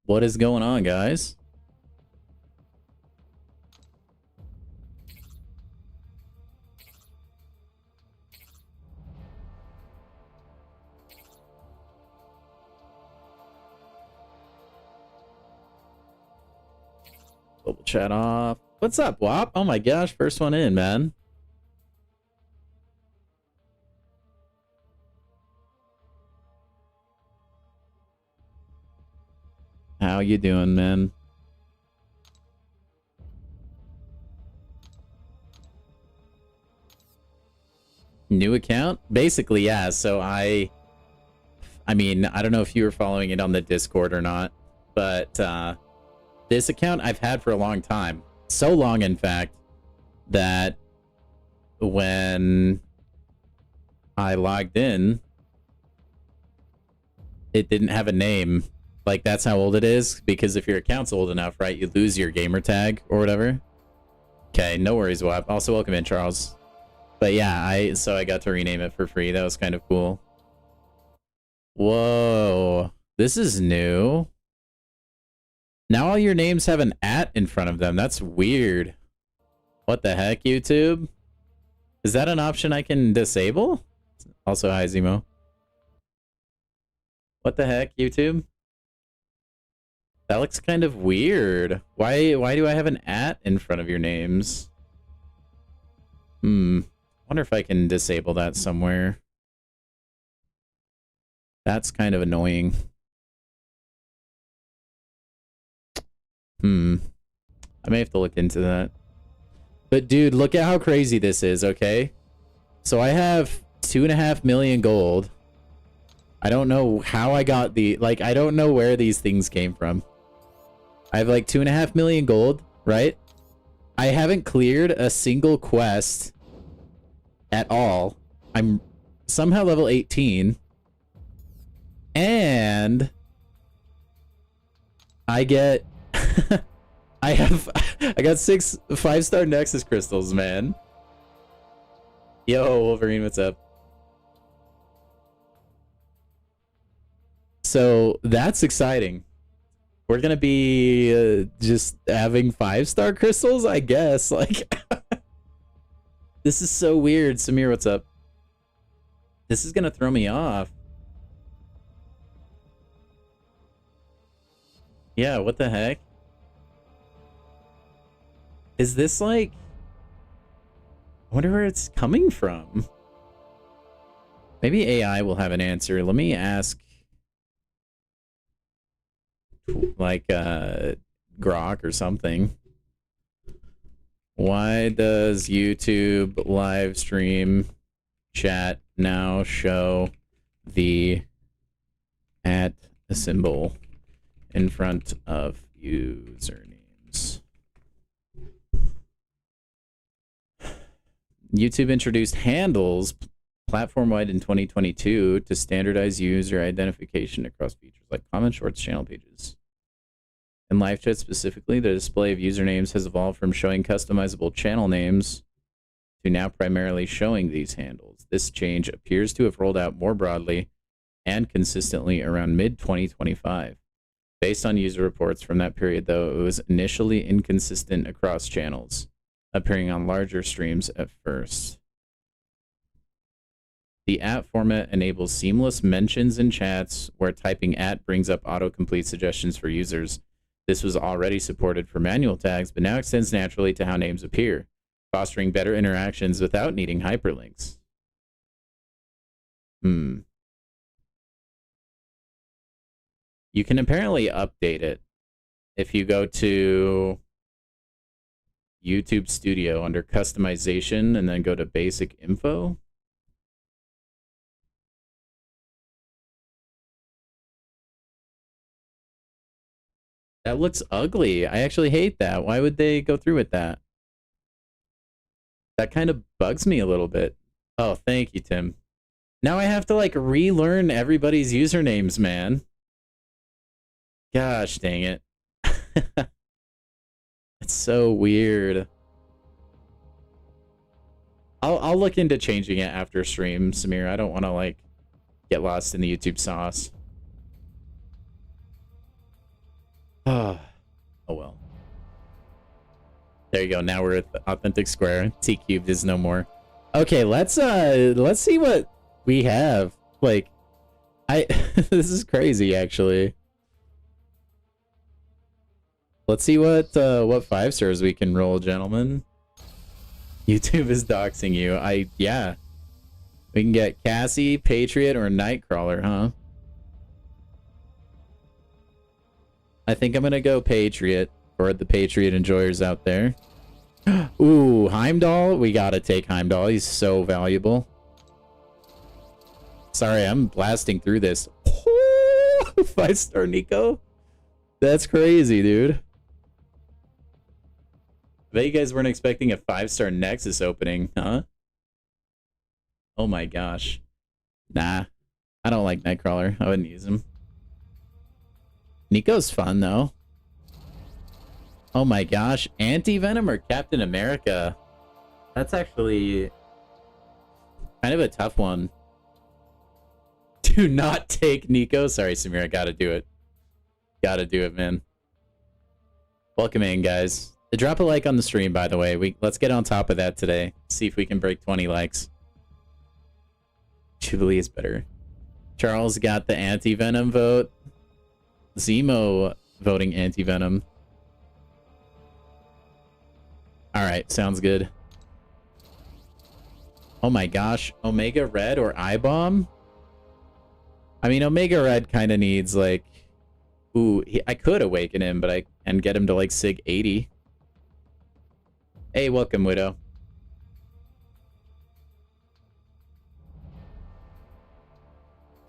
What is going on, guys? Global chat off. What's up, WAP? Oh my gosh, first one in, man. How you doing, man? New account? Basically, yeah. So I mean, I don't know if you were following it on the Discord or not, but this account I've had for a long time. So long, in fact, that when I logged in, it didn't have a name. Like, that's how old it is, because if your account's old enough, right, you lose your gamer tag or whatever. Okay, no worries, WAP. Also, welcome in, Charles. But yeah, so I got to rename it for free. That was kind of cool. Whoa, this is new. Now all your names have an @ in front of them. That's weird. What the heck, YouTube? Is that an option I can disable? Also, hi, Zemo. What the heck, YouTube? That looks kind of weird. Why do I have an @ in front of your names? Wonder if I can disable that somewhere. That's kind of annoying. I may have to look into that. But dude, look at how crazy this is, okay? So I have 2.5 million gold. I don't know how I got I don't know where these things came from. I have like 2.5 million gold, right? I haven't cleared a single quest at all. I'm somehow level 18. And I get I got 6 5-star Nexus crystals, man. Yo, Wolverine, what's up? So that's exciting. We're gonna be just having 5-star crystals, I guess. Like, this is so weird. Samir, what's up? This is gonna throw me off. Yeah, what the heck? Is this like... I wonder where it's coming from. Maybe AI will have an answer. Let me ask... like, Grok or something. Why does YouTube live stream chat now show the @ symbol in front of usernames? YouTube introduced handles platform-wide in 2022 to standardize user identification across features like comment, shorts, channel pages. In live chat specifically, the display of usernames has evolved from showing customizable channel names to now primarily showing these handles. This change appears to have rolled out more broadly and consistently around mid-2025. Based on user reports from that period, though, it was initially inconsistent across channels, appearing on larger streams at first. The @ format enables seamless mentions in chats where typing @ brings up autocomplete suggestions for users. This was already supported for manual tags, but now extends naturally to how names appear, fostering better interactions without needing hyperlinks. You can apparently update it if you go to YouTube Studio under customization and then go to basic info. That looks ugly. I actually hate that. Why would they go through with that? That kind of bugs me a little bit. Oh, thank you, Tim. Now I have to like relearn everybody's usernames, man. Gosh dang it. It's so weird. I'll look into changing it after stream, Samir. I don't want to like get lost in the YouTube sauce. Oh well. There you go. Now we're at the authentic square. T cubed is no more. Okay, let's see what we have. Like, this is crazy actually. Let's see what 5-stars we can roll, gentlemen. YouTube is doxing you. Yeah. We can get Cassie, Patriot, or Nightcrawler, huh? I think I'm gonna go Patriot for the Patriot enjoyers out there. Ooh, Heimdall. We gotta take Heimdall. He's so valuable. Sorry, I'm blasting through this. 5-star Nico? That's crazy, dude. I bet you guys weren't expecting a 5-star Nexus opening, huh? Oh my gosh. Nah. I don't like Nightcrawler. I wouldn't use him. Nico's fun, though. Oh my gosh. Anti-Venom or Captain America? That's actually kind of a tough one. Do not take Nico. Sorry, Samir. I gotta do it. Gotta do it, man. Welcome in, guys. Drop a like on the stream, by the way. Let's get on top of that today. See if we can break 20 likes. Jubilee is better. Charles got the anti-Venom vote. Zemo voting anti-Venom. Alright, sounds good. Oh my gosh. Omega Red or I-Bomb? I mean, Omega Red kind of needs, like... Ooh, I could awaken him, but and get him to, like, Sig 80. Hey, welcome, Widow.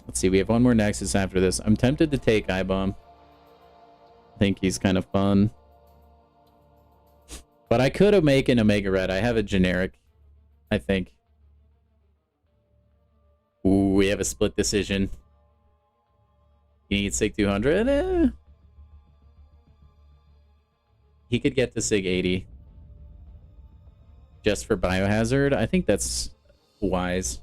Let's see, we have one more Nexus after this. I'm tempted to take I-Bomb. I think he's kind of fun. But I could have made an Omega Red. I have a generic, I think. Ooh, we have a split decision. You need Sig 200? He could get to Sig 80. Just for Biohazard? I think that's wise.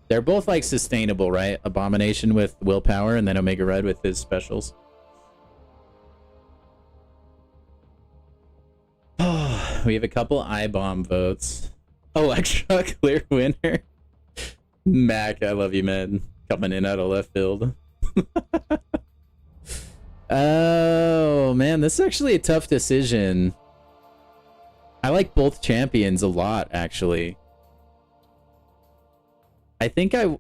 They're both, like, sustainable, right? Abomination with willpower, and then Omega Red with his specials. Oh, we have a couple I-Bomb votes. Oh, extra clear winner. Mac, I love you, man. Coming in out of left field. Oh, man, this is actually a tough decision. I like both champions a lot, actually. I think I'm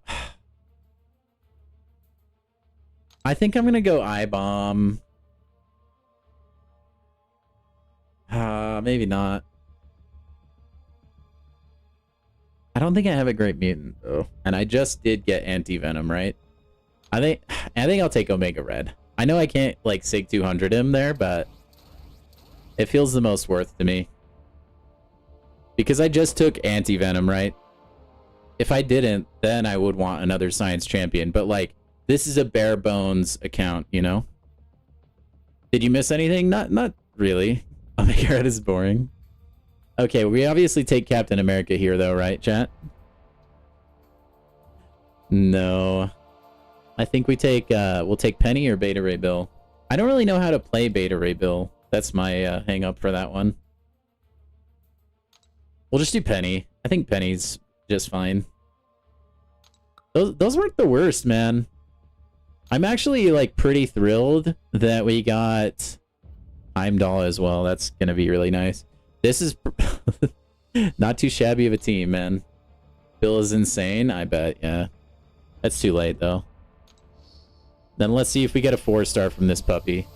gonna go I-Bomb. Maybe not. I don't think I have a great mutant though, and I just did get anti-venom, right? I think I'll take Omega Red. I know I can't like Sig 200 him there, but it feels the most worth to me because I just took anti-venom, right? If I didn't, then I would want another science champion, but like this is a bare bones account, you know? Did you miss anything? Not really. Omega Red is boring. Okay, we obviously take Captain America here though, right, chat? No. I think we take we'll take Penny or Beta Ray Bill. I don't really know how to play Beta Ray Bill. That's my hang up for that one. We'll just do Penny. I think Penny's just fine. Those weren't the worst, man. I'm actually like pretty thrilled that we got Heimdall as well. That's gonna be really nice. This is not too shabby of a team, man. Bill is insane, I bet, yeah. That's too late, though. Then let's see if we get a 4-star from this puppy.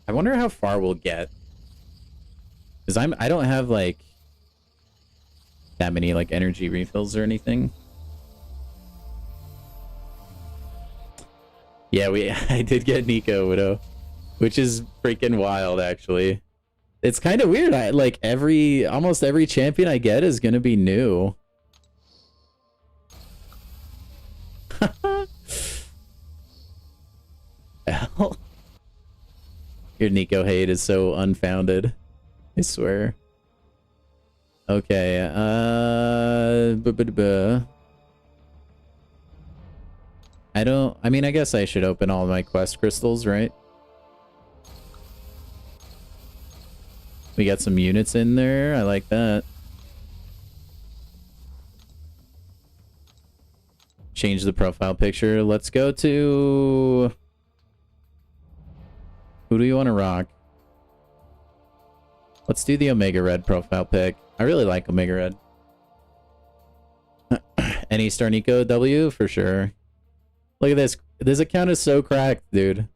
I wonder how far we'll get. Because I don't have, like, that many, like, energy refills or anything. Yeah, I did get Nico Widow, which is freaking wild, actually. It's kind of weird. Like almost every champion I get is gonna be new. Hell. Your Nico hate is so unfounded. I swear. Okay, I mean, I guess I should open all my quest crystals, right? We got some units in there. I like that. Change the profile picture. Let's go to... Who do you want to rock? Let's do the Omega Red profile pic. I really like Omega Red. Any Star Nico W? For sure. Look at this. This account is so cracked, dude.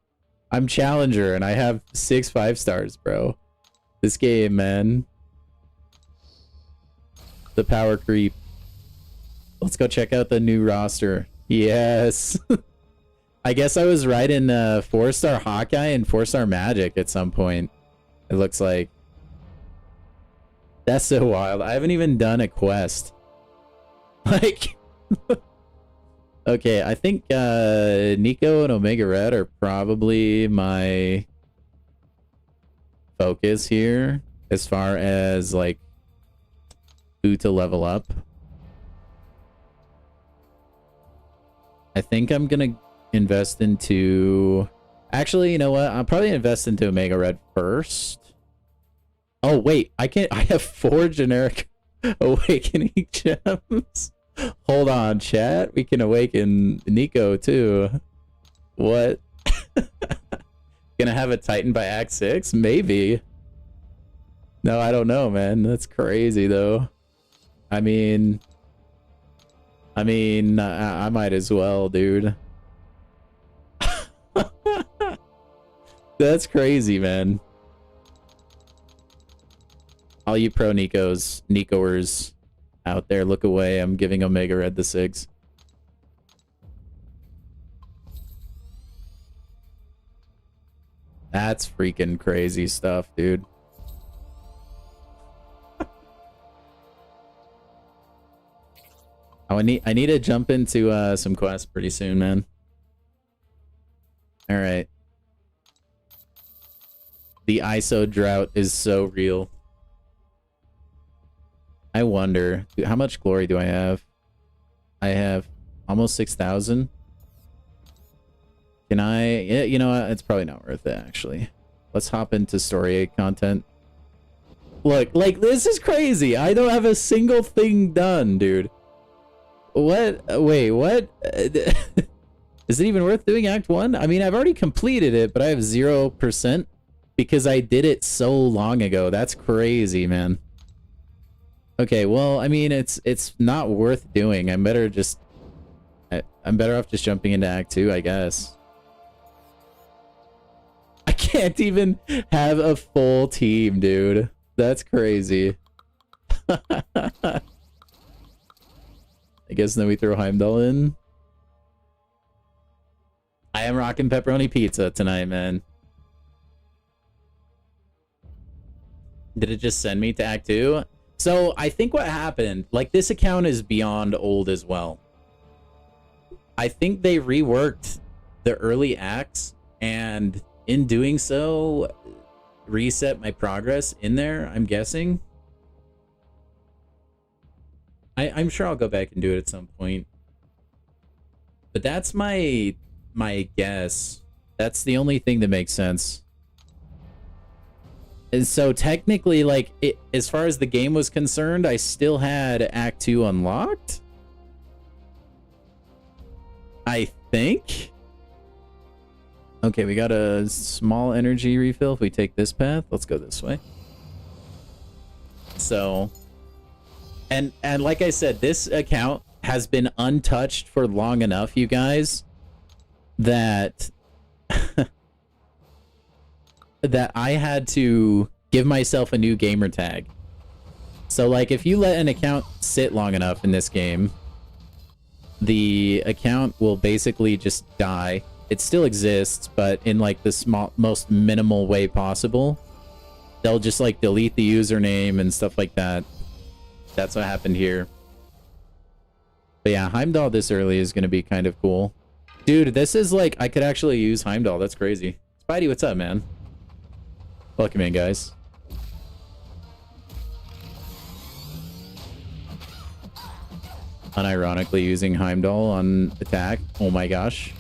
I'm Challenger and I have 6 5-stars, bro. This game, man. The power creep. Let's go check out the new roster. Yes. I guess I was right in 4-star Hawkeye and 4-star Magic at some point. It looks like. That's so wild. I haven't even done a quest. Like... Okay, I think Nico and Omega Red are probably my focus here as far as like who to level up. I think I'm gonna invest into... Actually, you know what? I'll probably invest into Omega Red first. Oh, wait. I have 4 generic awakening gems. Hold on, chat. We can awaken Nico, too. What? Gonna have a Titan by Act 6? Maybe. No, I don't know, man. That's crazy, though. I mean, I might as well, dude. That's crazy, man. All you pro Nicoers out there, look away. I'm giving Omega Red the 6. That's freaking crazy stuff, dude. Oh, I need to jump into some quests pretty soon, man. All right. The ISO drought is so real. I wonder, how much glory do I have? I have almost 6,000. Can I... Yeah, you know what? It's probably not worth it, actually. Let's hop into Story 8 content. Look, like, this is crazy. I don't have a single thing done, dude. What? Wait, what? Is it even worth doing Act 1? I mean, I've already completed it, but I have 0% because I did it so long ago. That's crazy, man. Okay, well, I mean, it's not worth doing. I'm better off just jumping into Act 2, I guess. I can't even have a full team, dude. That's crazy. I guess then we throw Heimdall in. I am rocking pepperoni pizza tonight, man. Did it just send me to Act 2? So I think what happened, like, this account is beyond old as well. I think they reworked the early acts, and in doing so, reset my progress in there, I'm guessing. I'm sure I'll go back and do it at some point. But that's my guess. That's the only thing that makes sense. And so technically, like, as far as the game was concerned, I still had Act 2 unlocked. I think. Okay, we got a small energy refill if we take this path. Let's go this way. So, and like I said, this account has been untouched for long enough, you guys, that that I had to give myself a new gamer tag. So, like, if you let an account sit long enough in this game, the account will basically just die. It still exists, but in, like, the most minimal way possible. They'll just, like, delete the username and stuff like that. That's what happened here. But yeah, Heimdall this early is going to be kind of cool. Dude, this is, like, I could actually use Heimdall. That's crazy. Spidey, what's up, man? Welcome in, guys. unironically using Heimdall on attack. Oh my gosh.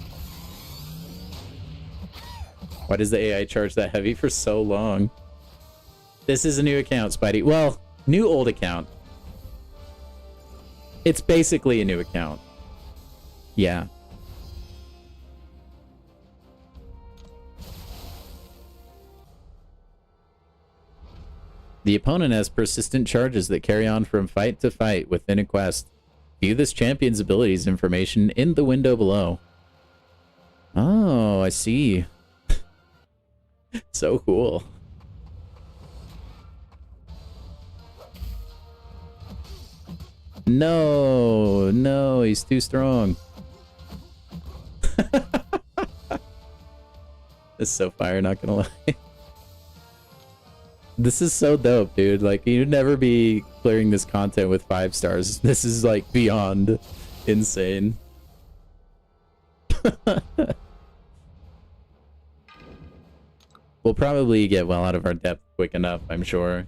Why does the AI charge that heavy for so long? This is a new account, Spidey. Well, new old account. It's basically a new account. Yeah. The opponent has persistent charges that carry on from fight to fight within a quest. View this champion's abilities information in the window below. Oh, I see. So cool. No, no, he's too strong. This is so fire, not gonna lie. This is so dope, dude. Like, you'd never be clearing this content with 5 stars. This is, like, beyond insane. We'll probably get well out of our depth quick enough, I'm sure.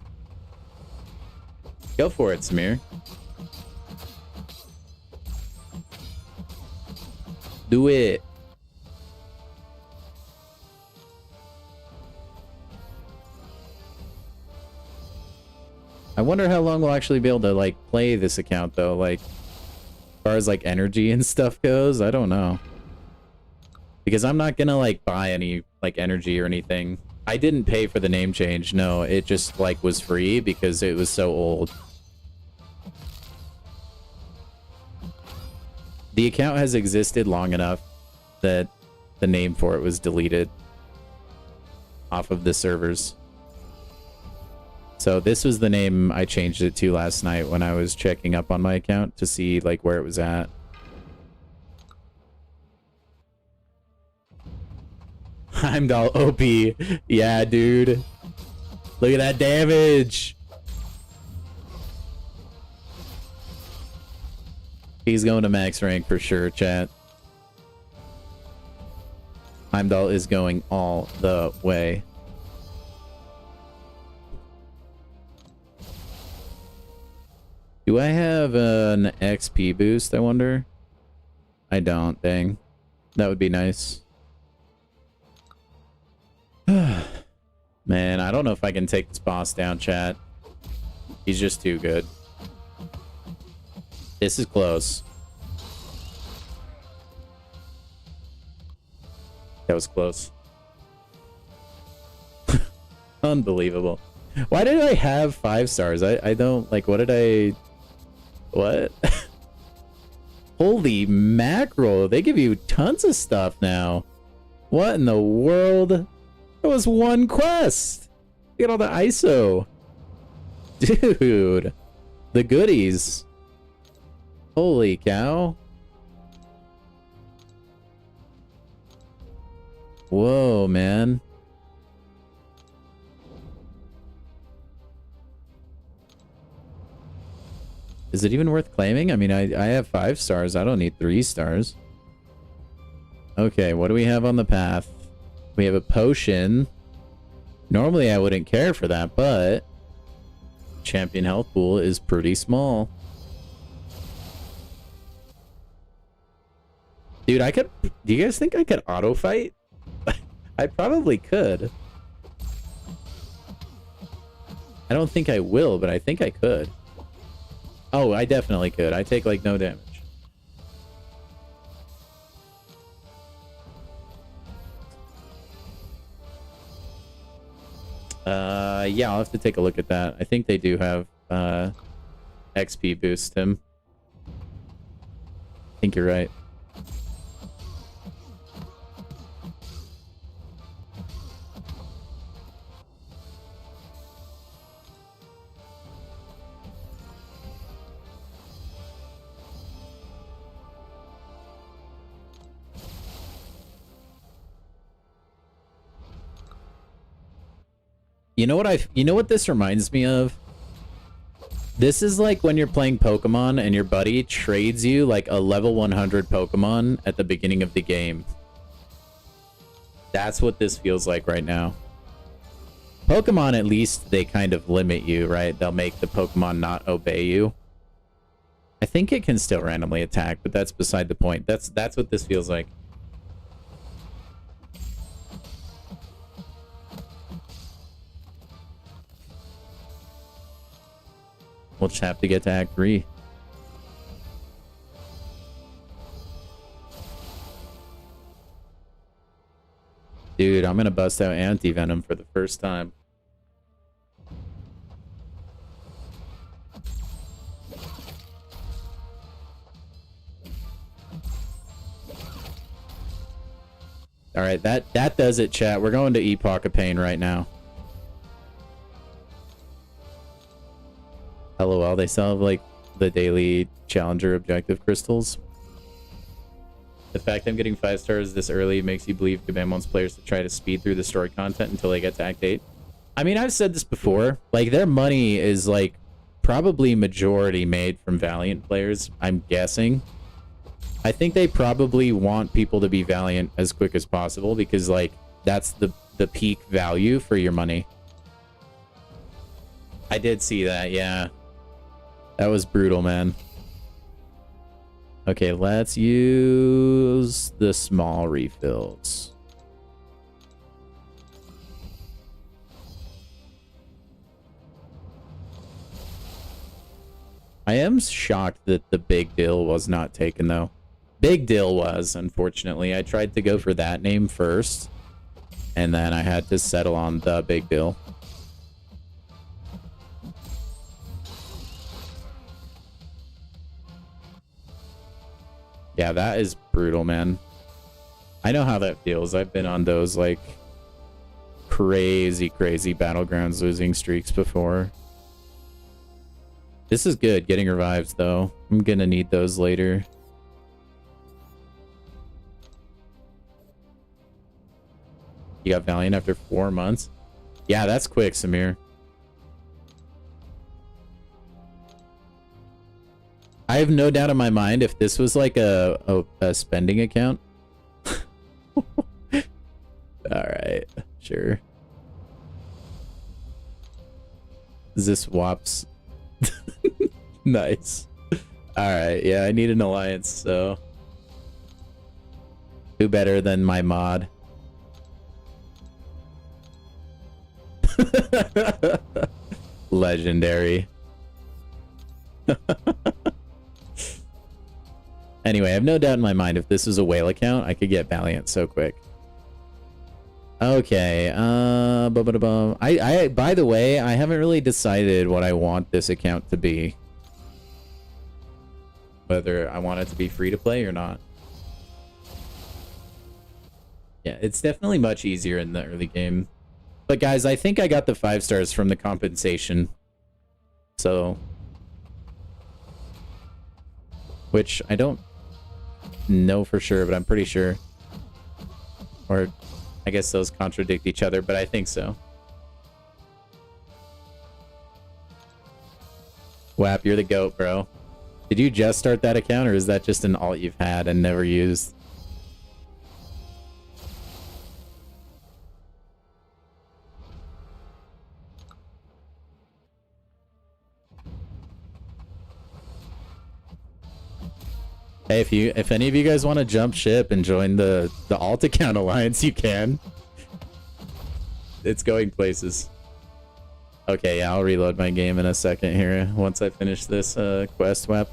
Go for it, Samir. Do it. I wonder how long we'll actually be able to, like, play this account, though. Like, as far as, like, energy and stuff goes, I don't know. Because I'm not gonna, like, buy any, like, energy or anything. I didn't pay for the name change, no. It just, like, was free because it was so old. The account has existed long enough that the name for it was deleted off of the servers. So this was the name I changed it to last night when I was checking up on my account to see, like, where it was at. Heimdall OP. Yeah, dude. Look at that damage. He's going to max rank for sure, chat. Heimdall is going all the way. Do I have an XP boost, I wonder? I don't, dang. That would be nice. Man, I don't know if I can take this boss down, chat. He's just too good. This is close. That was close. Unbelievable. Why did I have 5 stars? I don't, like, what did I... What? Holy mackerel. They give you tons of stuff now. What in the world? That was one quest. Look at all the ISO. Dude. The goodies. Holy cow. Whoa, man. Is it even worth claiming? I mean, I have 5 stars. I don't need 3 stars. Okay, what do we have on the path? We have a potion. Normally, I wouldn't care for that, but champion health pool is pretty small. Dude, I could... Do you guys think I could auto fight? I probably could. I don't think I will, but I think I could. Oh, I definitely could. I take, like, no damage. Yeah, I'll have to take a look at that. I think they do have, XP boost him. I think you're right. You know what this reminds me of? This is like when you're playing Pokemon and your buddy trades you like a level 100 Pokemon at the beginning of the game. That's what this feels like right now. Pokemon, at least they kind of limit you, right? They'll make the Pokemon not obey you. I think it can still randomly attack, but that's beside the point. That's what this feels like. We'll just have to get to Act 3. Dude, I'm gonna bust out anti-venom for the first time. All right, that does it, chat. We're going to Mcoc of Pain right now. LOL, they still have like the daily challenger objective crystals. The fact I'm getting 5 stars this early makes you believe Kabam wants players to try to speed through the story content until they get to Act 8. I mean, I've said this before. Like, their money is like probably majority made from Valiant players, I'm guessing. I think they probably want people to be Valiant as quick as possible because, like, that's the peak value for your money. I did see that, yeah. That was brutal, man. Okay, let's use the small refills. I am shocked that the big deal was not taken, though. Big deal was, unfortunately. I tried to go for that name first, and then I had to settle on the big deal. Yeah, that is brutal, man. I know how that feels. I've been on those, like, crazy Battlegrounds losing streaks before. This is good, getting revives, though. I'm gonna need those later. You got Valiant after 4 months? Yeah, that's quick, Samir. I have no doubt in my mind if this was like a spending account. Alright, sure. This WAPs. Nice. Alright, yeah, I need an alliance, so. Who better than my mod? Legendary. Anyway, I have no doubt in my mind if this was a whale account, I could get Valiant so quick. Okay, by the way, I haven't really decided what I want this account to be. Whether I want it to be free to play or not. Yeah, it's definitely much easier in the early game. But guys, I think I got the 5 stars from the compensation. So... which I don't know for sure, but I'm pretty sure. Or I guess those contradict each other, but I think so. WAP, you're the GOAT, bro. Did you just start that account, or is that just an alt you've had and never used? Hey, if any of you guys want to jump ship and join the alt account alliance, you can. It's going places. Okay, yeah, I'll reload my game in a second here once I finish this quest WAP.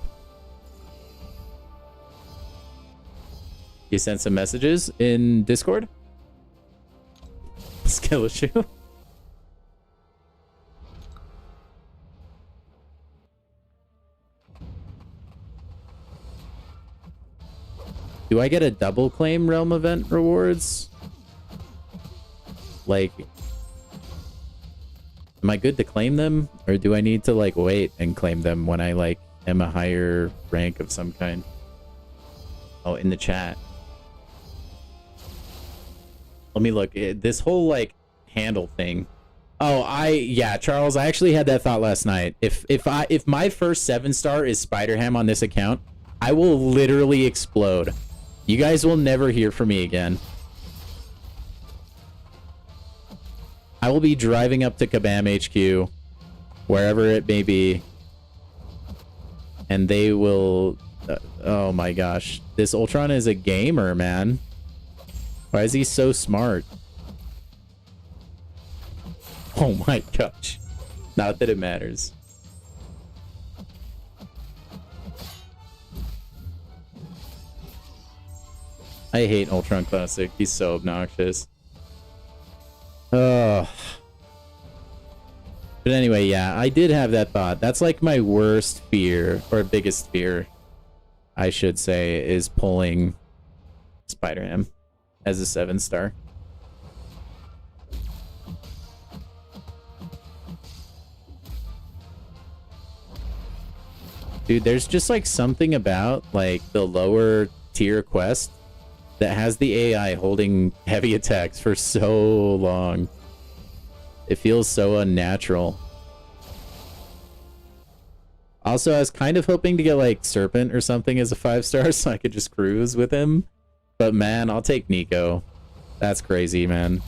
You sent some messages in Discord? Skill issue. Do I get a double claim realm event rewards? Like, am I good to claim them? Or do I need to, like, wait and claim them when I, like, am a higher rank of some kind? Oh, in the chat. Let me look. This whole, like, handle thing. Oh, yeah, Charles, I actually had that thought last night. If my first 7-star is Spider-Ham on this account, I will literally explode. You guys will never hear from me again. I will be driving up to Kabam HQ, wherever it may be, And they will... oh my gosh. This Ultron is a gamer, man. Why is he so smart? Oh my gosh. Not that it matters. I hate Ultron Classic. He's so obnoxious. Ugh. But anyway, yeah, I did have that thought. That's like my worst fear, or biggest fear, I should say, is pulling Spider-Ham as a 7-star. Dude, there's just like something about like the lower tier quest that has the AI holding heavy attacks for so long. It feels so unnatural. Also, I was kind of hoping to get like Serpent or something as a 5-star so I could just cruise with him. But man, I'll take Nico. That's crazy, man.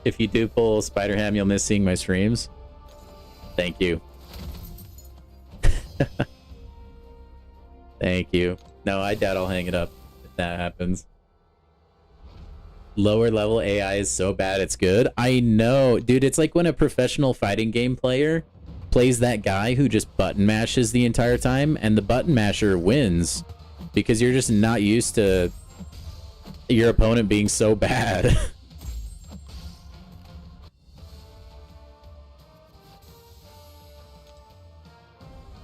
If you do pull Spider-Ham, you'll miss seeing my streams. Thank you. Thank you. No, I doubt I'll hang it up if that happens. Lower level AI is so bad it's good. I know. Dude, it's like when a professional fighting game player plays that guy who just button mashes the entire time, and the button masher wins because you're just not used to your opponent being so bad.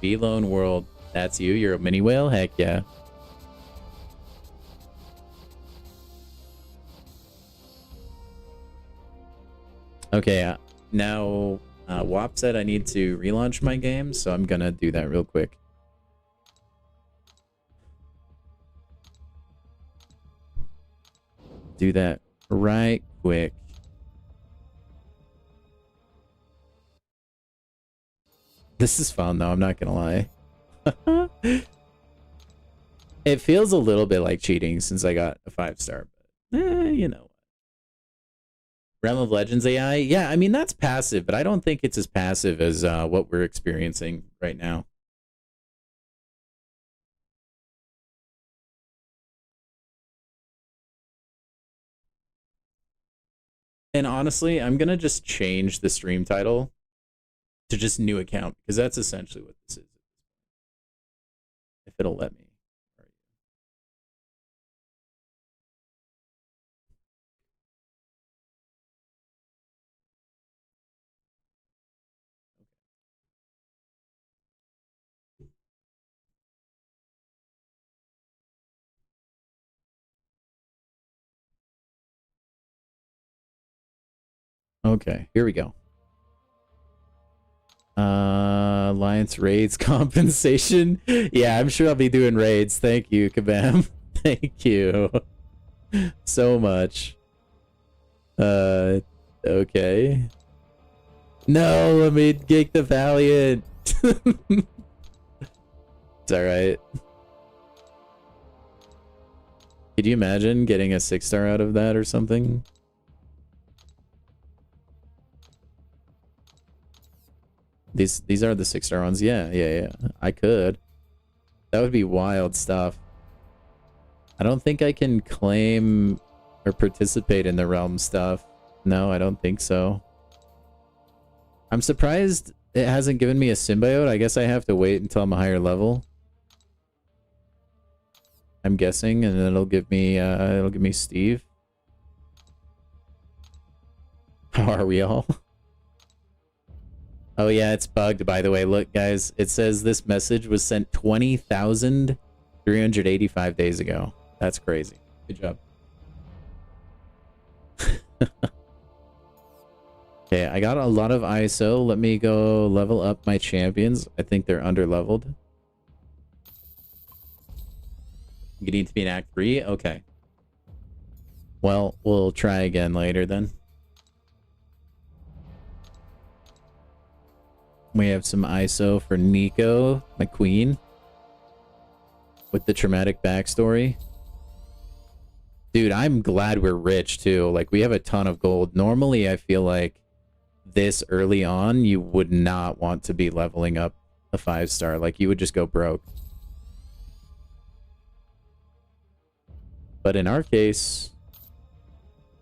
V-Lone World. That's you? You're a mini whale? Heck yeah. Okay, now WAP said I need to relaunch my game, so I'm gonna do that real quick. Do that right quick. This is fun though, I'm not gonna lie. It feels a little bit like cheating since I got a 5-star, but you know. Realm of Legends AI? Yeah, I mean, that's passive, but I don't think it's as passive as what we're experiencing right now. And honestly, I'm gonna just change the stream title to just new account, because that's essentially what this is. If it'll let me. Okay, here we go. Alliance raids compensation. Yeah, I'm sure I'll be doing raids. Thank you, Kabam. Thank you so much. Okay. No, let me gig the Valiant. It's alright. Could you imagine getting a 6-star out of that or something? These are the 6-star ones. Yeah. I could. That would be wild stuff. I don't think I can claim or participate in the realm stuff. No, I don't think so. I'm surprised it hasn't given me a symbiote. I guess I have to wait until I'm a higher level. I'm guessing, and then it'll give me Steve. How are we all? Oh yeah, it's bugged, by the way. Look, guys, it says this message was sent 20,385 days ago. That's crazy. Good job. Okay, I got a lot of ISO. Let me go level up my champions. I think they're under-leveled. You need to be in Act 3? Okay. Well, we'll try again later then. We have some ISO for Nico, my queen. with the traumatic backstory. Dude, I'm glad we're rich too. Like, we have a ton of gold. Normally, I feel like this early on, you would not want to be leveling up a 5-star. Like, you would just go broke. But in our case,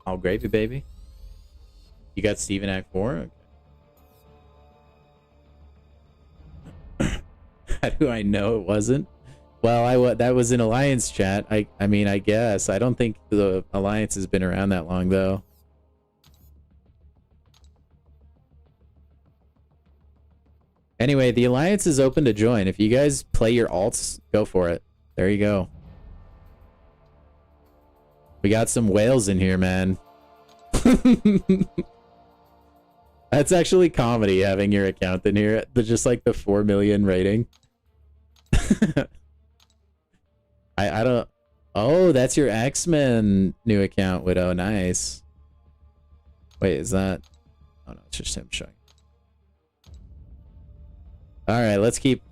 all gravy, baby. You got Steven Act 4? Okay. How do I know it wasn't? Well, that was in Alliance chat. I mean, I guess. I don't think the Alliance has been around that long, though. Anyway, the Alliance is open to join. If you guys play your alts, go for it. There you go. We got some whales in here, man. That's actually comedy, having your account in here. Just like the 4 million rating. I don't... Oh, that's your X-Men new account, Widow. Nice. Wait, is that... Oh, no, it's just him showing. Alright, let's keep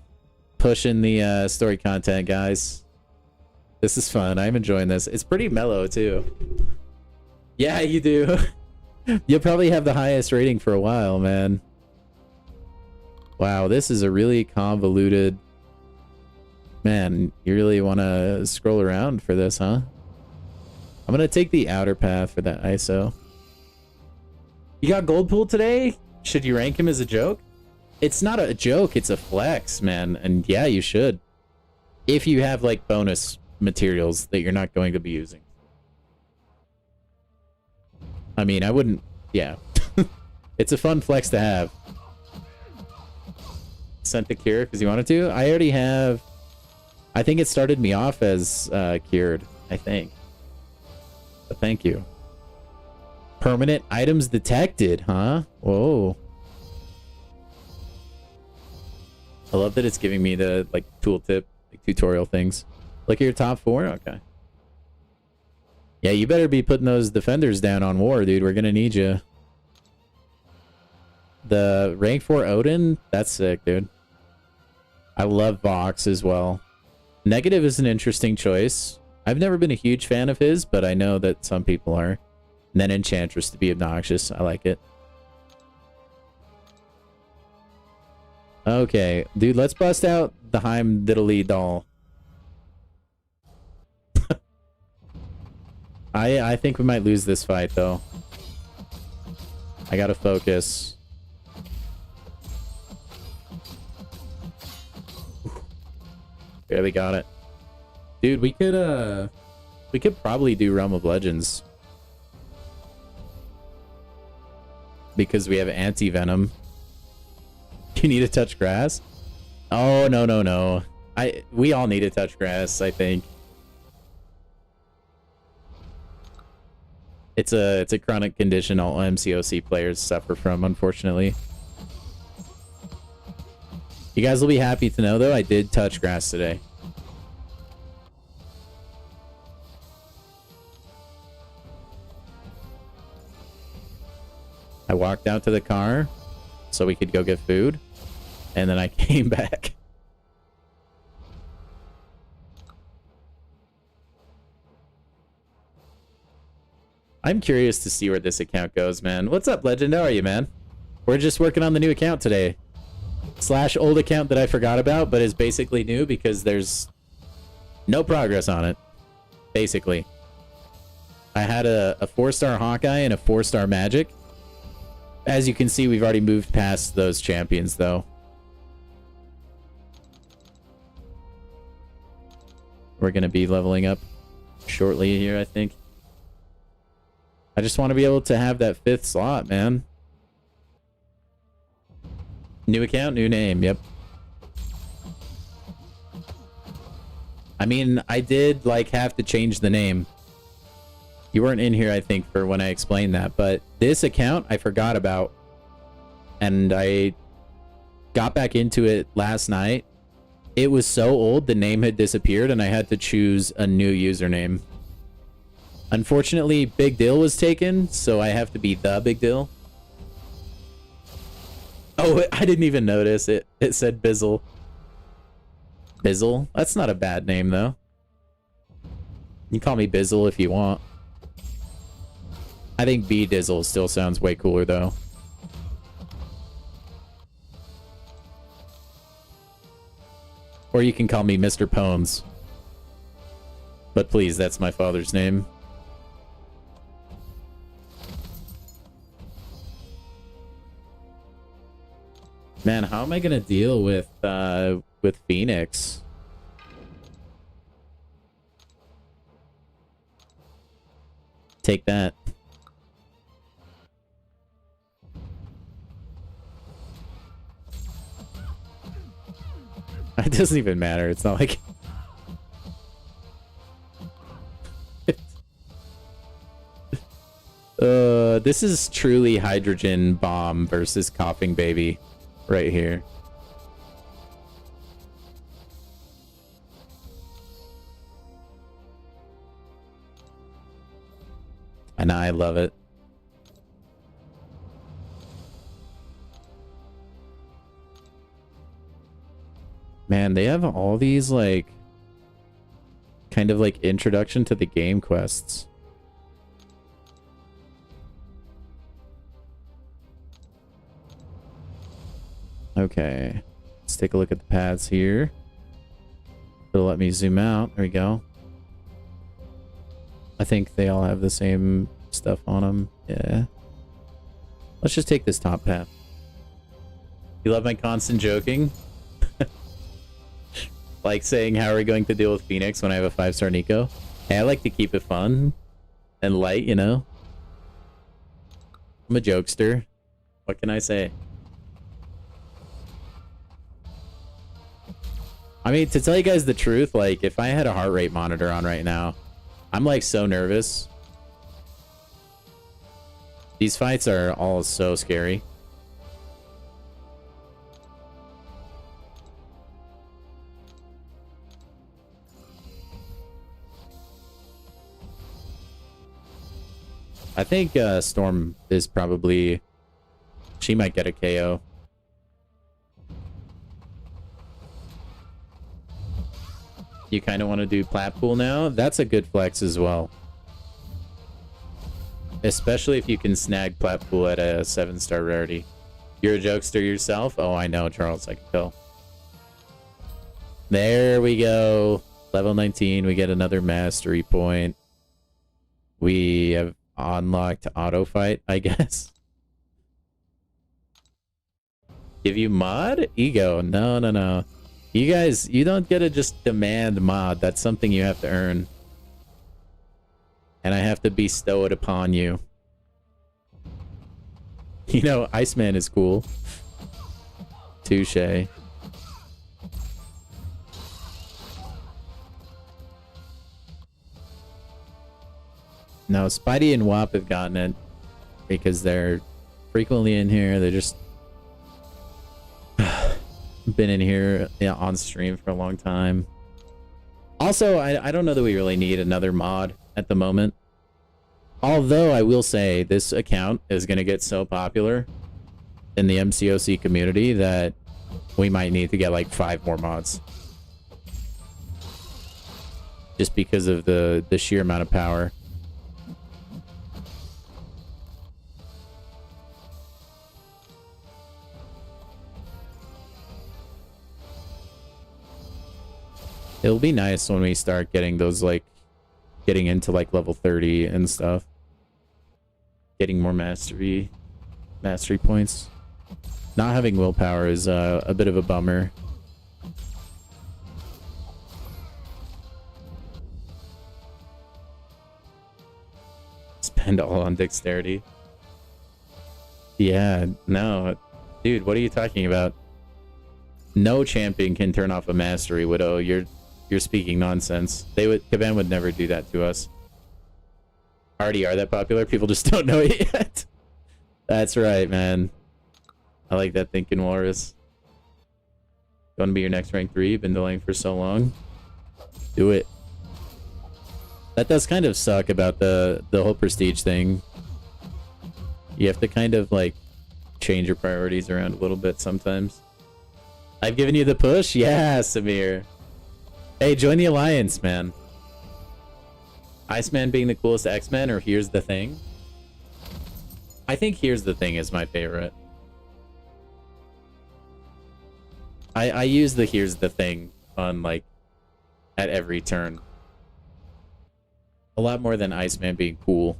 pushing the story content, guys. This is fun. I'm enjoying this. It's pretty mellow, too. Yeah, you do. You'll probably have the highest rating for a while, man. Wow, this is a really convoluted... Man, you really want to scroll around for this, huh? I'm going to take the outer path for that ISO. You got gold pool today? Should you rank him as a joke? It's not a joke, it's a flex, man. And yeah, you should. If you have, like, bonus materials that you're not going to be using. I mean, I wouldn't... Yeah. It's a fun flex to have. Sent the cure because you wanted to? I already have... I think it started me off as cured, I think. But thank you. Permanent items detected, huh? Whoa. I love that it's giving me the, like, tooltip, like, tutorial things. Look at your top 4? Okay. Yeah, you better be putting those defenders down on war, dude. We're gonna need you. The rank 4 Odin? That's sick, dude. I love Vox as well. Negative is an interesting choice. I've never been a huge fan of his, but I know that some people are. And then Enchantress to be obnoxious. I like it. Okay, dude, let's bust out the Heim Diddly doll. I think we might lose this fight, though. I gotta focus. Barely got it. Dude, we could probably do Realm of Legends. Because we have anti-venom. You need to touch grass? Oh, no, no, no. We all need to touch grass, I think. It's a chronic condition all MCOC players suffer from, unfortunately. You guys will be happy to know, though, I did touch grass today. I walked out to the car so we could go get food, and then I came back. I'm curious to see where this account goes, man. What's up, Legend? How are you, man? We're just working on the new account today. / old account that I forgot about, but is basically new because there's no progress on it. Basically. I had a 4-star Hawkeye and a 4-star Magic. As you can see, we've already moved past those champions, though. We're going to be leveling up shortly here, I think. I just want to be able to have that 5th slot, man. New account, new name, yep. I mean, I did, like, have to change the name. You weren't in here, I think, for when I explained that, but this account I forgot about. And I got back into it last night. It was so old, the name had disappeared, and I had to choose a new username. Unfortunately, Big Dill was taken, so I have to be the Big Dill. Oh, I didn't even notice it. It said Bizzle. Bizzle? That's not a bad name, though. You can call me Bizzle if you want. I think B Dizzle still sounds way cooler, though. Or you can call me Mr. Pones. But please, that's my father's name. Man, how am I gonna deal with Phoenix? Take that. It doesn't even matter. It's not like... this is truly hydrogen bomb versus coughing baby right here. And I love it. Man, they have all these, like, kind of like introduction to the game quests. Okay, let's take a look at the paths here. It'll let me zoom out. There we go. I think they all have the same stuff on them. Yeah. Let's just take this top path. You love my constant joking? Like saying, how are we going to deal with Phoenix when I have a 5-star Nico? Hey, I like to keep it fun and light, you know? I'm a jokester. What can I say? I mean, to tell you guys the truth, like, if I had a heart rate monitor on right now, I'm, like, so nervous. These fights are all so scary. I think Storm is probably... She might get a KO. You kind of want to do plat pool now? That's a good flex as well. Especially if you can snag plat pool at a 7-star rarity. You're a jokester yourself? Oh, I know, Charles. I can tell. There we go. Level 19. We get another mastery point. We have unlocked auto fight, I guess. Give you mod? Ego. No, no, no. You guys, you don't get to just demand mod. That's something you have to earn. And I have to bestow it upon you. You know, Iceman is cool. Touche. No, Spidey and Wop have gotten it because they're frequently in here. They're just been in here, yeah, on stream for a long time. Also, I don't know that we really need another mod at the moment. Although I will say this account is going to get so popular in the MCOC community that we might need to get like 5 more mods. Just because of the sheer amount of power. It'll be nice when we start getting those, like, getting into, like, level 30 and stuff. Getting more mastery points. Not having willpower is a bit of a bummer. Spend all on dexterity. Yeah, no. Dude, what are you talking about? No champion can turn off a mastery, Widow. You're speaking nonsense. Kaban would never do that to us. Already are that popular? People just don't know it yet. That's right, man. I like that thinking, Walrus. Gonna be your next rank 3. Been delaying for so long. Do it. That does kind of suck about the whole prestige thing. You have to kind of, like, change your priorities around a little bit sometimes. I've given you the push? Yeah, Samir. Hey, join the alliance, man. Iceman being the coolest X-Men, or Here's the Thing? I think Here's the Thing is my favorite. I use the Here's the Thing on, like, at every turn. A lot more than Iceman being cool.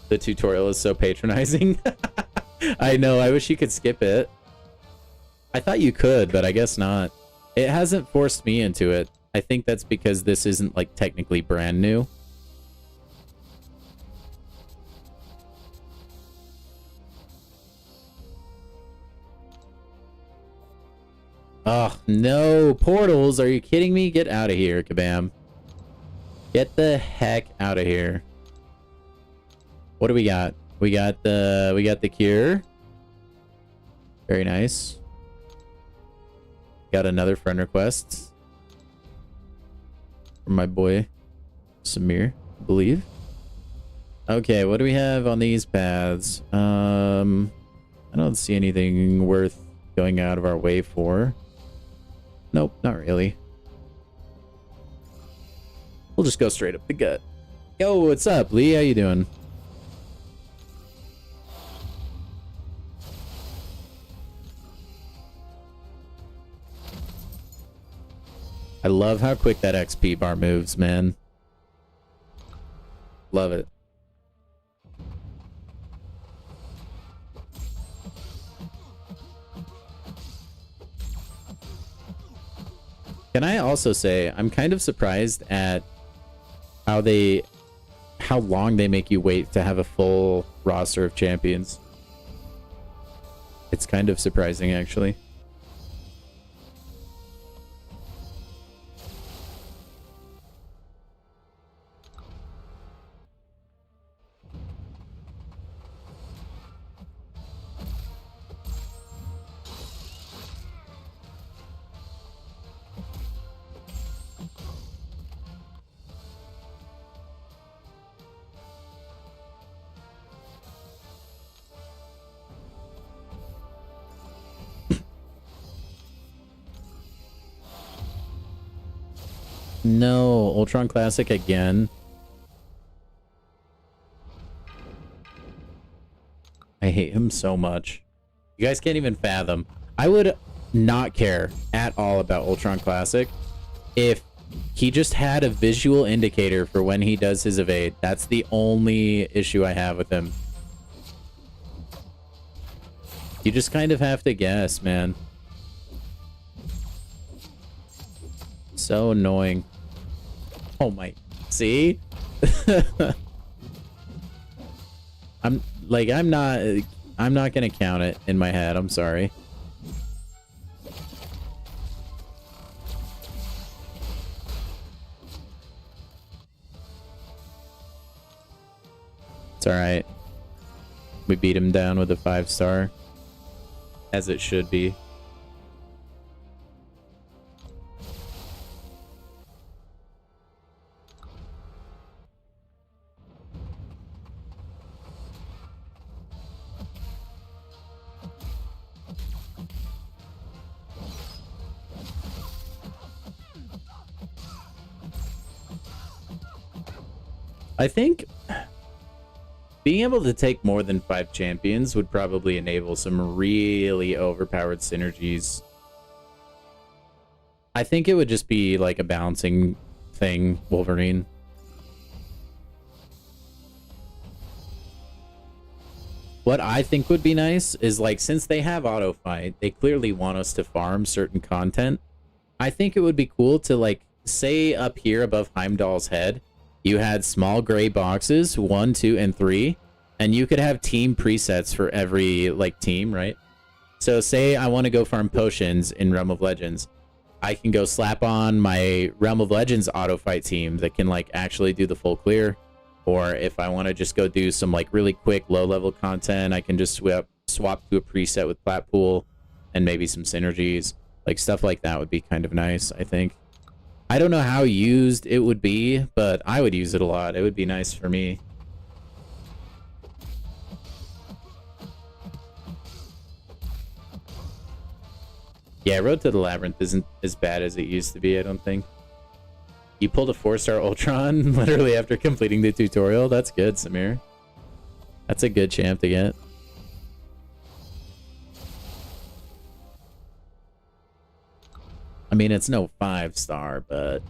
The tutorial is so patronizing. I know, I wish you could skip it. I thought you could, but I guess not. It hasn't forced me into it. I think that's because this isn't, like, technically brand new. Oh, no. Portals? Are you kidding me? Get out of here, Kabam. Get the heck out of here. What do we got? We got the cure. Very nice. Got another friend request from my boy Samir, I believe. Okay, what do we have on these paths? I don't see anything worth going out of our way for. Nope, not really. We'll just go straight up the gut. Yo, what's up, Lee? How you doing? I love how quick that XP bar moves, man. Love it. Can I also say, I'm kind of surprised at how long they make you wait to have a full roster of champions. It's kind of surprising, actually. No, Ultron Classic again. I hate him so much. You guys can't even fathom. I would not care at all about Ultron Classic if he just had a visual indicator for when he does his evade. That's the only issue I have with him. You just kind of have to guess, man. So annoying. Oh my, see? I'm not gonna count it in my head, I'm sorry. It's alright. We beat him down with a 5-star. As it should be. I think being able to take more than 5 champions would probably enable some really overpowered synergies. I think it would just be like a balancing thing, Wolverine. What I think would be nice is, like, since they have auto fight, they clearly want us to farm certain content. I think it would be cool to, like, say up here above Heimdall's head, you had small gray boxes, 1, 2, and 3, and you could have team presets for every, like, team, right? So say I want to go farm potions in Realm of Legends. I can go slap on my Realm of Legends auto fight team that can, like, actually do the full clear. Or if I want to just go do some, like, really quick low-level content, I can just swap to a preset with Platpool and maybe some synergies. Like, stuff like that would be kind of nice, I think. I don't know how used it would be, but I would use it a lot. It would be nice for me. Yeah, Road to the Labyrinth isn't as bad as it used to be, I don't think. You pulled a 4-star Ultron literally after completing the tutorial. That's good, Samir. That's a good champ to get. I mean, it's no 5-star, but...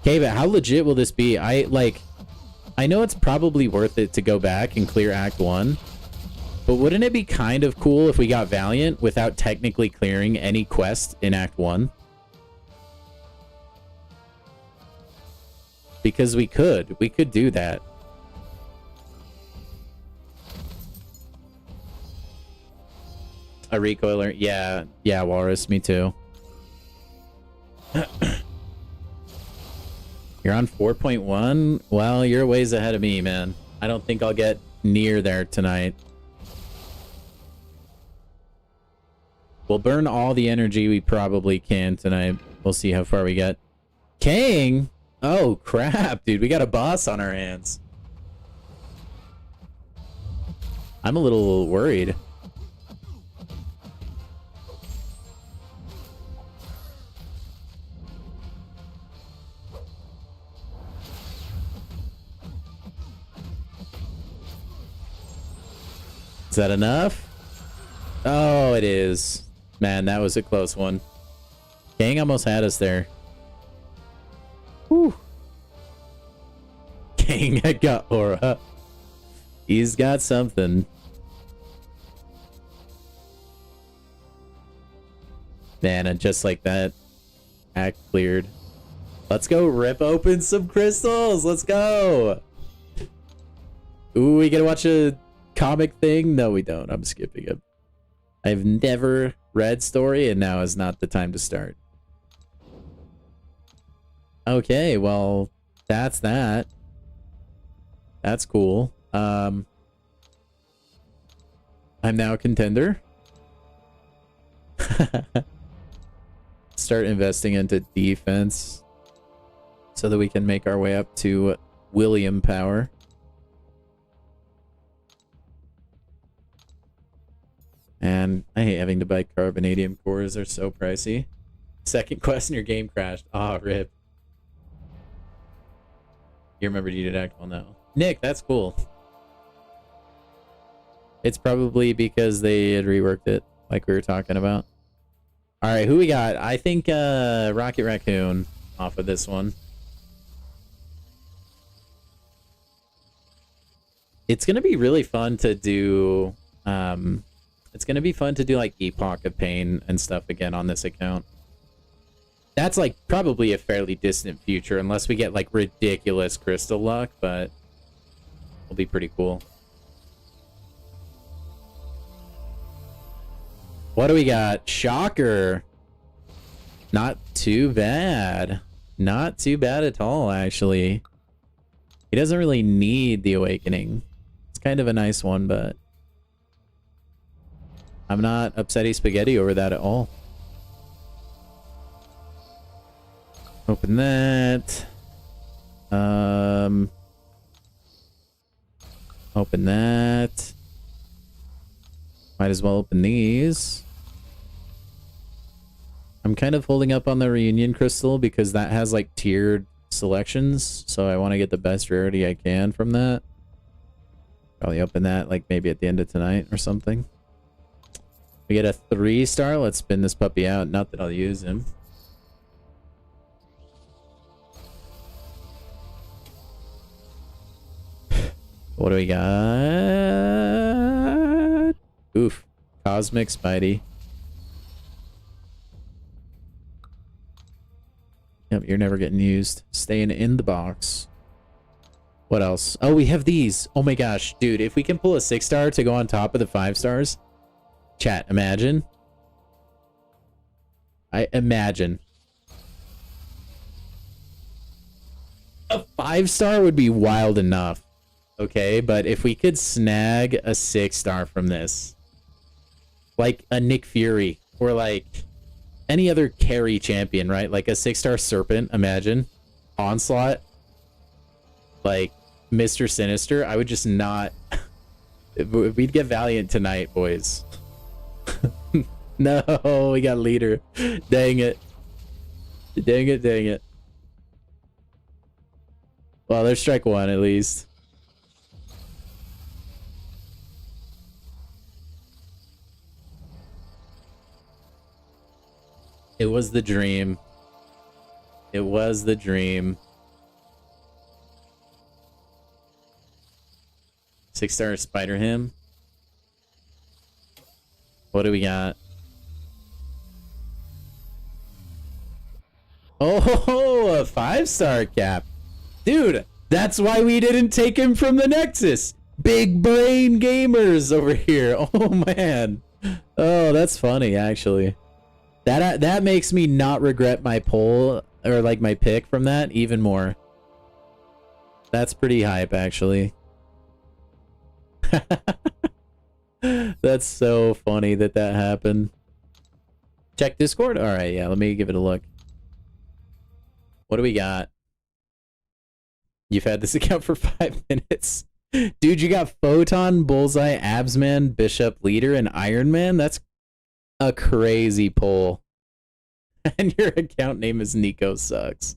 Okay, but how legit will this be? I know it's probably worth it to go back and clear Act 1. But wouldn't it be kind of cool if we got Valiant without technically clearing any quest in Act 1? Because we could. We could do that. A recoiler. Yeah. Yeah, Walrus. Me too. You're on 4.1? Well, you're ways ahead of me, man. I don't think I'll get near there tonight. We'll burn all the energy we probably can tonight. We'll see how far we get. King? Oh, crap, dude. We got a boss on our hands. I'm a little worried. Is that enough? Oh, it is. Man, that was a close one. Gang almost had us there. Whew. Gang got aura. He's got something. Man, and just like that, act cleared. Let's go rip open some crystals. Let's go. Ooh, we gotta watch a comic thing? No, we don't. I'm skipping it. I've never read story, and now is not the time to start. Okay, well, that's that. That's cool. I'm now a contender. Start investing into defense so that we can make our way up to William power. And I hate having to buy carbonadium cores. They're so pricey. Second quest and your game crashed. Ah, rip. You remembered you did act well now. Nick, that's cool. It's probably because they had reworked it, like we were talking about. Alright, who we got? I think Rocket Raccoon off of this one. It's gonna be really fun to do it's gonna be fun to do like Epoch of Pain and stuff again on this account. That's like probably a fairly distant future unless we get like ridiculous crystal luck, but it'll be pretty cool. What do we got? Shocker. Not too bad. Not too bad at all, actually. He doesn't really need the awakening. It's kind of a nice one, but I'm not upsetty spaghetti over that at all. Open that. Open that. Might as well open these. I'm kind of holding up on the reunion crystal because that has like tiered selections, so I want to get the best rarity I can from that. Probably open that like maybe at the end of tonight or something. We get a 3-star. Let's spin this puppy out. Not that I'll use him. What do we got? Oof. Cosmic Spidey. Yep, you're never getting used. Staying in the box. What else? Oh, we have these. Oh my gosh, dude. If we can pull a 6-star to go on top of the 5-stars. Chat, imagine. I imagine. A 5-star would be wild enough. Okay, but if we could snag a 6-star from this, like a Nick Fury or like any other carry champion, right? Like a 6-star Serpent, imagine. Onslaught, like Mr. Sinister, I would just not We'd get Valiant tonight, boys. No, we got leader. Dang it. Dang it, dang it. Well, there's strike one at least. It was the dream. It was the dream. 6-star Spider Him. What do we got? Oh, a 5-star cap. Dude, that's why we didn't take him from the Nexus. Big brain gamers over here. Oh, man. Oh, that's funny, actually. That makes me not regret my poll, or like my pick from that, even more. That's pretty hype, actually. That's so funny that happened. Check Discord? Alright, yeah, let me give it a look. What do we got? You've had this account for 5 minutes. Dude, you got Photon, Bullseye, Absman, Bishop, Leader, and Iron Man? That's a crazy poll. And your account name is Nico Sucks.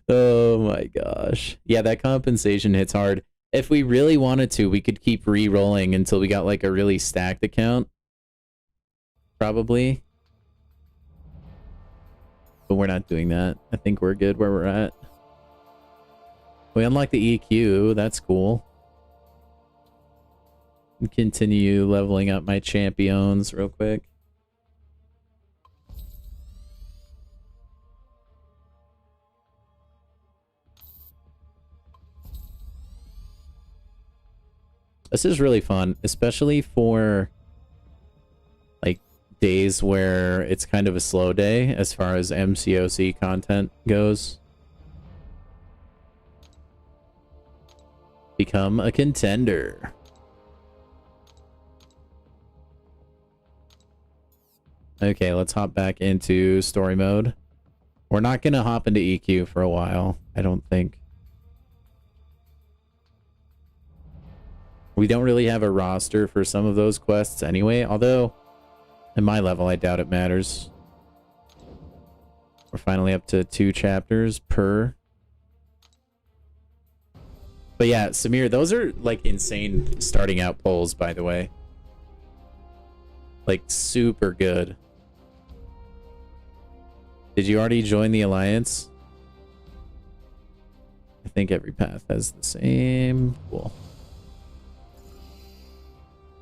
Oh my gosh. Yeah, that compensation hits hard. If we really wanted to, we could keep re-rolling until we got like a really stacked account. Probably. But we're not doing that. I think we're good where we're at. We unlocked the EQ. That's cool. Continue leveling up my champions real quick. This is really fun, especially for like days where it's kind of a slow day as far as MCOC content goes. Become a contender. Okay, let's hop back into story mode. We're not going to hop into EQ for a while, I don't think. We don't really have a roster for some of those quests anyway, although at my level, I doubt it matters. We're finally up to 2 chapters per. But yeah, Samir, those are like insane starting out polls, by the way. Like super good. Did you already join the alliance? I think every path has the same. Cool.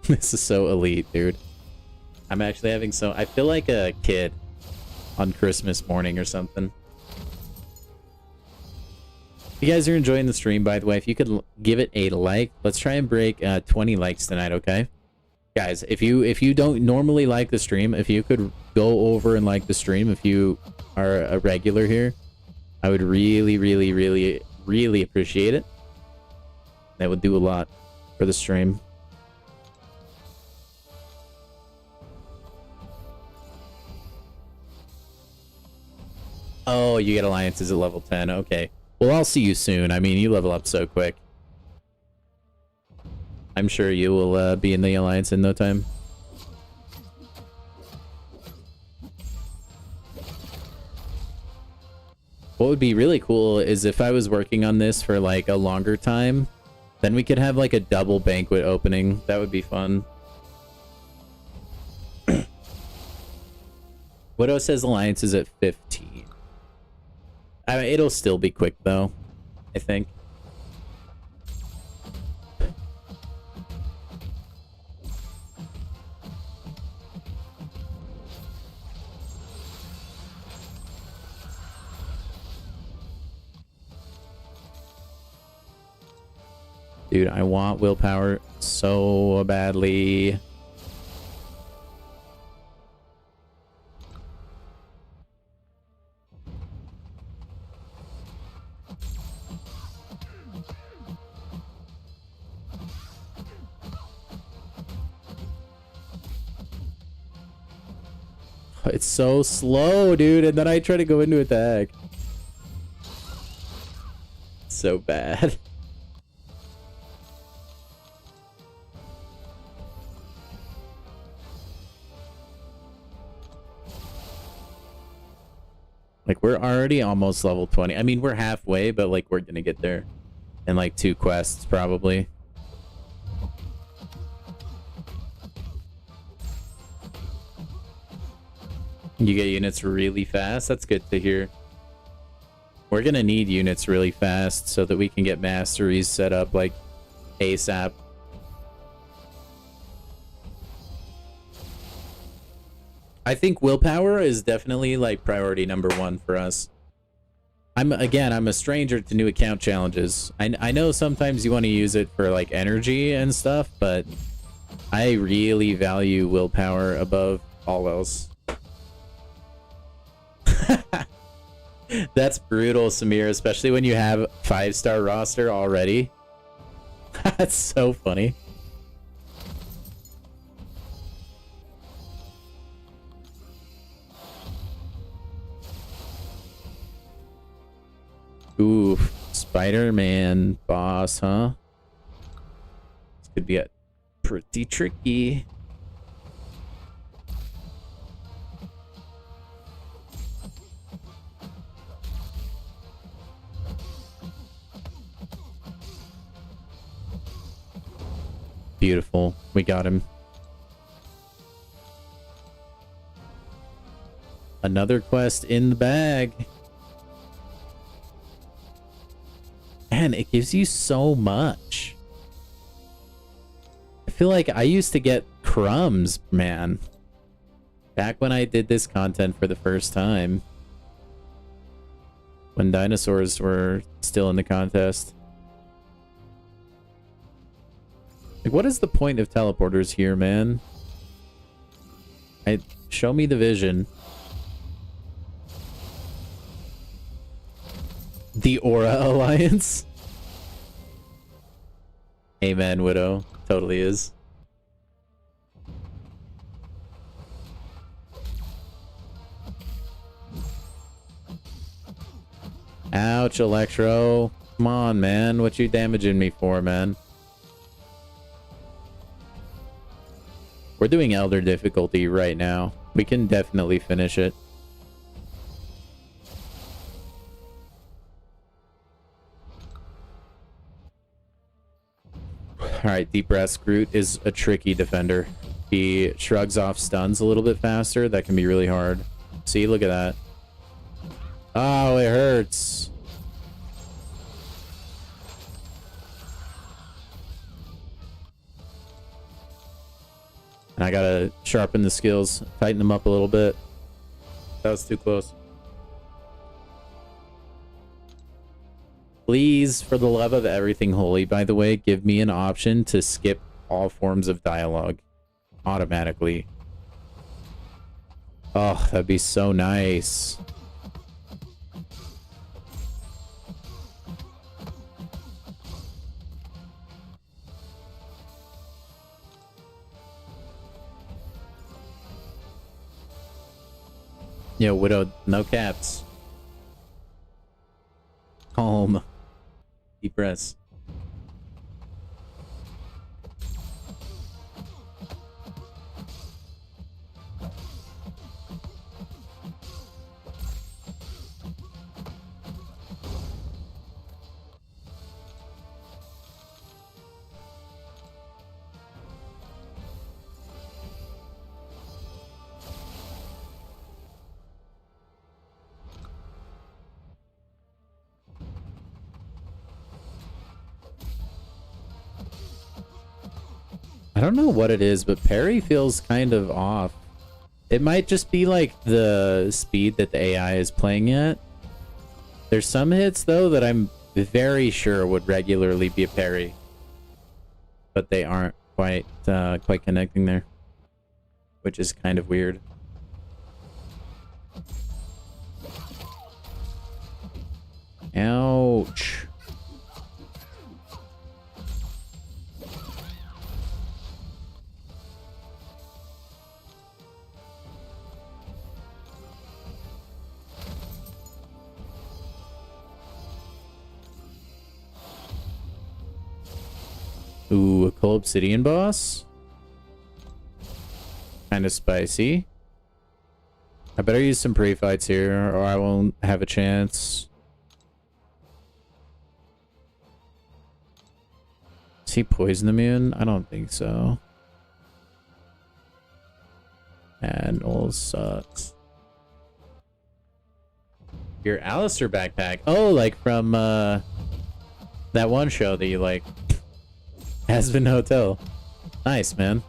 This is so elite, dude. I'm actually having so... I feel like a kid on Christmas morning or something. If you guys are enjoying the stream, by the way, if you could give it a like. Let's try and break 20 likes tonight, okay? Guys, if you don't normally like the stream, if you could go over and like the stream, if you are a regular here, I would really, really, really, really appreciate it. That would do a lot for the stream. Oh, you get alliances at level 10. Okay. Well, I'll see you soon. I mean, you level up so quick. I'm sure you will be in the alliance in no time. What would be really cool is if I was working on this for like a longer time, then we could have like a double banquet opening. That would be fun. Widow says alliance is at 15. I mean, it'll still be quick though, I think. Dude, I want willpower so badly. It's so slow, dude, and then I try to go into attack. So bad. Like, we're already almost level 20. I mean, we're halfway, but like, we're gonna get there in like 2 quests probably. You get units really fast. That's good to hear. We're gonna need units really fast so that we can get masteries set up like ASAP. I think willpower is definitely like priority #1 for us. I'm a stranger to new account challenges. I know sometimes you want to use it for like energy and stuff, but I really value willpower above all else. That's brutal, Samir, especially when you have 5-star roster already. That's so funny. Ooh, Spider-Man boss, huh? This could be pretty tricky. Beautiful. We got him. Another quest in the bag. Man, it gives you so much. I feel like I used to get crumbs, man. Back when I did this content for the first time. When dinosaurs were still in the contest. Like, what is the point of teleporters here, man? Show me the vision. The Aura Alliance? Amen, Widow. Totally is. Ouch, Electro. Come on, man. What you damaging me for, man? We're doing Elder difficulty right now. We can definitely finish it. Alright, Deep Breath Groot is a tricky defender. He shrugs off stuns a little bit faster. That can be really hard. See, look at that. Oh, it hurts. And I gotta sharpen the skills, tighten them up a little bit. That was too close. Please, for the love of everything holy, by the way, give me an option to skip all forms of dialogue automatically. Oh, that'd be so nice. Yo, Widow, no caps. Calm. Deep breaths. I don't know what it is, but parry feels kind of off. It might just be like the speed that the AI is playing at. There's some hits though that I'm very sure would regularly be a parry, but they aren't quite connecting there, which is kind of weird. Ouch. Ooh, a cool obsidian boss? Kind of spicy. I better use some pre-fights here, or I won't have a chance. Is he poison immune? I don't think so. And all sucks. Your Alistair backpack. Oh, like from that one show that you like. Aspen Hotel. Nice, man.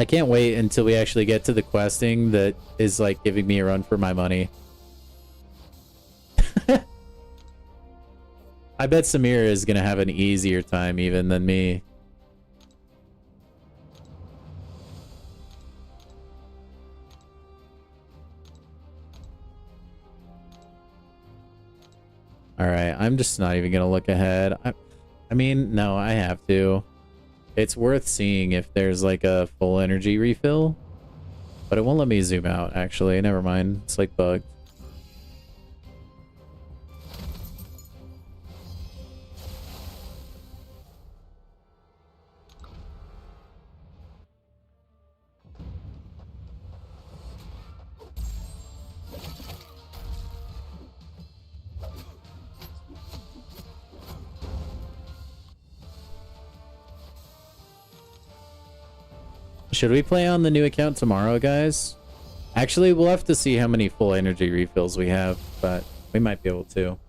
I can't wait until we actually get to the questing that is like giving me a run for my money. I bet Samir is gonna have an easier time even than me. Alright, I'm just not even gonna look ahead. I mean, no, I have to. It's worth seeing if there's like a full energy refill. But it won't let me zoom out, actually. Never mind. It's like bugged. Should we play on the new account tomorrow, guys? Actually, we'll have to see how many full energy refills we have, but we might be able to.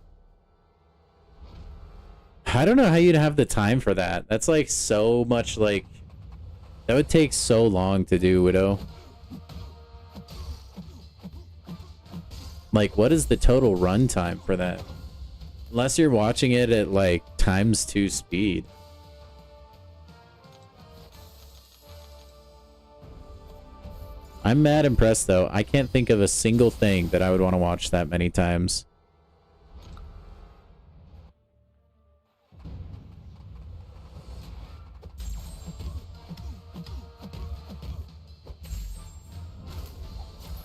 I don't know how you'd have the time for that. That's like so much like... That would take so long to do, Widow. Like, what is the total run time for that? Unless you're watching it at like ×2 speed. I'm mad impressed, though. I can't think of a single thing that I would want to watch that many times.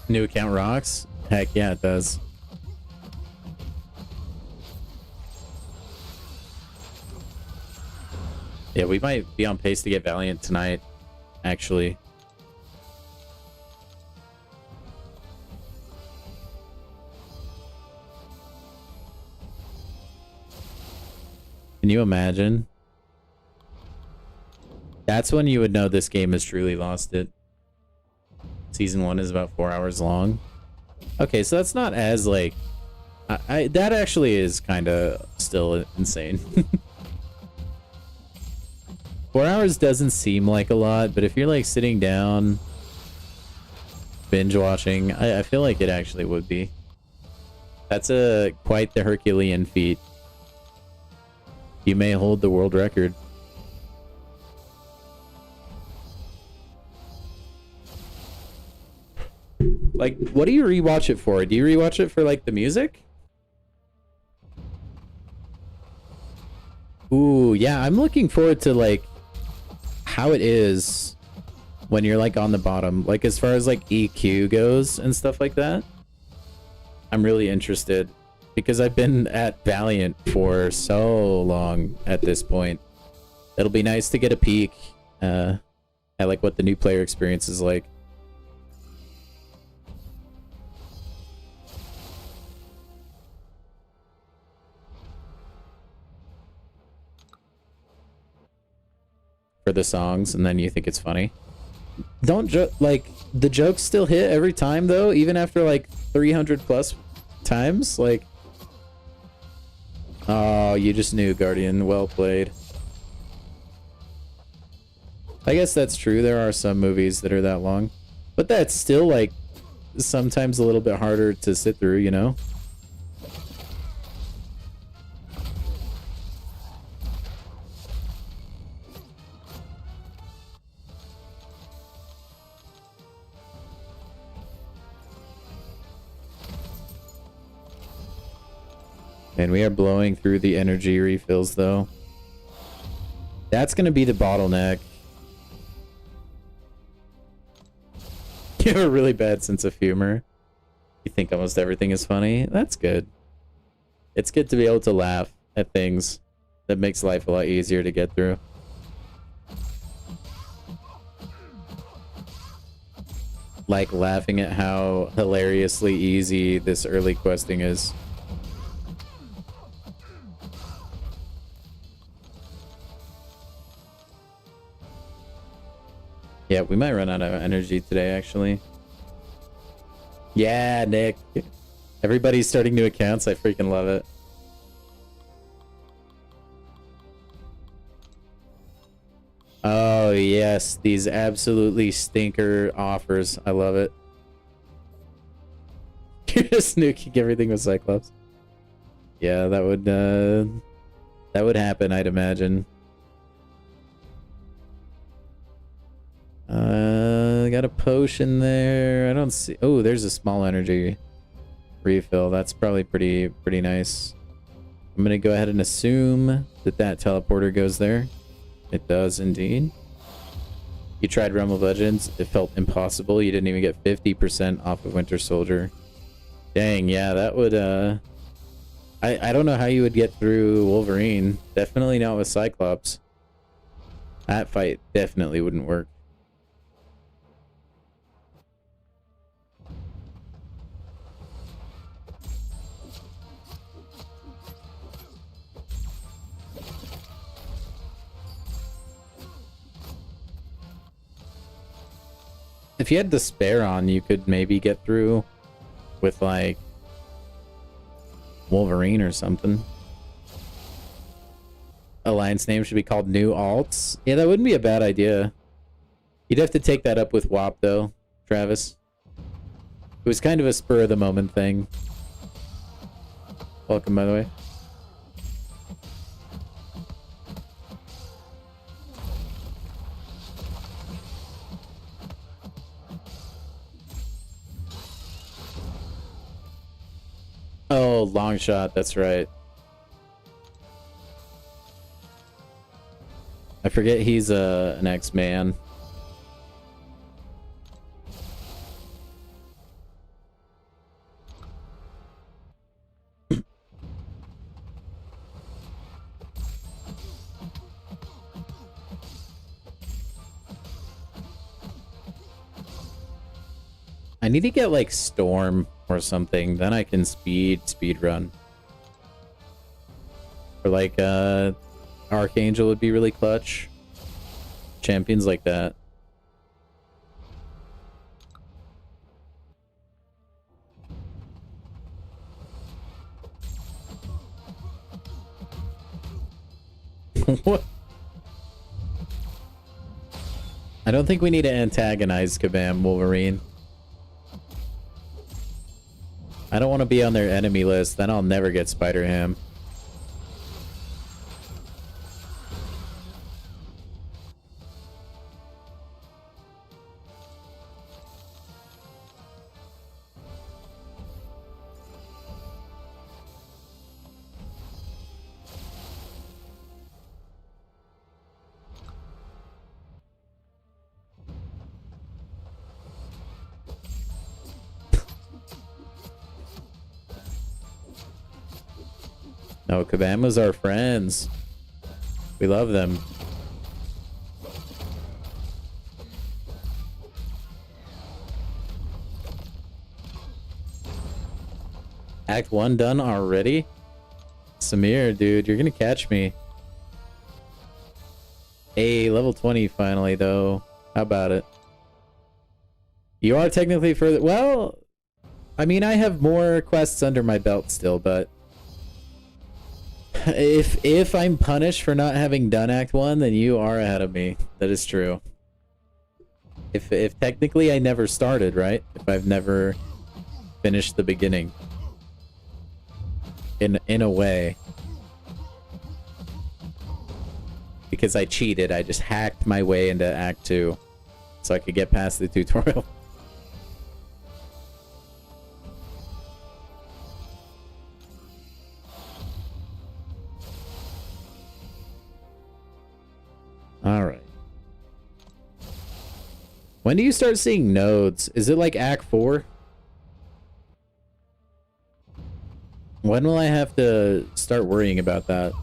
New account rocks? Heck yeah, it does. Yeah, we might be on pace to get Valiant tonight, actually. Can you imagine? That's when you would know this game has truly lost it. Season 1 is about 4 hours long. Okay, so that's not as like... that actually is kind of still insane. 4 hours doesn't seem like a lot, but if you're like sitting down, binge watching, I feel like it actually would be. That's quite the Herculean feat. You may hold the world record. Like, what do you rewatch it for? Do you rewatch it for, like, the music? Ooh, yeah, I'm looking forward to, like, how it is when you're, like, on the bottom. Like, as far as, like, EQ goes and stuff like that. I'm really interested. Because I've been at Valiant for so long at this point. It'll be nice to get a peek at like what the new player experience is like. For the songs, and then you think it's funny. Don't like the jokes still hit every time though, even after like 300 plus times, like. Oh, you just knew, Guardian. Well played. I guess that's true. There are some movies that are that long. But that's still, like, sometimes a little bit harder to sit through, you know? And we are blowing through the energy refills, though. That's going to be the bottleneck. You have a really bad sense of humor. You think almost everything is funny? That's good. It's good to be able to laugh at things. That makes life a lot easier to get through. Like laughing at how hilariously easy this early questing is. Yeah, we might run out of energy today, actually. Yeah, Nick. Everybody's starting new accounts. I freaking love it. Oh, yes. These absolutely stinker offers. I love it. You're just nuking everything with Cyclops. Yeah, that would happen, I'd imagine. Got a potion there. I don't see. Oh, there's a small energy refill. That's probably pretty nice. I'm gonna go ahead and assume that teleporter goes there. It does indeed. You tried Realm of Legends. It felt impossible. You didn't even get 50% off of Winter Soldier. Dang, yeah, that would I don't know how you would get through Wolverine. Definitely not with Cyclops. That fight definitely wouldn't work. If you had Despair on, you could maybe get through with, like, Wolverine or something. Alliance name should be called New Alts. Yeah, that wouldn't be a bad idea. You'd have to take that up with WAP, though, Travis. It was kind of a spur-of-the-moment thing. Welcome, by the way. Oh, long shot. That's right. I forget he's an X-Man. I need to get like Storm or something, then I can speed run. Or like Archangel would be really clutch. Champions like that. What? I don't think we need to antagonize Kabam Wolverine. I don't want to be on their enemy list, then I'll never get Spider-Ham. No, Kabama's our friends. We love them. Act 1 done already? Samir, dude, you're gonna catch me. Hey, level 20 finally, though. How about it? You are technically further... Well, I mean, I have more quests under my belt still, but... If I'm punished for not having done Act 1, then you are ahead of me. That is true. If technically I never started, right? If I've never finished the beginning. In a way. Because I cheated, I just hacked my way into Act 2. So I could get past the tutorial. Alright. When do you start seeing nodes? Is it like Act 4? When will I have to start worrying about that?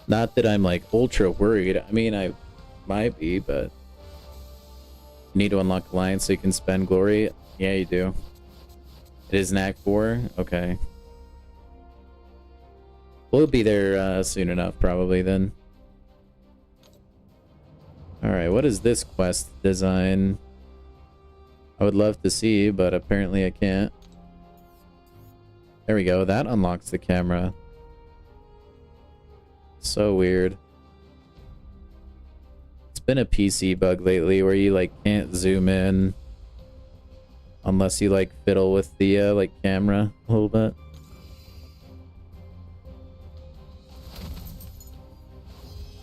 Not that I'm like ultra worried. I mean, I might be, but you need to unlock Alliance so you can spend glory. Yeah, you do. It is an Act 4? Okay. We'll be there soon enough, probably, then. Alright, what is this quest design? I would love to see, but apparently I can't. There we go. That unlocks the camera. So weird. It's been a PC bug lately where you like can't zoom in unless you like fiddle with the like camera a little bit.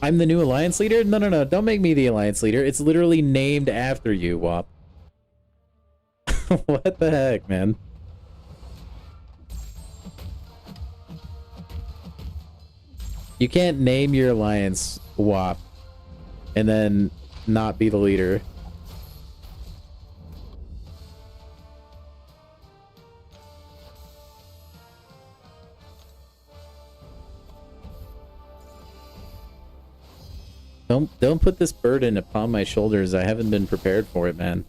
I'm the new Alliance leader? No, no, no. Don't make me the Alliance leader. It's literally named after you, Wop. What the heck, man? You can't name your alliance WAP and then not be the leader. Don't put this burden upon my shoulders. I haven't been prepared for it, man.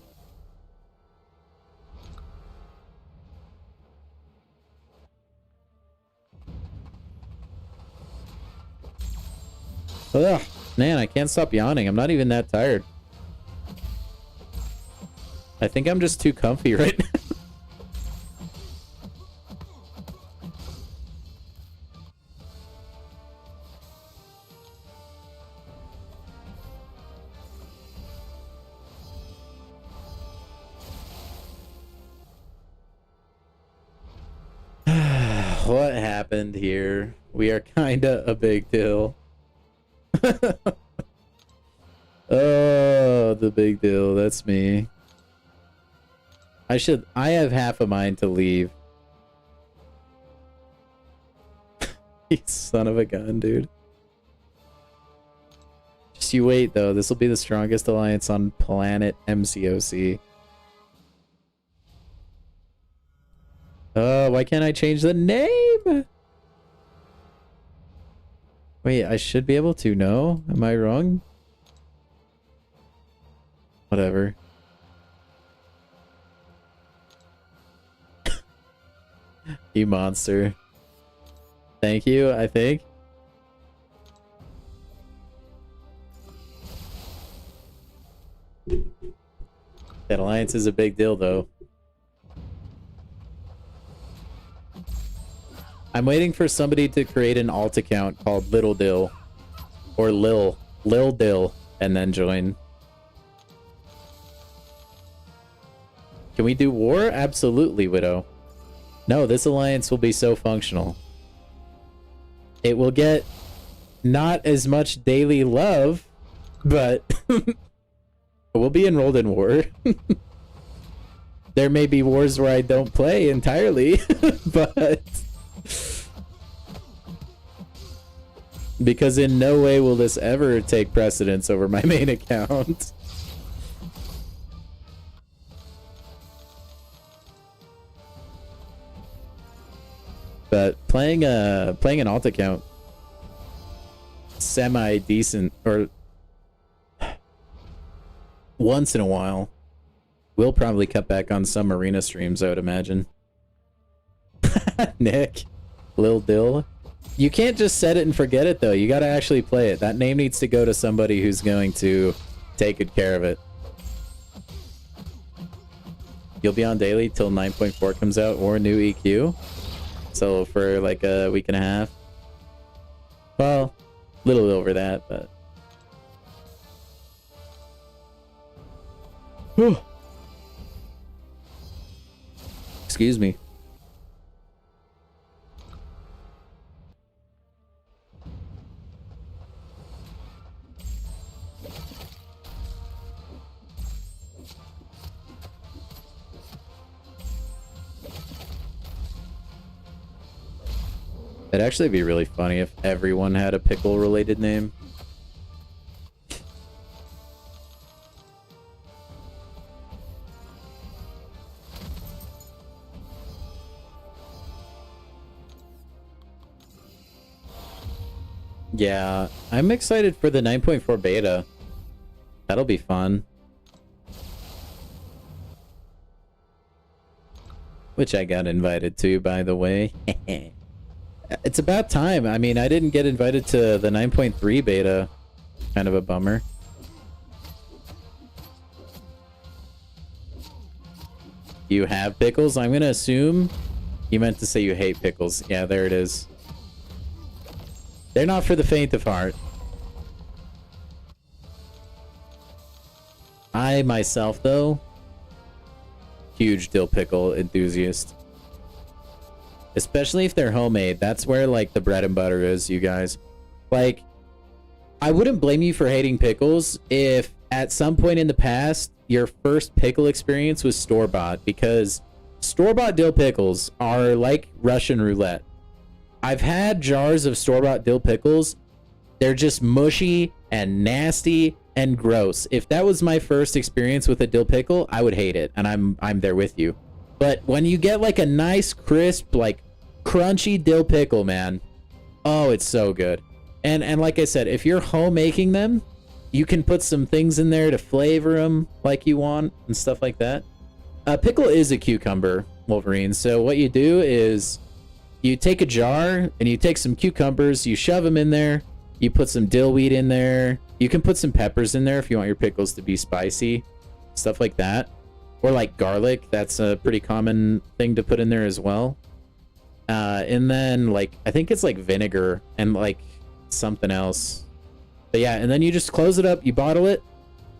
Ugh, man, I can't stop yawning. I'm not even that tired. I think I'm just too comfy right now. What happened here? We are kinda a big deal. Oh, the big deal. That's me. I have half a mind to leave. You son of a gun, dude. Just you wait, though. This will be the strongest alliance on planet MCOC. Oh, why can't I change the name? Wait, I should be able to, no? Am I wrong? Whatever. You monster. Thank you, I think. That alliance is a big deal, though. I'm waiting for somebody to create an alt account called Little Dill. Or Lil Dill, and then join. Can we do war? Absolutely, Widow. No, this alliance will be so functional. It will get not as much daily love, but we'll be enrolled in war. There may be wars where I don't play entirely, but because in no way will this ever take precedence over my main account. But playing an alt account semi decent or once in a while, we'll probably cut back on some arena streams, I would imagine. Nick, Lil Dill. You can't just set it and forget it, though. You gotta actually play it. That name needs to go to somebody who's going to take good care of it. You'll be on daily till 9.4 comes out or new EQ. So for like a week and a half. Well, a little over that, but... Excuse me. It'd actually be really funny if everyone had a pickle-related name. Yeah, I'm excited for the 9.4 beta. That'll be fun. Which I got invited to, by the way. It's about time. I mean, I didn't get invited to the 9.3 beta. Kind of a bummer. You have pickles? I'm gonna assume you meant to say you hate pickles. Yeah, there it is. They're not for the faint of heart. I, myself, though, huge dill pickle enthusiast. Especially if they're homemade. That's where, like, the bread and butter is, you guys. Like, I wouldn't blame you for hating pickles if at some point in the past, your first pickle experience was store-bought, because store-bought dill pickles are like Russian roulette. I've had jars of store-bought dill pickles. They're just mushy and nasty and gross. If that was my first experience with a dill pickle, I would hate it, and I'm there with you. But when you get like a nice, crisp, like crunchy dill pickle, man, oh, it's so good. And like I said, if you're home making them, you can put some things in there to flavor them like you want and stuff like that. Pickle is a cucumber, Wolverine. So what you do is you take a jar and you take some cucumbers, you shove them in there, you put some dill weed in there. You can put some peppers in there if you want your pickles to be spicy, stuff like that. Or like garlic, that's a pretty common thing to put in there as well. And then like, I think it's like vinegar and like something else. But yeah, and then you just close it up, you bottle it,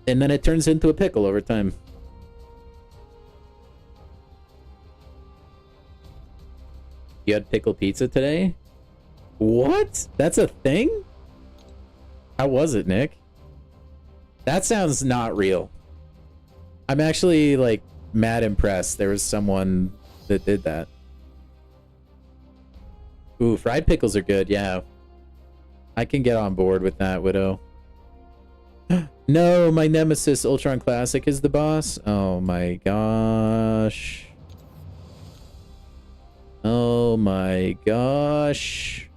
and then it turns into a pickle over time. You had pickle pizza today? What? That's a thing? How was it, Nick? That sounds not real. I'm actually, like, mad impressed there was someone that did that. Ooh, fried pickles are good, yeah. I can get on board with that, Widow. No, my Nemesis Ultron Classic is the boss? Oh my gosh. Oh my gosh.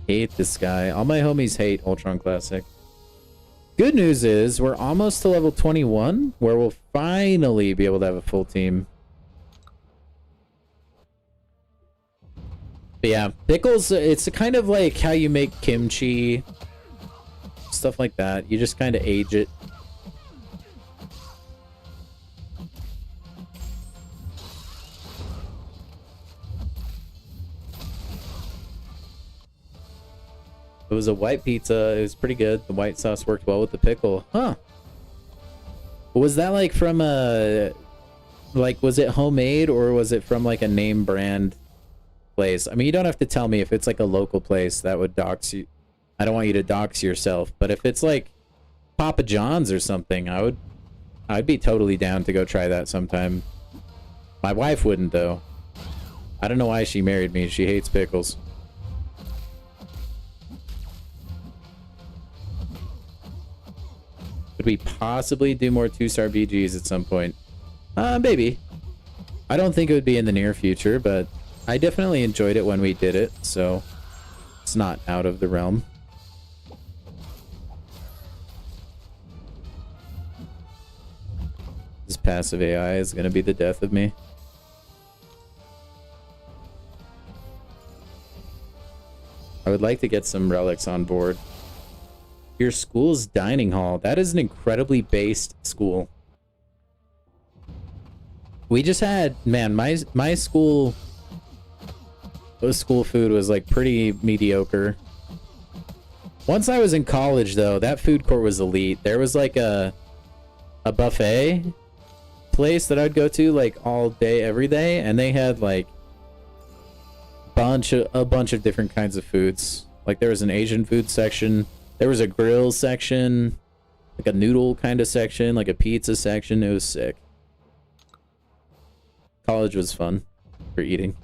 Hate this guy. All my homies hate Ultron Classic. Good news is we're almost to level 21, where we'll finally be able to have a full team. But yeah, pickles, it's kind of like how you make kimchi, stuff like that. You just kind of age it. It was a white pizza. It was pretty good. The white sauce worked well with the pickle. Huh. Was that like from a... Like, was it homemade or was it from like a name brand place? I mean, you don't have to tell me if it's like a local place that would dox you. I don't want you to dox yourself. But if it's like Papa John's or something, I'd be totally down to go try that sometime. My wife wouldn't, though. I don't know why she married me. She hates pickles. Could we possibly do more 2-star BGs at some point? Maybe. I don't think it would be in the near future, but I definitely enjoyed it when we did it, so it's not out of the realm. This passive AI is going to be the death of me. I would like to get some relics on board. Your school's dining hall. That is an incredibly based school. We just had, man, my school food was like pretty mediocre. Once I was in college though, that food court was elite. There was like a buffet place that I'd go to like all day, every day, and they had like a bunch of different kinds of foods. Like there was an Asian food section. There was a grill section, like a noodle kind of section, like a pizza section. It was sick. College was fun for eating.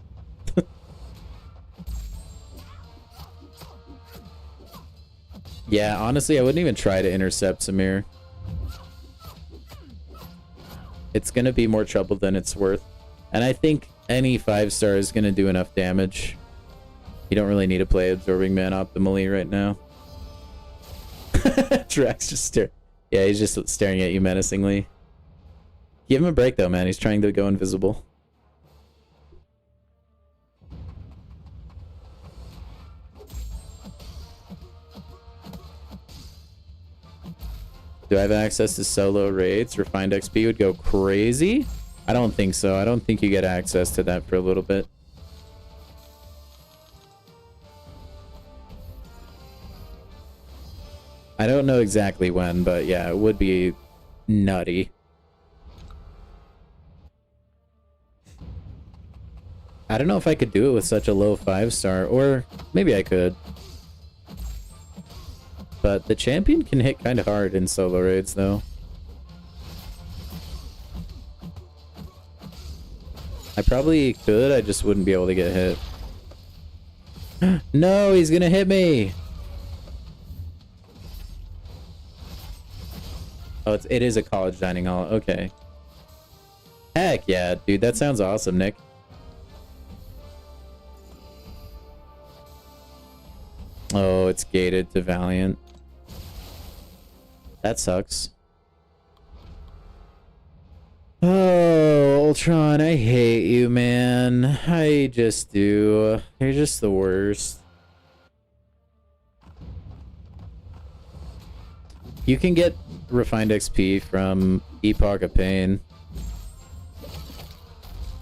Yeah, honestly, I wouldn't even try to intercept Samir. It's gonna be more trouble than it's worth. And I think any 5-star is gonna do enough damage. You don't really need to play Absorbing Man optimally right now. Drax just stare. Yeah, he's just staring at you menacingly. Give him a break though, man. He's trying to go invisible. Do I have access to solo raids? Refined XP would go crazy? I don't think so. I don't think you get access to that for a little bit. I don't know exactly when, but yeah, it would be nutty. I don't know if I could do it with such a low 5-star, or maybe I could. But the champion can hit kind of hard in solo raids, though. I probably could, I just wouldn't be able to get hit. No, he's gonna hit me! Oh, it is a college dining hall, okay. Heck yeah, dude, that sounds awesome, Nick. Oh, it's gated to Valiant. That sucks. Oh, Ultron, I hate you, man. I just do. You're just the worst. You can get refined XP from Epoch of Pain.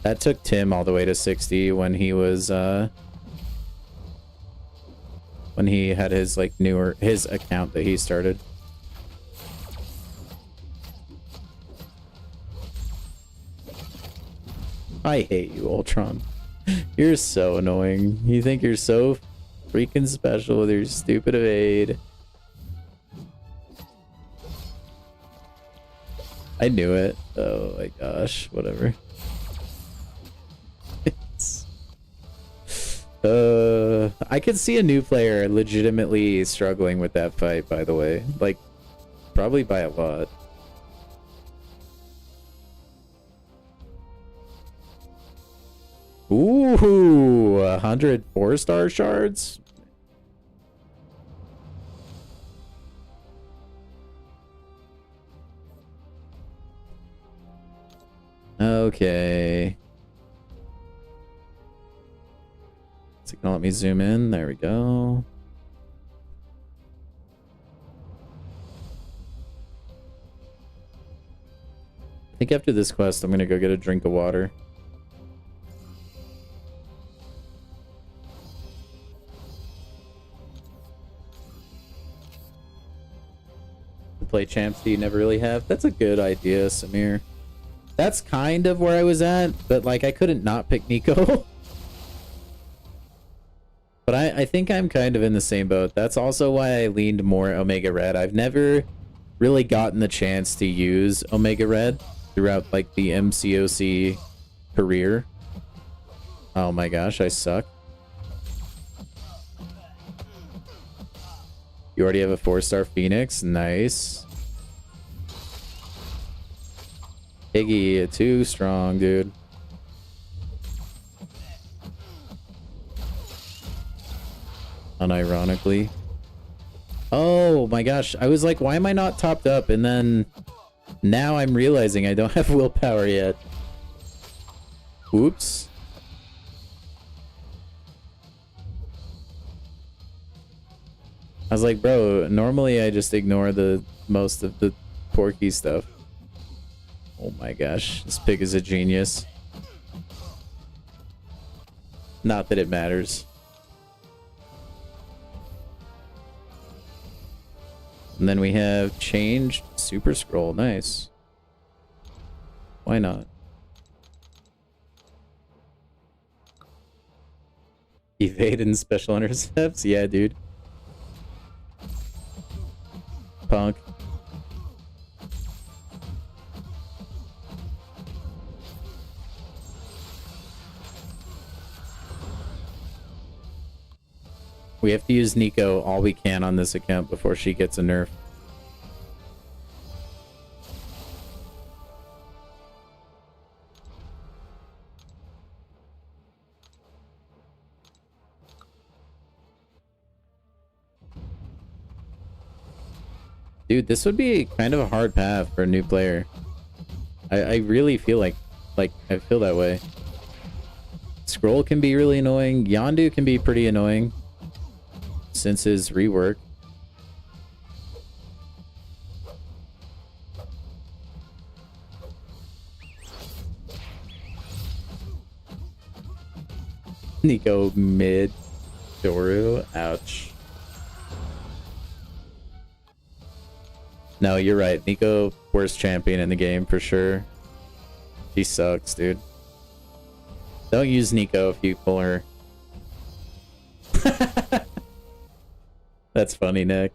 That took Tim all the way to 60 when he was, when he had his, like, his account that he started. I hate you, Ultron. You're so annoying. You think you're so freaking special with your stupid evade. I knew it. Oh my gosh, whatever. I could see a new player legitimately struggling with that fight, by the way. Like, probably by a lot. Ooh, 100 4-star shards? Okay. Is it gonna let me zoom in? There we go. I think after this quest, I'm gonna go get a drink of water. Play champs that you never really have. That's a good idea, Samir. That's kind of where I was at, but like I couldn't not pick Nico. But I think I'm kind of in the same boat. That's also why I leaned more Omega Red. I've never really gotten the chance to use Omega Red throughout like the MCOC career. Oh my gosh, I suck. You already have a 4-star Phoenix? Nice. Iggy, too strong, dude. Unironically. Oh my gosh, I was like, why am I not topped up? And then now I'm realizing I don't have willpower yet. Oops. I was like, bro, normally I just ignore the most of the porky stuff. Oh my gosh, this pig is a genius. Not that it matters. And then we have changed Super Scroll. Nice. Why not? Evade and special intercepts? Yeah, dude. Punk. We have to use Nico all we can on this account before she gets a nerf. Dude, this would be kind of a hard path for a new player. I really feel like I feel that way. Scroll can be really annoying. Yondu can be pretty annoying since his rework. Nico mid. Doru. Ouch. No, you're right. Nico, worst champion in the game for sure. She sucks, dude. Don't use Nico if you pull her. That's funny, Nick.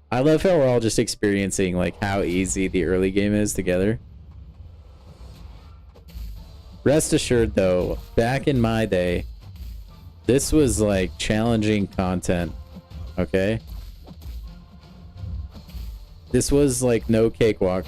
I love how we're all just experiencing like how easy the early game is together. Rest assured though, back in my day, this was like challenging content, okay? This was like no cakewalk.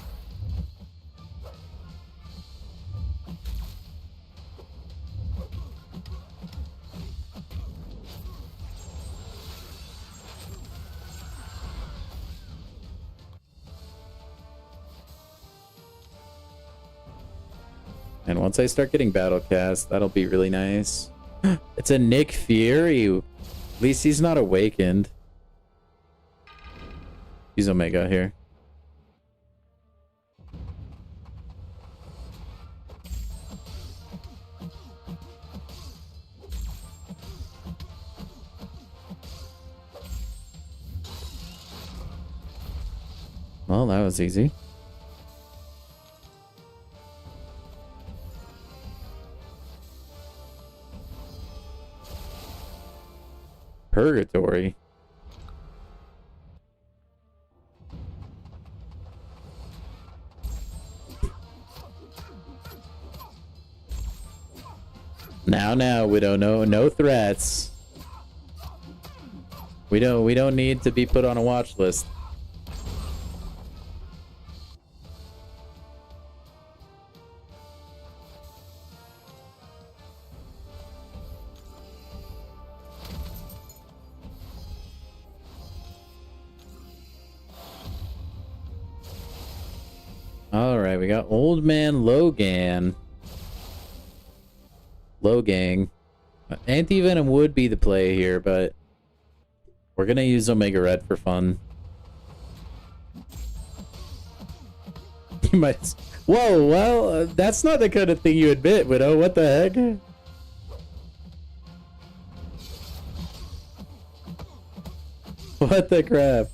And once I start getting battle cast, that'll be really nice. It's a Nick Fury. At least he's not awakened. He's Omega here. Well, that was easy. Purgatory. Now, Widow, no threats. We don't need to be put on a watch list. Alright, we got Old Man Logan. Logang. Anti-Venom would be the play here, but we're gonna use Omega Red for fun. You might... Whoa, well, that's not the kind of thing you admit, Widow. What the heck? What the crap?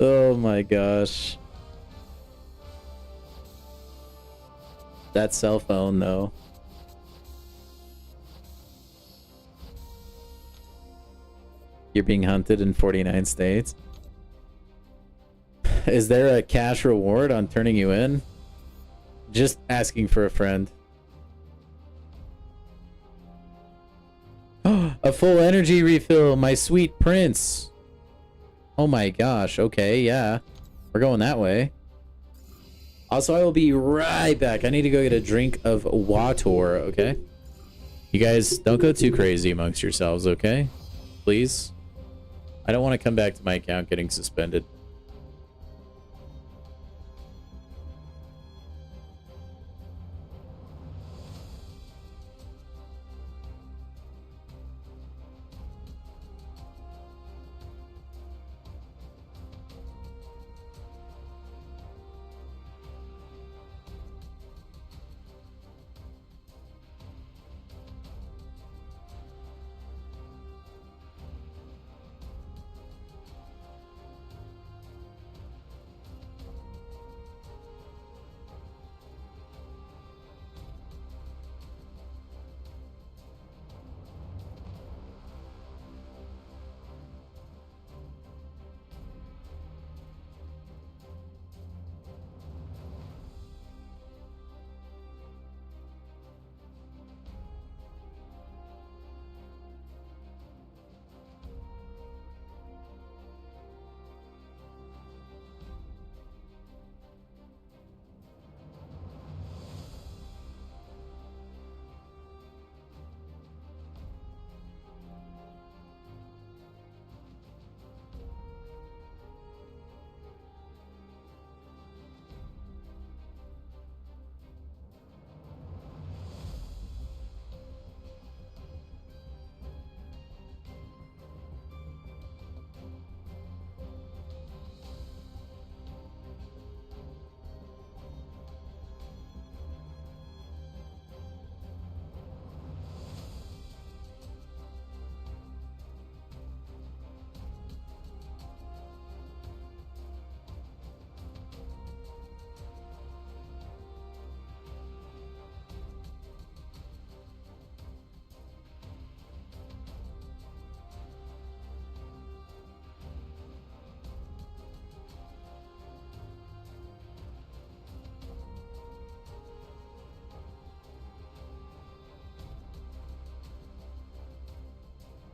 Oh my gosh. That cell phone, though. You're being hunted in 49 states. Is there a cash reward on turning you in? Just asking for a friend. A full energy refill, my sweet prince. Oh my gosh, okay, yeah. We're going that way. Also, I will be right back. I need to go get a drink of water, okay? You guys, don't go too crazy amongst yourselves, okay? Please? I don't want to come back to my account getting suspended.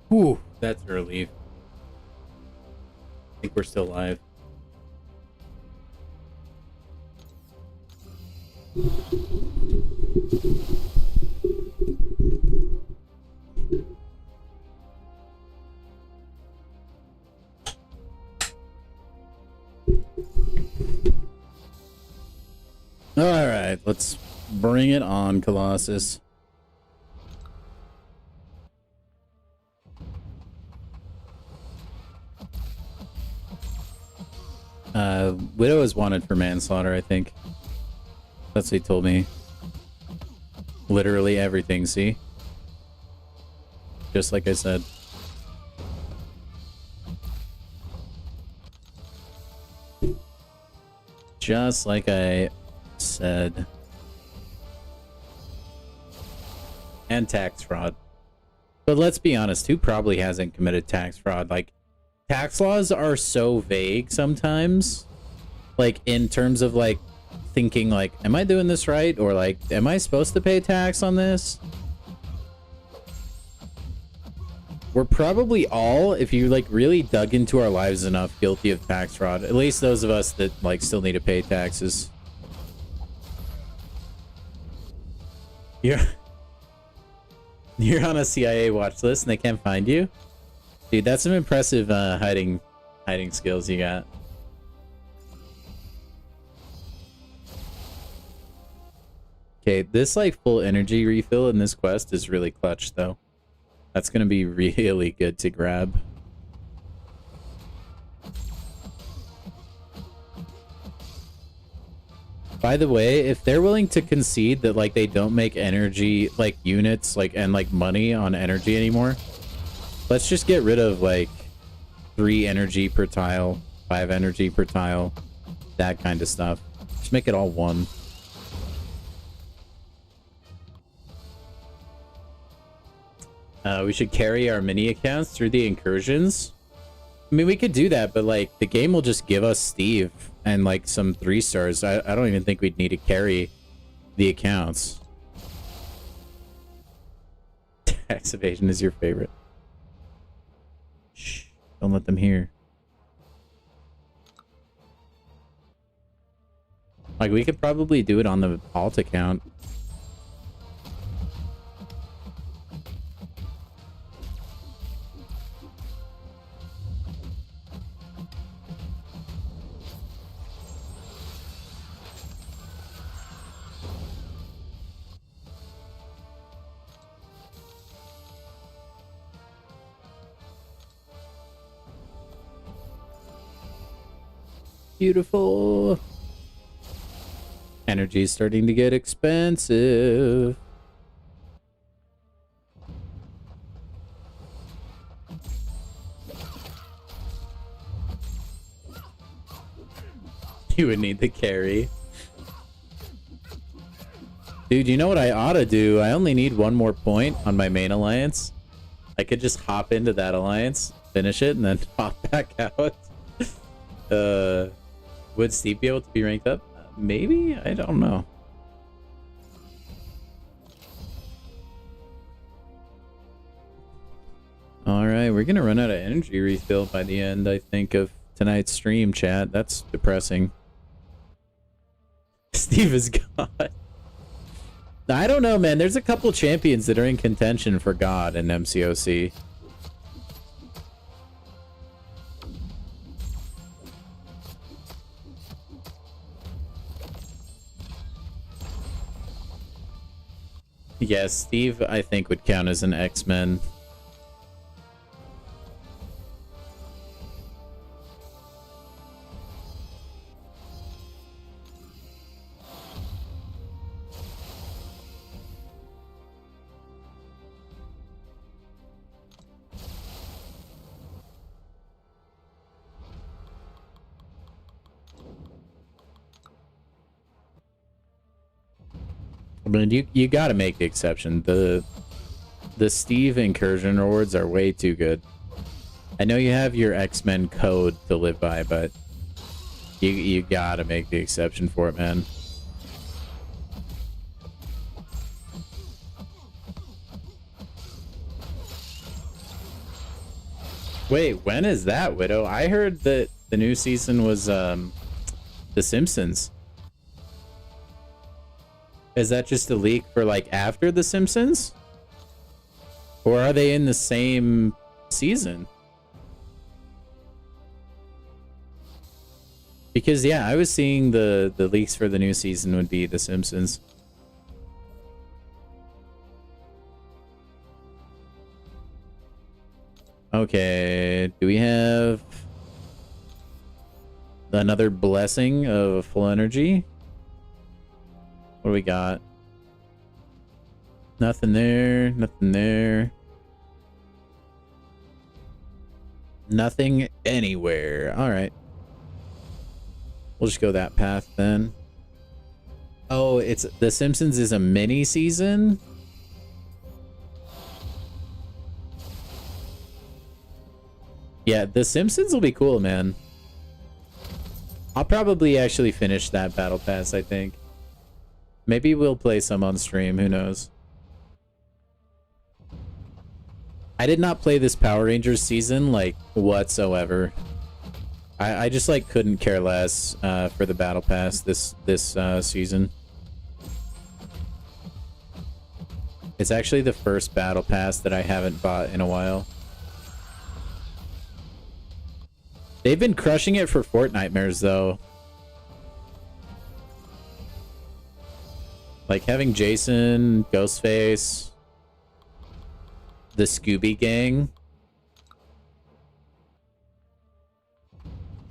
Whew, that's a relief. I think we're still live. All right, let's bring it on, Colossus. Widow is wanted for manslaughter, I think. That's what he told me. Literally everything, see? Just like I said. Just like I said. And tax fraud. But let's be honest, who probably hasn't committed tax fraud? Like, tax laws are so vague sometimes. Like, in terms of, like, thinking, like, am I doing this right? Or, like, am I supposed to pay tax on this? We're probably all, if you, like, really dug into our lives enough, guilty of tax fraud. At least those of us that, like, still need to pay taxes. You're on a CIA watch list and they can't find you? Dude, that's some impressive hiding skills you got. Okay, this like full energy refill in this quest is really clutch though. That's gonna be really good to grab. By the way, if they're willing to concede that like they don't make energy like units like and like money on energy anymore, let's just get rid of like 3 energy per tile, 5 energy per tile, that kind of stuff. Just make it all 1. We should carry our mini accounts through the incursions. I mean, we could do that, but like the game will just give us Steve and like some 3 stars. I don't even think we'd need to carry the accounts. Tax evasion is your favorite. Shh, don't let them hear. Like we could probably do it on the alt account. Beautiful. Energy is starting to get expensive. You would need the carry. Dude, you know what I ought to do? I only need 1 more point on my main alliance. I could just hop into that alliance, finish it, and then hop back out. Would Steve be able to be ranked up? Maybe? I don't know. Alright, we're gonna run out of energy refill by the end, I think, of tonight's stream, chat. That's depressing. Steve is God. I don't know, man. There's a couple champions that are in contention for God in MCOC. Yes, Steve, I think, would count as an X-Men. But you got to make the exception. The Steve incursion rewards are way too good. I know you have your X-Men code to live by, but you got to make the exception for it, man. Wait, when is that, Widow? I heard that the new season was The Simpsons. Is that just a leak for like after The Simpsons? Or are they in the same season? Because yeah, I was seeing the leaks for the new season would be The Simpsons. Okay, do we have another blessing of full energy? What do we got? Nothing there, nothing there. Nothing anywhere. All right. We'll just go that path then. Oh, it's The Simpsons is a mini season? Yeah, The Simpsons will be cool, man. I'll probably actually finish that battle pass, I think. Maybe we'll play some on stream, who knows. I did not play this Power Rangers season, like, whatsoever. I just, like, couldn't care less for the battle pass this season. It's actually the first battle pass that I haven't bought in a while. They've been crushing it for Fortnitemares, though. Like having Jason, Ghostface, the Scooby Gang.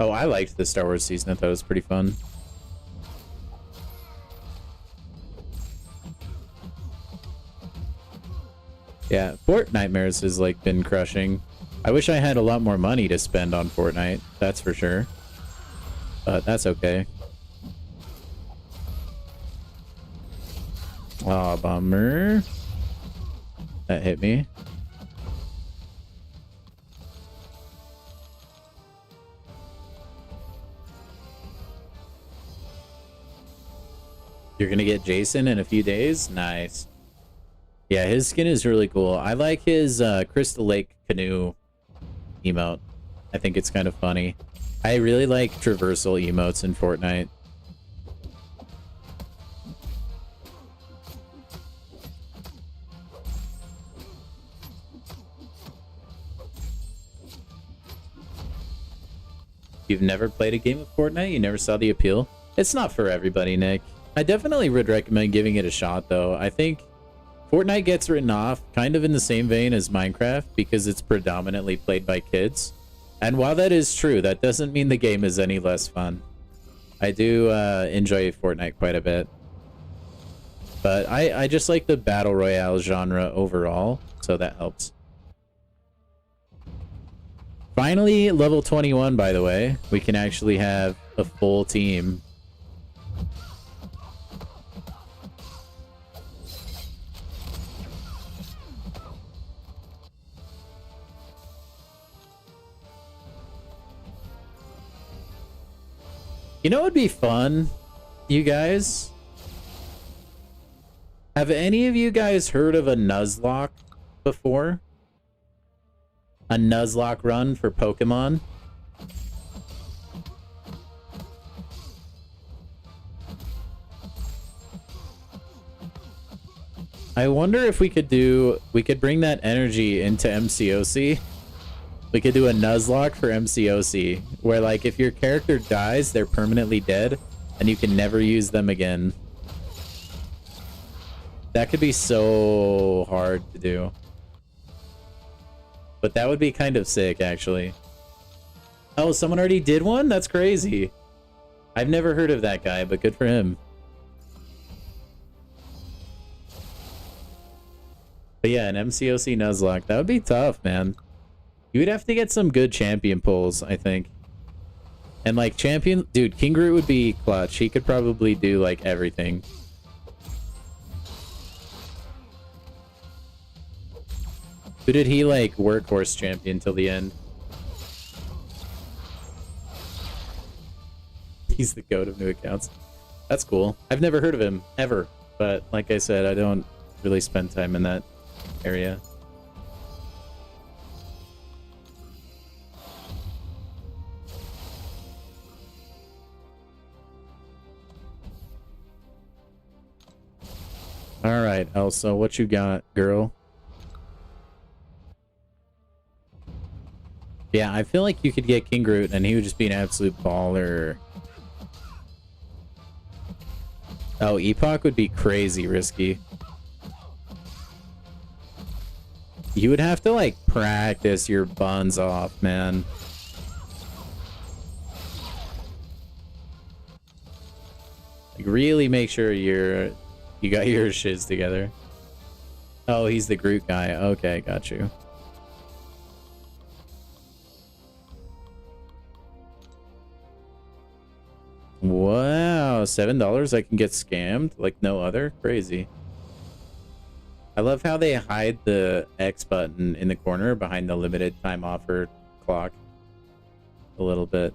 Oh, I liked the Star Wars season. I thought it was pretty fun. Yeah, Fortnitemares has like been crushing. I wish I had a lot more money to spend on Fortnite, that's for sure. But that's okay. Aw, bummer. That hit me. You're gonna get Jason in a few days? Nice. Yeah, his skin is really cool. I like his Crystal Lake canoe emote. I think it's kind of funny. I really like traversal emotes in Fortnite. You've never played a game of Fortnite? You never saw the appeal? It's not for everybody, Nick. I definitely would recommend giving it a shot, though. I think Fortnite gets written off kind of in the same vein as Minecraft because it's predominantly played by kids. And while that is true, that doesn't mean the game is any less fun. I do enjoy Fortnite quite a bit. But I just like the Battle Royale genre overall, so that helps. Finally, level 21, by the way. We can actually have a full team. You know what would be fun, you guys? Have any of you guys heard of a Nuzlocke before? A Nuzlocke run for Pokemon? I wonder if we could bring that energy into MCOC. We could do a Nuzlocke for MCOC, where like if your character dies, they're permanently dead, and you can never use them again. That could be so hard to do. But that would be kind of sick, actually. Oh, someone already did one? That's crazy. I've never heard of that guy, but good for him. But yeah, an MCOC Nuzlocke, that would be tough, man. You would have to get some good champion pulls, I think. And like champion, dude, King Groot would be clutch. He could probably do like everything. Who did he like workhorse champion till the end? He's the goat of new accounts. That's cool. I've never heard of him ever, but like I said, I don't really spend time in that area. All right, Elsa, what you got, girl? Yeah, I feel like you could get King Groot and he would just be an absolute baller. Oh, Epoch would be crazy risky. You would have to, like, practice your buns off, man. Like, really make sure you got your shiz together. Oh, he's the Groot guy. Okay, got you. Wow, $7 I can get scammed like no other? Crazy. I love how they hide the X button in the corner behind the limited time offer clock a little bit.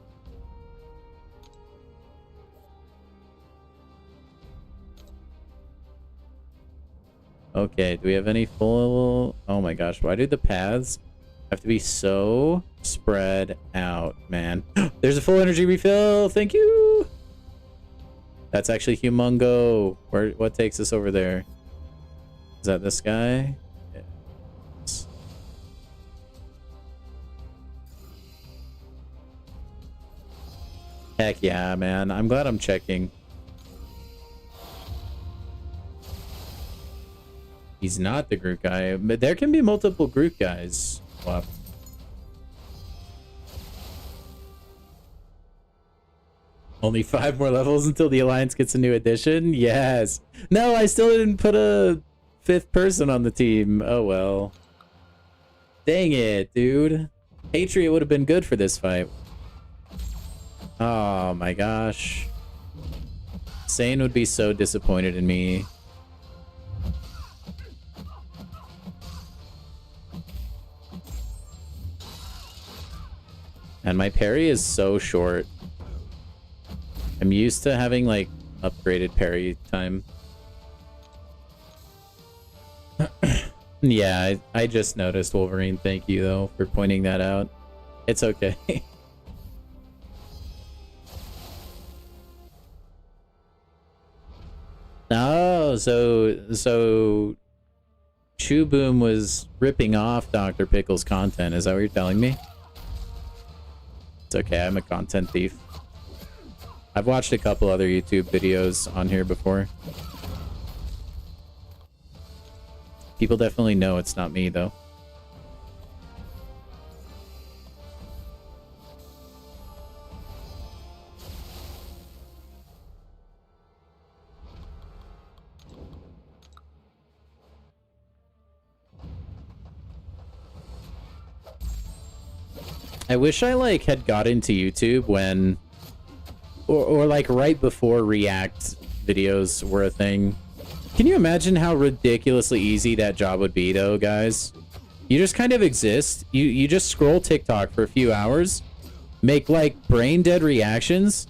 Okay, do we have any full... Oh my gosh, why do the paths have to be so spread out, man? There's a full energy refill, thank you! That's actually humongo. What takes us over there? Is that this guy? Yes. Heck yeah, man. I'm glad I'm checking. He's not the Groot guy, but there can be multiple Groot guys. Wow. Only 5 more levels until the Alliance gets a new addition? Yes. No, I still didn't put a 5th person on the team. Oh well. Dang it, dude. Patriot would have been good for this fight. Oh my gosh. Sane would be so disappointed in me. And my parry is so short. I'm used to having, like, upgraded parry time. Yeah, I just noticed, Wolverine. Thank you, though, for pointing that out. It's okay. Oh, so Chew Boom was ripping off Dr. Pickle's content. Is that what you're telling me? It's okay, I'm a content thief. I've watched a couple other YouTube videos on here before. People definitely know it's not me, though. I wish I, like, had got into YouTube when... Or like, right before React videos were a thing. Can you imagine how ridiculously easy that job would be, though, guys? You just kind of exist. You just scroll TikTok for a few hours, make, like, brain-dead reactions.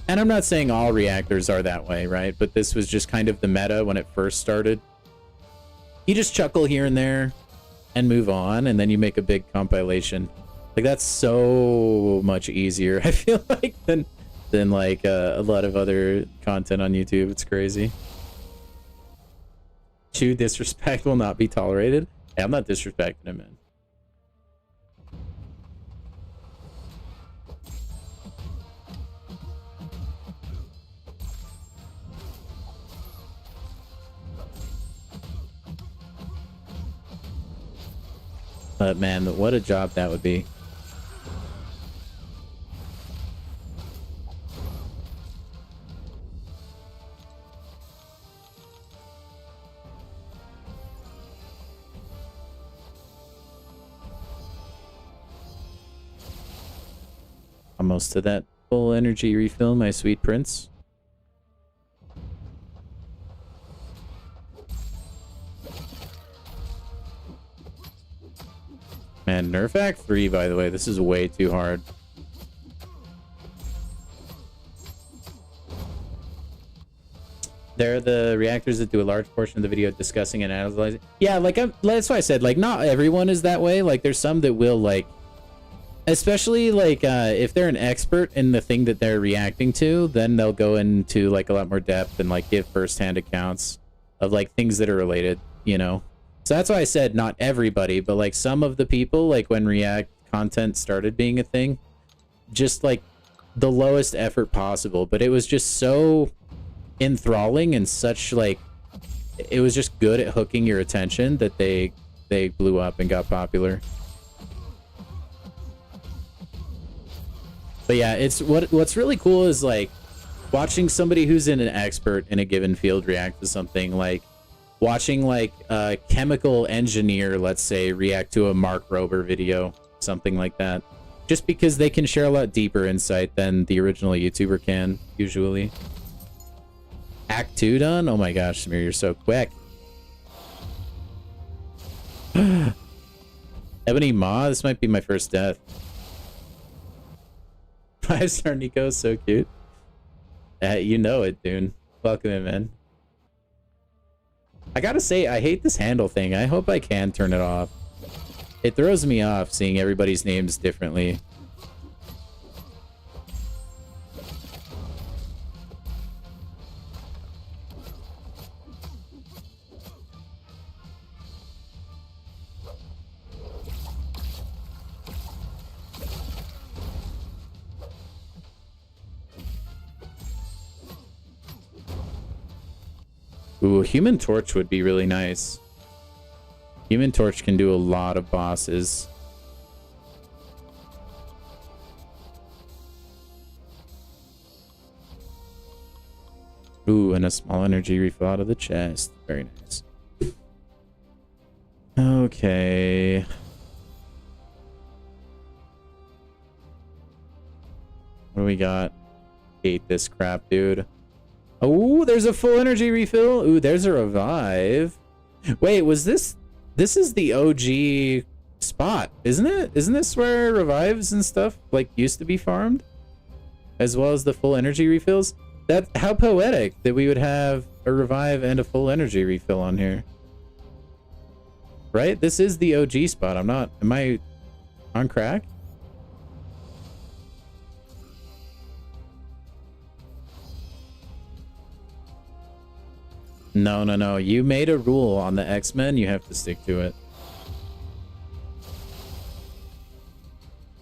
And I'm not saying all reactors are that way, right? But this was just kind of the meta when it first started. You just chuckle here and there and move on, and then you make a big compilation. Like, that's so much easier, I feel like, than like a lot of other content on YouTube. It's crazy. Chew disrespect will not be tolerated. Hey, I'm not disrespecting him, man. But man, what a job that would be. Almost to that full energy refill, my sweet prince. Man, Nerf Act 3, by the way, this is way too hard. They're the reactors that do a large portion of the video discussing and analyzing. Yeah, like, that's why I said, like, not everyone is that way. Like, there's some that will, like, Especially like if they're an expert in the thing that they're reacting to, then they'll go into like a lot more depth and like give firsthand accounts of like things that are related, you know. So that's why I said not everybody, but like some of the people, like when React content started being a thing, just like the lowest effort possible, but it was just so enthralling and such like it was just good at hooking your attention that they blew up and got popular. But yeah, it's what's really cool is like watching somebody who's an expert in a given field react to something, like watching like a chemical engineer, let's say, react to a Mark Rober video, something like that. Just because they can share a lot deeper insight than the original YouTuber can, usually. Act 2 done? Oh my gosh, Samir, you're so quick. Ebony Ma, this might be my first death. 5-star Nico, so cute. You know it, dude. Welcome in, man. I gotta say, I hate this handle thing. I hope I can turn it off. It throws me off seeing everybody's names differently. Ooh, Human Torch would be really nice. Human Torch can do a lot of bosses. Ooh, and a small energy refill out of the chest. Very nice. Okay. What do we got? Hate this crap, dude. Oh, there's a full energy refill. Ooh, there's a revive. Wait, was this... This is the OG spot, isn't it? Isn't this where revives and stuff like used to be farmed? As well as the full energy refills? That, how poetic that we would have a revive and a full energy refill on here. Right? This is the OG spot. I'm not... Am I on crack? No, no, no. You made a rule on the X-Men. You have to stick to it.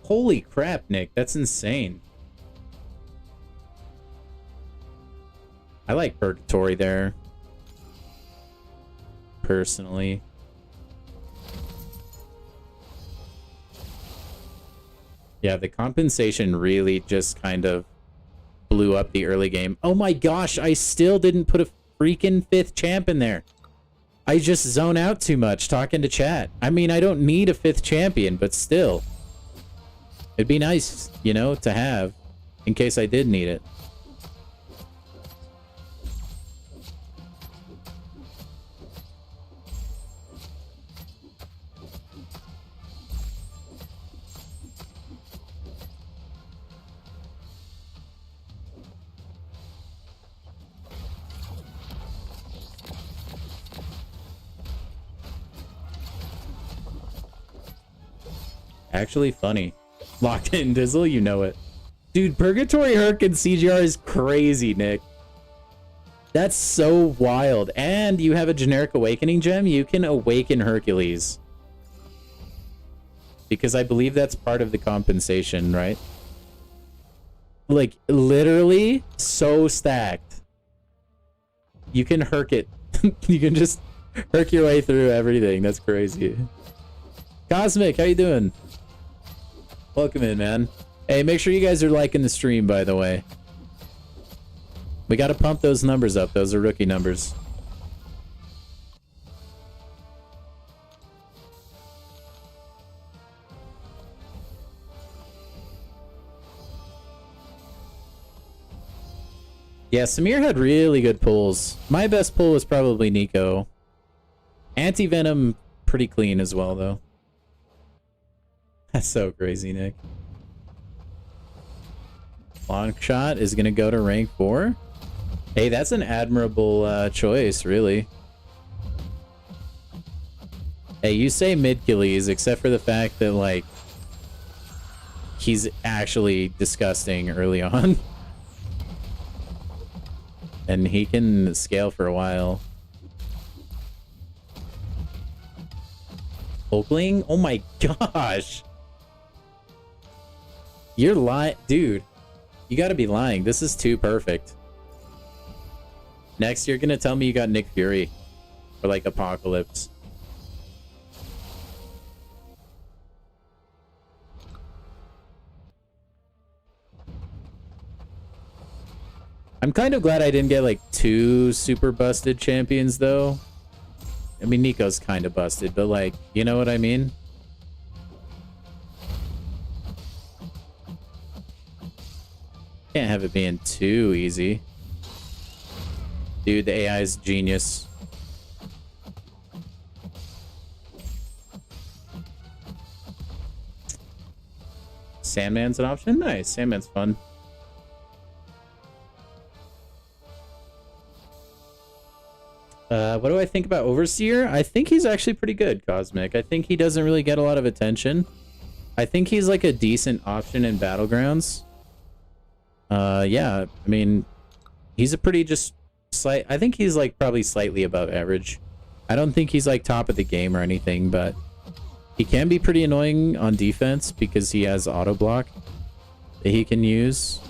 Holy crap, Nick. That's insane. I like Purgatory there. Personally. Yeah, the compensation really just kind of blew up the early game. Oh my gosh, I still didn't put a freaking 5th champ in there. I just zone out too much talking to chat. I mean, I don't need a 5th champion, but still. It'd be nice, you know, to have in case I did need it. Actually funny. Locked in Dizzle, you know it. Dude, Purgatory Herc and CGR is crazy, Nick. That's so wild. And you have a generic awakening gem, you can awaken Hercules. Because I believe that's part of the compensation, right? Like, literally so stacked. You can Herc it. You can just Herc your way through everything. That's crazy. Cosmic, how you doing? Welcome in, man. Hey, make sure you guys are liking the stream, by the way. We gotta pump those numbers up. Those are rookie numbers. Yeah, Samir had really good pulls. My best pull was probably Nico. Anti-Venom, pretty clean as well, though. That's so crazy, Nick. Long shot is going to go to rank 4. Hey, that's an admirable choice, really. Hey, you say mid-killies, except for the fact that, like, he's actually disgusting early on. And he can scale for a while. Hulkling? Oh my gosh. You're lying. Dude, you gotta be lying. This is too perfect. Next, you're gonna tell me you got Nick Fury. Or like Apocalypse. I'm kind of glad I didn't get like 2 super busted champions though. I mean, Nico's kind of busted, but like, you know what I mean? Can't have it being too easy. Dude, the AI is genius. Sandman's an option? Nice. Sandman's fun. What do I think about Overseer? I think he's actually pretty good, Cosmic. I think he doesn't really get a lot of attention. I think he's like a decent option in Battlegrounds. Yeah, I mean, he's a pretty just slight... I think he's like probably slightly above average. I don't think he's like top of the game or anything, but he can be pretty annoying on defense because he has auto block that he can use.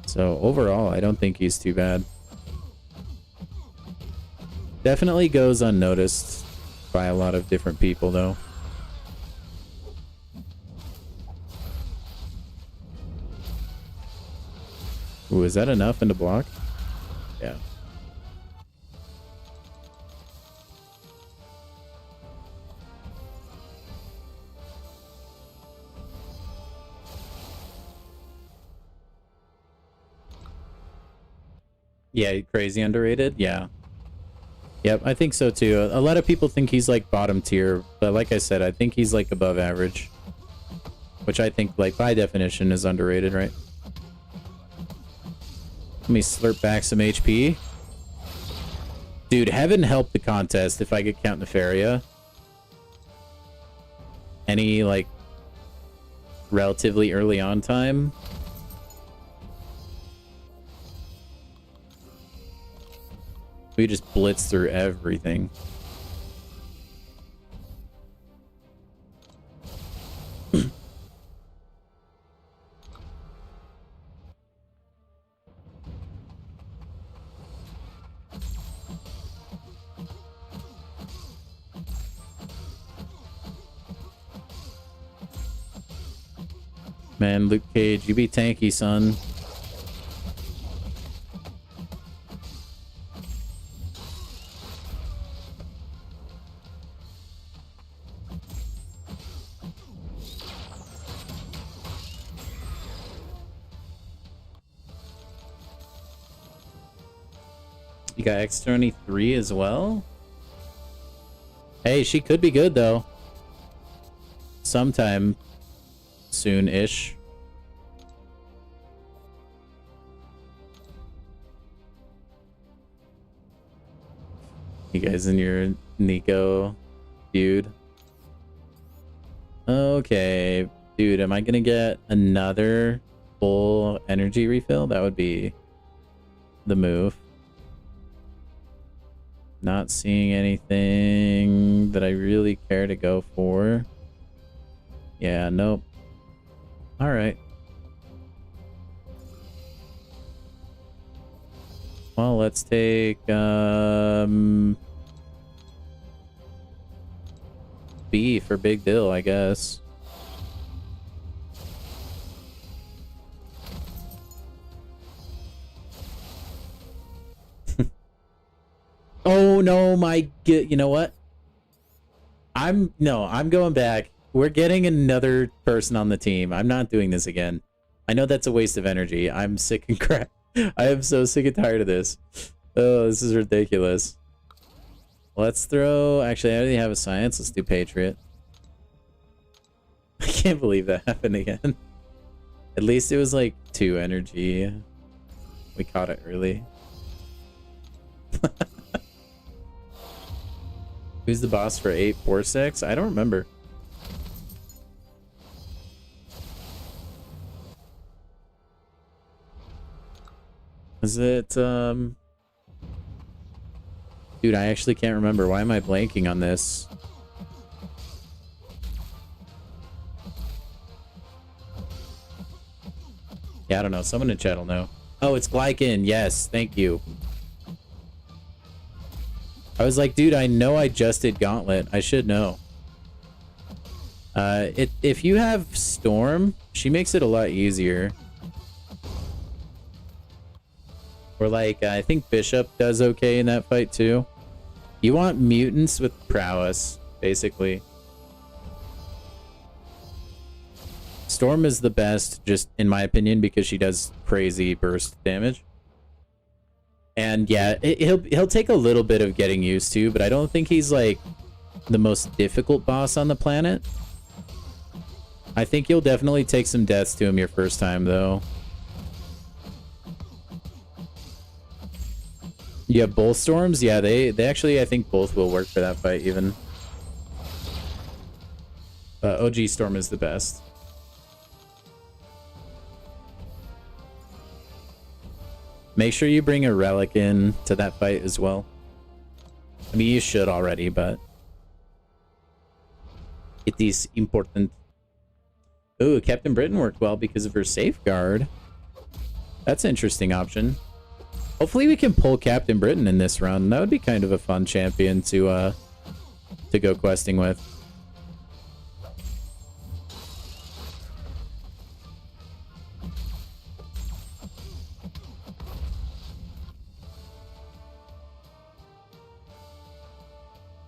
So overall, I don't think he's too bad. Definitely goes unnoticed by a lot of different people, though. Ooh, is that enough into block? Yeah. Yeah, crazy underrated? Yeah. Yep, I think so too. A lot of people think he's like bottom tier, but like I said, I think he's like above average. Which I think, like, by definition is underrated, right? Let me slurp back some HP. Dude, heaven help the contest if I get Count Nefaria. Any, like, relatively early on time. We just blitz through everything. Man, Luke Cage, you be tanky, son. You got X23 as well? Hey, she could be good, though. Sometime soon-ish. You guys in your Nico feud? Okay. Dude, am I gonna get another full energy refill? That would be the move. Not seeing anything that I really care to go for. Yeah, nope. All right. Well, let's take B for Big Bill, I guess. Oh no, my you know what? I'm going back. We're getting another person on the team. I'm not doing this again. I know that's a waste of energy. I'm sick and crap. I am so sick and tired of this. Oh, this is ridiculous. Let's throw... Actually, I already have a science. Let's do Patriot. I can't believe that happened again. At least it was like 2 energy. We caught it early. Who's the boss for 846? I don't remember. Is it, Dude, I actually can't remember. Why am I blanking on this? Yeah, I don't know. Someone in chat will know. Oh, it's Glycan. Yes, thank you. I was like, dude, I know I just did Gauntlet. I should know. If you have Storm, she makes it a lot easier. Or like, I think Bishop does okay in that fight too. You want mutants with prowess, basically. Storm is the best, just in my opinion, because she does crazy burst damage. And yeah, he'll take a little bit of getting used to, but I don't think he's like the most difficult boss on the planet. I think you'll definitely take some deaths to him your first time, though. You have both Storms? Yeah, they actually, I think both will work for that fight, even. OG Storm is the best. Make sure you bring a relic in to that fight as well. I mean, you should already, but it is important. Ooh, Captain Britain worked well because of her safeguard. That's an interesting option. Hopefully we can pull Captain Britain in this run. That would be kind of a fun champion to go questing with.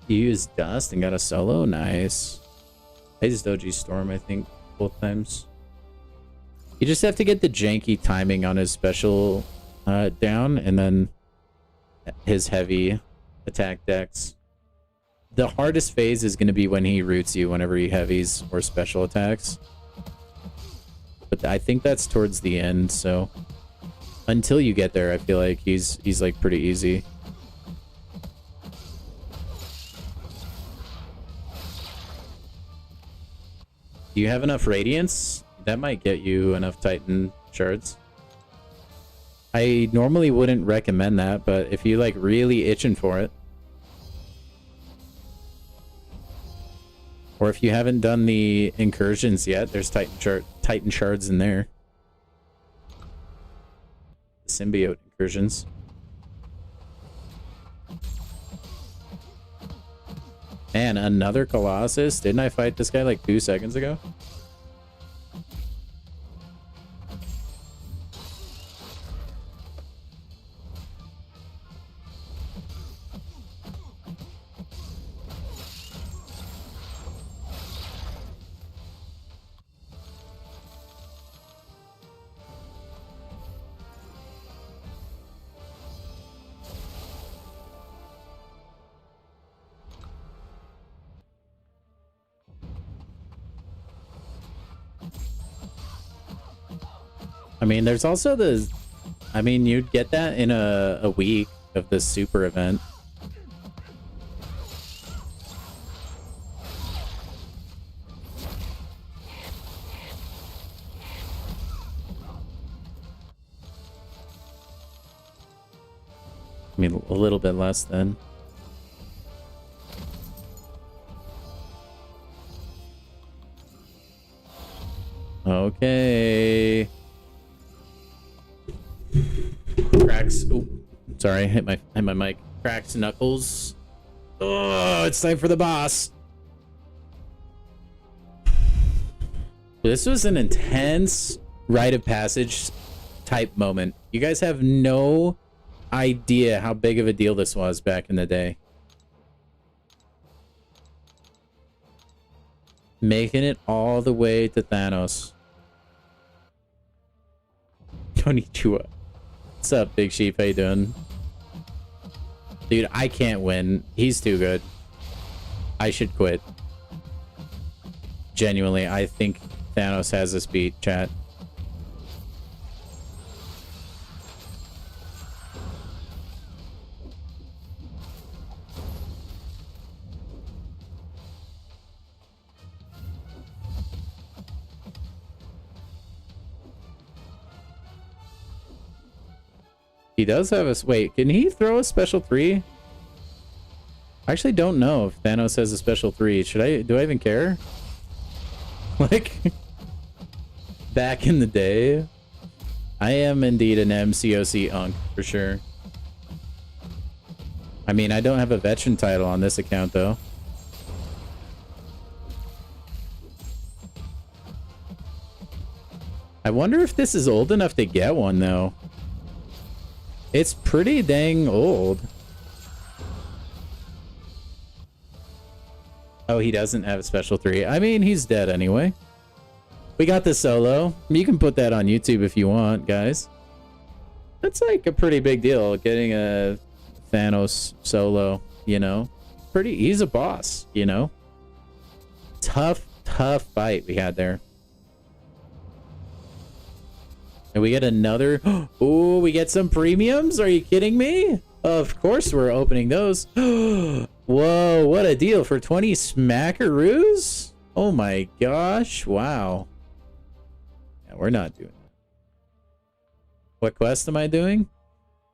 You used Dust and got a solo? Nice. I used OG Storm, I think, both times. You just have to get the janky timing on his special down, and then his heavy attack decks. The hardest phase is going to be when he roots you whenever he heavies or special attacks. But I think that's towards the end, so until you get there, I feel like he's like pretty easy. Do you have enough Radiance? That might get you enough Titan shards. I normally wouldn't recommend that, but if you like really itching for it, or if you haven't done the incursions yet, there's Titan shards in there. Symbiote incursions. Man, another Colossus? Didn't I fight this guy like 2 seconds ago? I mean, there's also the... I mean, you'd get that in a week of this super event. I mean, a little bit less then. Okay. Cracks. Oh, sorry, hit my mic. Cracks knuckles. Oh, it's time for the boss. This was an intense rite of passage type moment. You guys have no idea how big of a deal this was back in the day. Making it all the way to Thanos. Konnichiwa. What's up, Big Sheep? How you doing? Dude, I can't win. He's too good. I should quit. Genuinely, I think Thanos has this beat, chat. He does have a... Wait, can he throw a special 3? I actually don't know if Thanos has a special 3. Should I... Do I even care? Like... Back in the day... I am indeed an MCOC unk, for sure. I mean, I don't have a veteran title on this account, though. I wonder if this is old enough to get one, though. It's pretty dang old. Oh, he doesn't have a special 3. I mean, he's dead anyway. We got the solo. You can put that on YouTube if you want, guys. That's like a pretty big deal, getting a Thanos solo, you know? He's a boss, you know? Tough fight we had there. And we get another... Oh, we get some premiums? Are you kidding me? Of course we're opening those. Whoa, what a deal for 20 smackaroos? Oh my gosh, wow. Yeah, we're not doing that. What quest am I doing?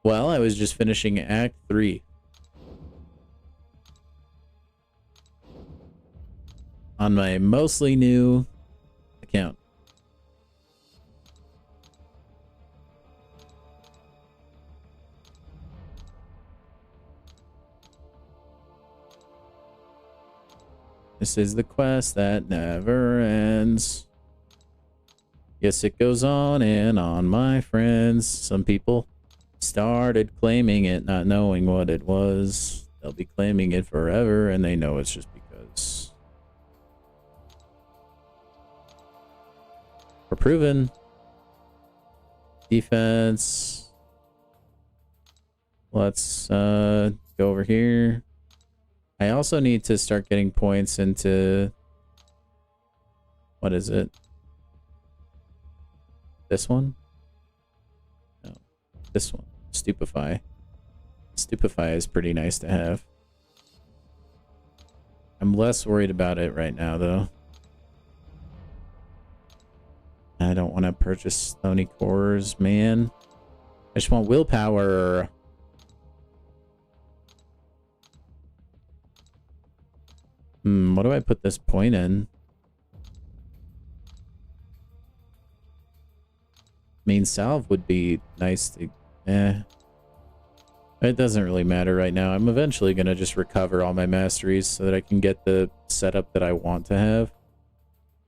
Well, I was just finishing Act 3. On my mostly new account. This is the quest that never ends. Yes, it goes on and on, my friends. Some people started claiming it, not knowing what it was. They'll be claiming it forever, and they know it's just because. We're proven. Defense. Let's go over here. I also need to start getting points into... What is it? This one? No. This one. Stupefy. Stupefy is pretty nice to have. I'm less worried about it right now, though. I don't want to purchase Stony Cores, man. I just want willpower. What do I put this point in? Main salve would be nice to... It doesn't really matter right now. I'm eventually going to just recover all my masteries so that I can get the setup that I want to have.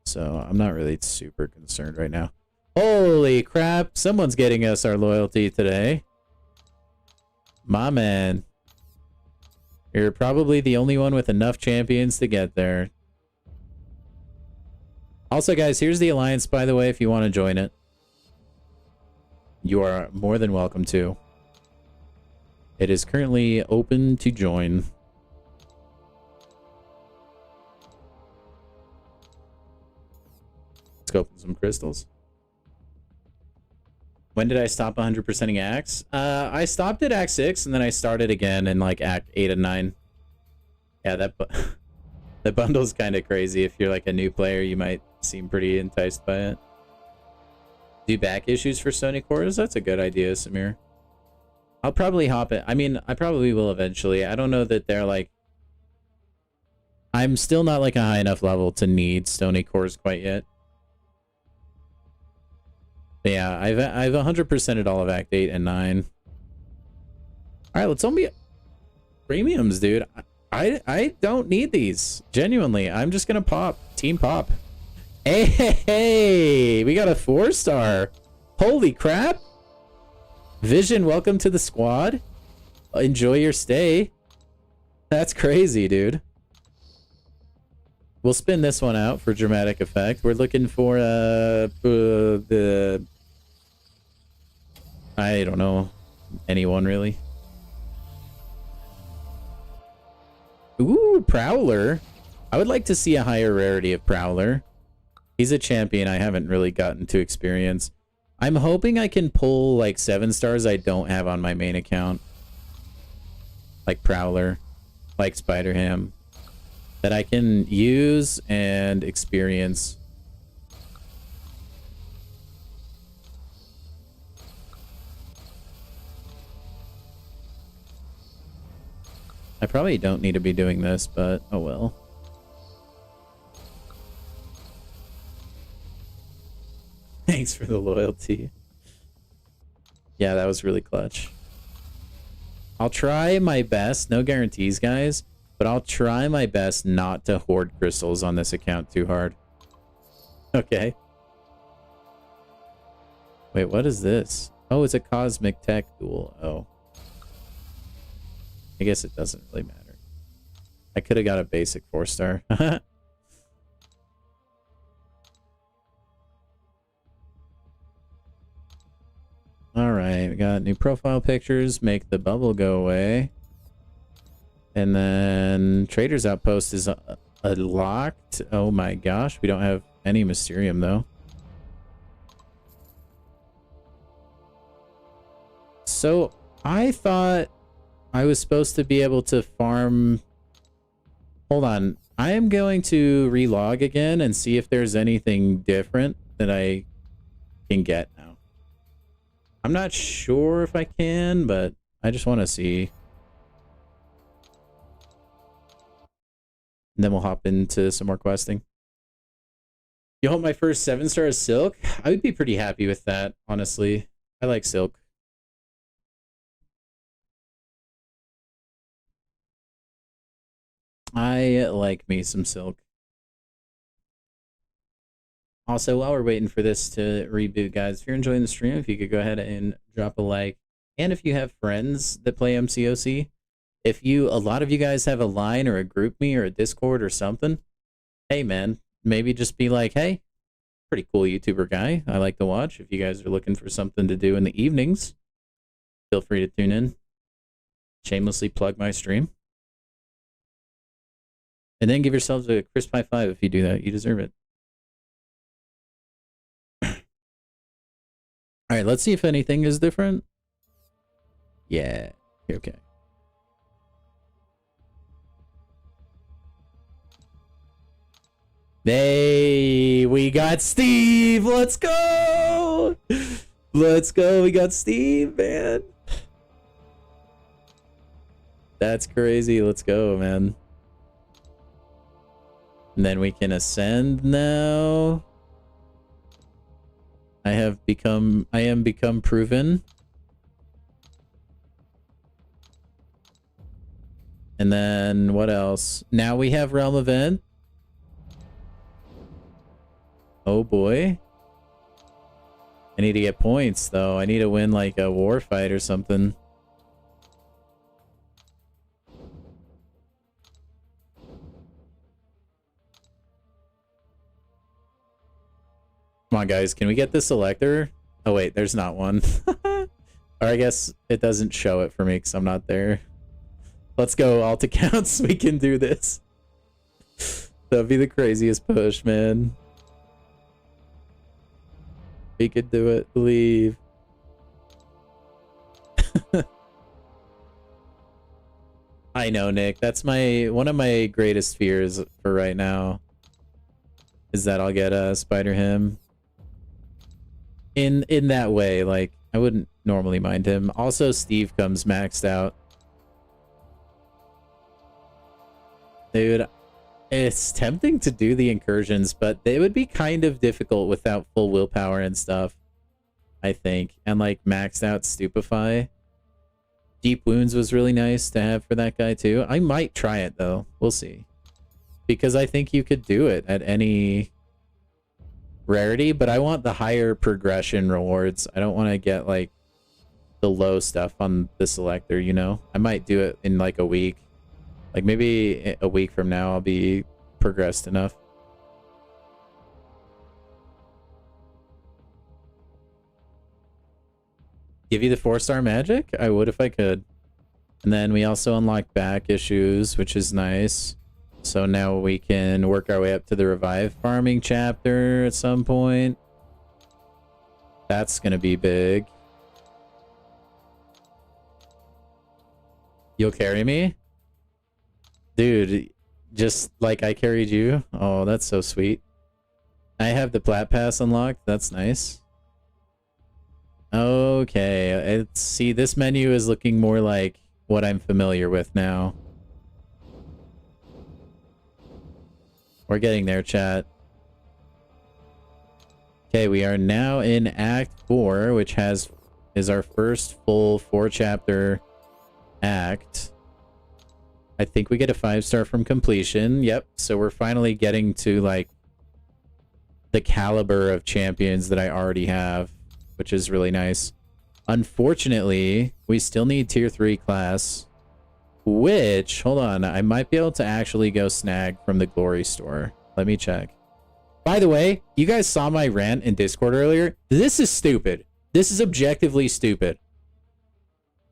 So I'm not really super concerned right now. Holy crap! Someone's getting us our loyalty today. My man. You're probably the only one with enough champions to get there. Also, guys, here's the alliance, by the way, if you want to join it. You are more than welcome to. It is currently open to join. Let's go open some crystals. When did I stop 100%ing Axe? I stopped at Act 6, and then I started again in like Act 8 and 9. Yeah, that bundle's kind of crazy. If you're like a new player, you might seem pretty enticed by it. Do back issues for Stony Cores? That's a good idea, Samir. I'll probably hop it. I mean, I probably will eventually. I don't know that they're like... I'm still not like a high enough level to need Stony Cores quite yet. But yeah, I've 100%ed all of Act 8 and 9. Alright, let's only... Premiums, dude. I don't need these. Genuinely, I'm just gonna pop. Team pop. Hey, we got a 4-star. Holy crap. Vision, welcome to the squad. Enjoy your stay. That's crazy, dude. We'll spin this one out for dramatic effect. We're looking for the... I don't know. Anyone, really. Ooh, Prowler. I would like to see a higher rarity of Prowler. He's a champion I haven't really gotten to experience. I'm hoping I can pull like 7 stars I don't have on my main account. Like Prowler. Like Spider-Ham. That I can use and experience. I probably don't need to be doing this, but oh well. Thanks for the loyalty. Yeah, that was really clutch. I'll try my best. No guarantees, guys. But I'll try my best not to hoard crystals on this account too hard. Okay. Wait, what is this? Oh, it's a cosmic tech duel. Oh. I guess it doesn't really matter. I could have got a basic 4-star. Alright, we got new profile pictures. Make the bubble go away. And then Trader's Outpost is locked. Oh my gosh, we don't have any Mysterium though. So I thought I was supposed to be able to farm. Hold on. I am going to relog again and see if there's anything different that I can get now. I'm not sure if I can, but I just want to see. And then we'll hop into some more questing. You hope my first 7-star is Silk? I would be pretty happy with that, honestly. I like Silk. I like me some Silk. Also, while we're waiting for this to reboot, guys, if you're enjoying the stream, if you could go ahead and drop a like. And if you have friends that play MCOC, if a lot of you guys have a line or a group me or a Discord or something, hey man, maybe just be like, hey, pretty cool YouTuber guy I like to watch. If you guys are looking for something to do in the evenings, feel free to tune in. Shamelessly plug my stream. And then give yourselves a crisp high five if you do that. You deserve it. All right, let's see if anything is different. Yeah, okay. Hey, we got Steve. Let's go. Let's go. We got Steve, man. That's crazy. Let's go, man. And then we can ascend now. I am become proven. And then what else? Now we have Realm Event. Oh boy. I need to get points though. I need to win like a war fight or something. Come on, guys. Can we get the selector? Oh, wait. There's not one. Or I guess it doesn't show it for me because I'm not there. Let's go. Alt accounts. We can do this. That'd be the craziest push, man. We could do it. Believe. I know, Nick. That's one of my greatest fears for right now. Is that I'll get a Spider Him. In that way, like, I wouldn't normally mind him. Also, Steve comes maxed out. Dude, it's tempting to do the incursions, but they would be kind of difficult without full willpower and stuff, I think. And, like, maxed out Stupefy. Deep Wounds was really nice to have for that guy, too. I might try it, though. We'll see. Because I think you could do it at any rarity, but I want the higher progression rewards. I don't want to get like the low stuff on the selector, you know? I might do it in like a week. Like maybe a week from now I'll be progressed enough. Give you the 4-star magic? I would if I could. And then we also unlock back issues, which is nice. So now we can work our way up to the revive farming chapter at some point. That's gonna be big. You'll carry me? Dude, just like I carried you? Oh, that's so sweet. I have the plat pass unlocked. That's nice. Okay, see, this menu is looking more like what I'm familiar with now. We're getting there, chat. Okay, we are now in Act 4, which is our first full 4-chapter act. I think we get a 5-star from completion. Yep, so we're finally getting to, like, the caliber of champions that I already have, which is really nice. Unfortunately, we still need tier 3 class, which, hold on, I might be able to actually go snag from the Glory store. Let me check. By the way, you guys saw my rant in Discord earlier. This is stupid. This is objectively stupid.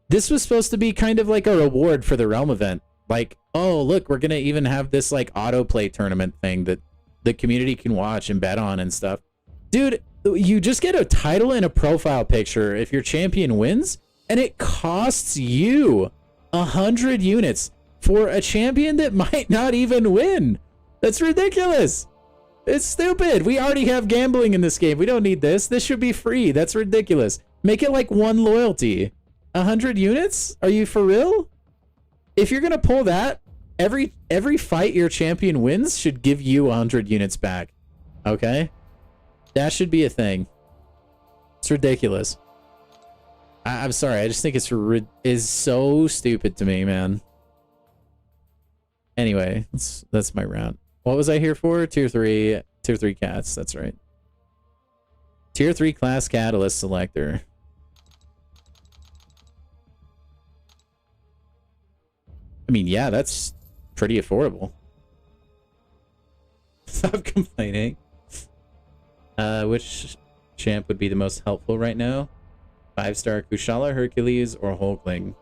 This was supposed to be kind of like a reward for the Realm event. Like, oh, look, we're going to even have this like autoplay tournament thing that the community can watch and bet on and stuff. Dude, you just get a title and a profile picture if your champion wins, and it costs you 100 units for a champion that might not even win. That's ridiculous. It's stupid. We already have gambling in this game. We don't need this. This should be free. That's ridiculous. Make it like 1 loyalty. 100 units? Are you for real? If you're gonna pull that, every fight your champion wins should give you 100 units back. Okay? That should be a thing. It's ridiculous. I'm sorry. I just think it's so stupid to me, man. Anyway, that's my round. What was I here for? Tier 3 cats. That's right. Tier 3 class catalyst selector. I mean, yeah, that's pretty affordable. Stop complaining. Which champ would be the most helpful right now? 5-star Kushala, Hercules, or Hulkling?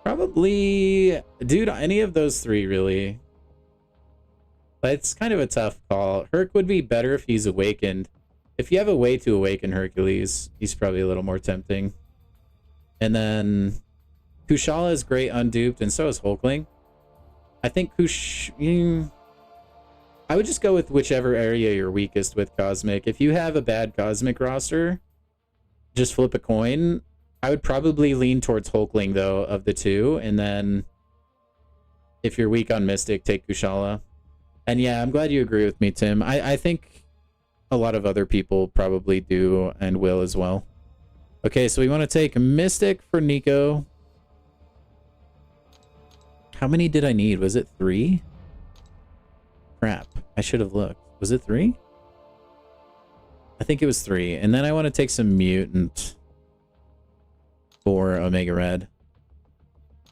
Probably, dude, any of those 3, really. But it's kind of a tough call. Herc would be better if he's awakened. If you have a way to awaken Hercules, he's probably a little more tempting. And then Kushala is great unduped, and so is Hulkling. I think I would just go with whichever area you're weakest with Cosmic. If you have a bad Cosmic roster, just flip a coin. I would probably lean towards Hulkling, though, of the 2. And then if you're weak on Mystic, take Kushala. And yeah, I'm glad you agree with me, Tim. I think a lot of other people probably do and will as well. Okay, so we want to take Mystic for Nico. How many did I need? Was it 3? Crap. I should have looked. Was it 3? I think it was 3. And then I want to take some Mutant for Omega Red.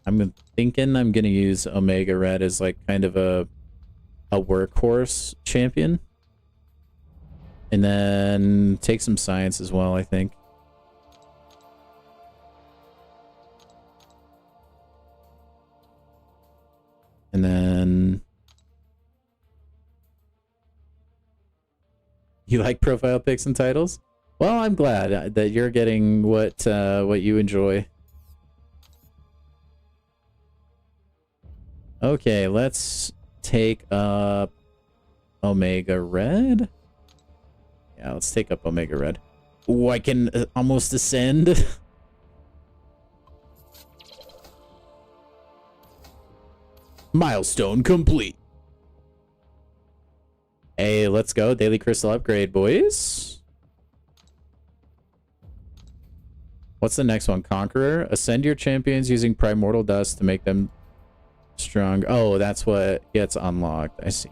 I'm thinking I'm going to use Omega Red as like kind of a workhorse champion. And then take some Science as well, I think. And then you like profile pics and titles? Well, I'm glad that you're getting what you enjoy. Okay, let's take up Omega Red. Yeah, let's take up Omega Red. Oh, I can almost ascend. Milestone complete. Hey, let's go. Daily Crystal upgrade, boys. What's the next one? Conqueror. Ascend your champions using Primordial Dust to make them strong. Oh, that's what gets unlocked. I see.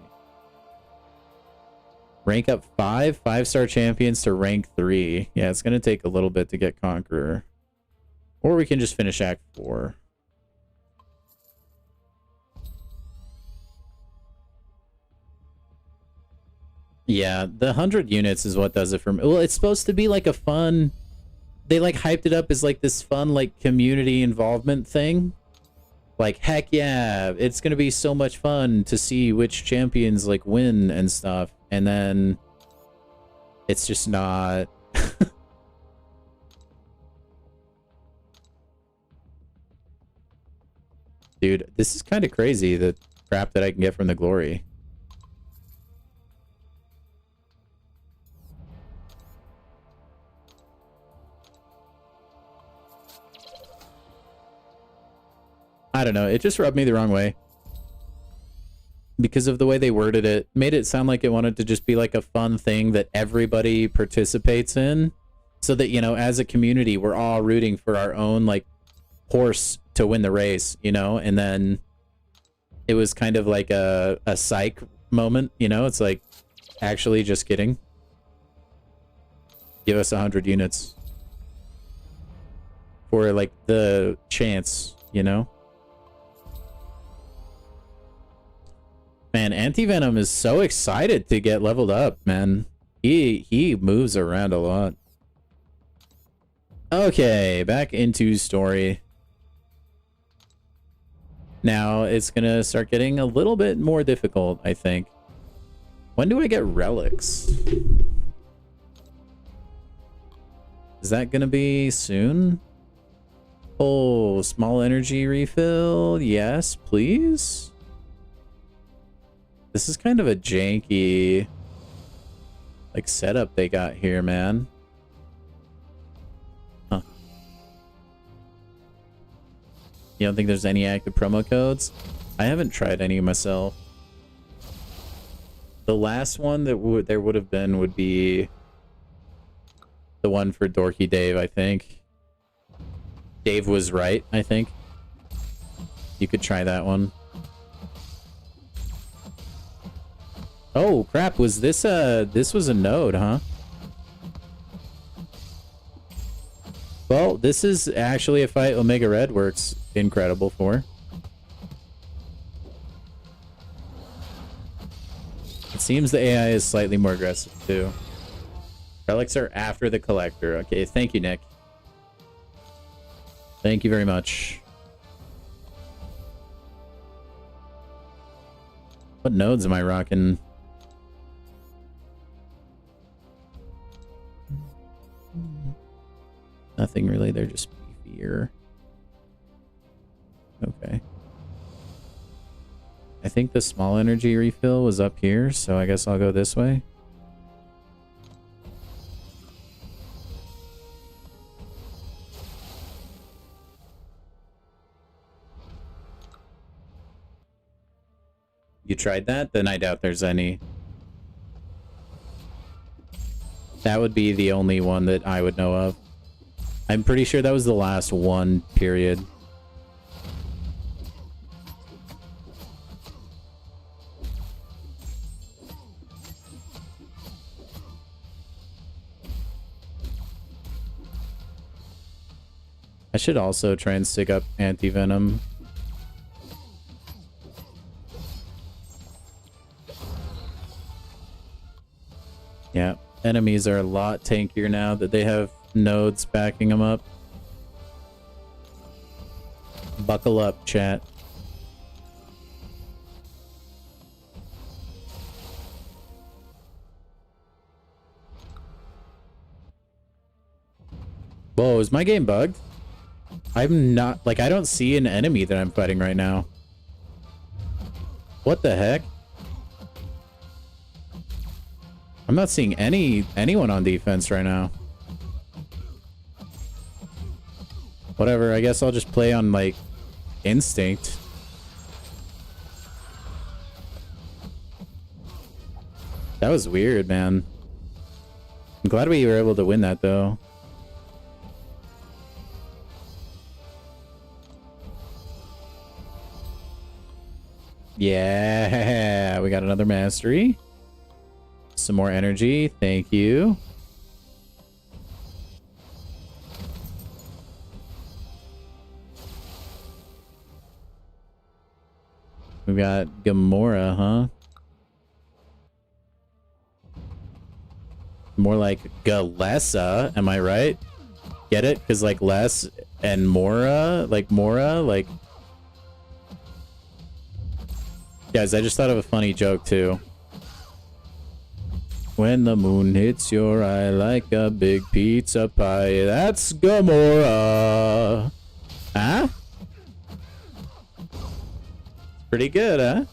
Rank up 5 5-star champions to rank 3. Yeah, it's going to take a little bit to get Conqueror. Or we can just finish Act 4. Yeah, the 100 units is what does it for me. Well, it's supposed to be like a fun... They like hyped it up as like this fun like community involvement thing. Like, heck yeah, it's going to be so much fun to see which champions like win and stuff. And then it's just not... Dude, this is kind of crazy, the crap that I can get from the Glory. I don't know. It just rubbed me the wrong way. because of the way they worded it. Made it sound like it wanted to just be like a fun thing that everybody participates in, so that, you know, as a community, we're all rooting for our own like horse to win the race, you know. And then it was kind of like a psych moment, you know. It's like, actually, just kidding. Give us 100 units for like the chance, you know. Man, Anti-Venom is so excited to get leveled up, man. He moves around a lot. Okay, back into story. Now it's gonna start getting a little bit more difficult, I think. When do I get relics? Is that gonna be soon? Oh, small energy refill. Yes, please. This is kind of a janky like setup they got here, man. Huh. You don't think there's any active promo codes? I haven't tried any myself. The last one that there would have been would be the one for Dorky Dave, I think. Dave was right, I think. You could try that one. Oh crap, was this this was a node, huh? Well, this is actually a fight Omega Red works incredible for. It seems the AI is slightly more aggressive too. Relics are after the collector. Okay, thank you, Nick. Thank you very much. What nodes am I rocking? Nothing really, they're just beefier. Okay. I think the small energy refill was up here, so I guess I'll go this way. You tried that? Then I doubt there's any. That would be the only one that I would know of. I'm pretty sure that was the last one, period. I should also try and stick up Anti-Venom. Yeah, enemies are a lot tankier now that they have nodes backing them up. Buckle up, chat. Whoa, is my game bugged? I'm not, like, I don't see an enemy that I'm fighting right now. What the heck? I'm not seeing anyone on defense right now. Whatever, I guess I'll just play on, like, instinct. That was weird, man. I'm glad we were able to win that, though. Yeah, we got another mastery. Some more energy, thank you. We got Gamora, huh? More like Galessa, am I right? Get it? Because like less and Mora, like Mora, like... Guys, I just thought of a funny joke too. When the moon hits your eye like a big pizza pie, that's Gamora. Huh? Pretty good, huh?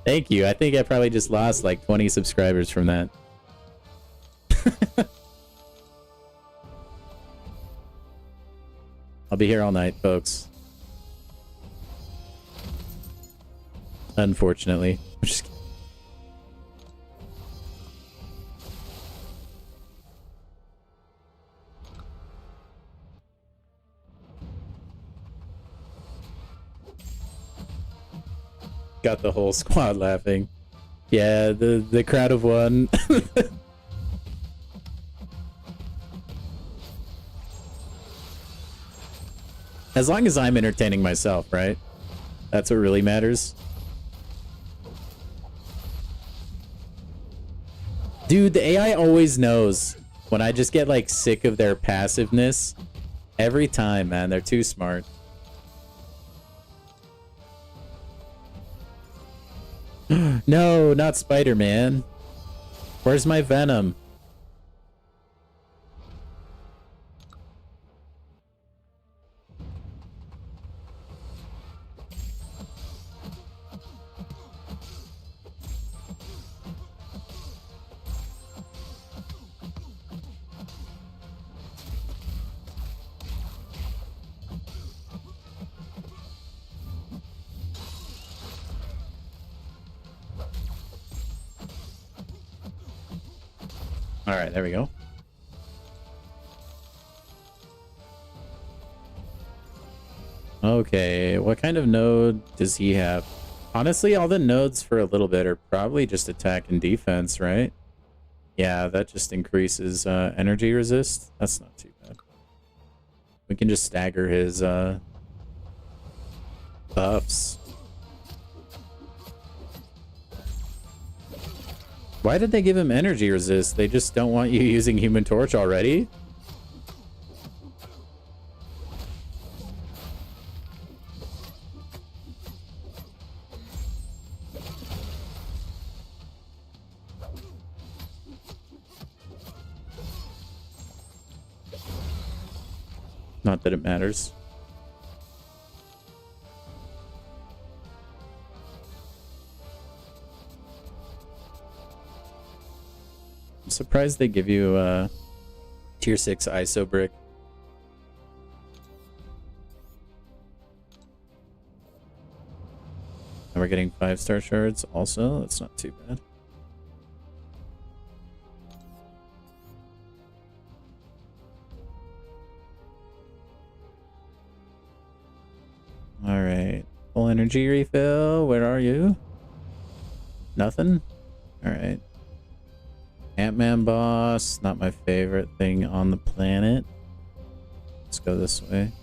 Thank you. I think I probably just lost like 20 subscribers from that. I'll be here all night, folks. Unfortunately. Just got the whole squad laughing. Yeah, the crowd of one. As long as I'm entertaining myself, right? That's what really matters. Dude, the AI always knows when I just get like sick of their passiveness. Every time, man. They're too smart. No, not Spider-Man. Where's my Venom? All right, there we go. Okay, what kind of node does he have? Honestly, all the nodes for a little bit are probably just attack and defense, right? Yeah, that just increases energy resist. That's not too bad. We can just stagger his buffs. Why did they give him energy resist? They just don't want you using Human Torch already? Not that it matters. I'm surprised they give you a tier 6 ISO brick. And we're getting 5-star shards also. That's not too bad. All right. Full energy refill. Where are you? Nothing? All right. Ant-Man boss. Not my favorite thing on the planet. Let's go this way.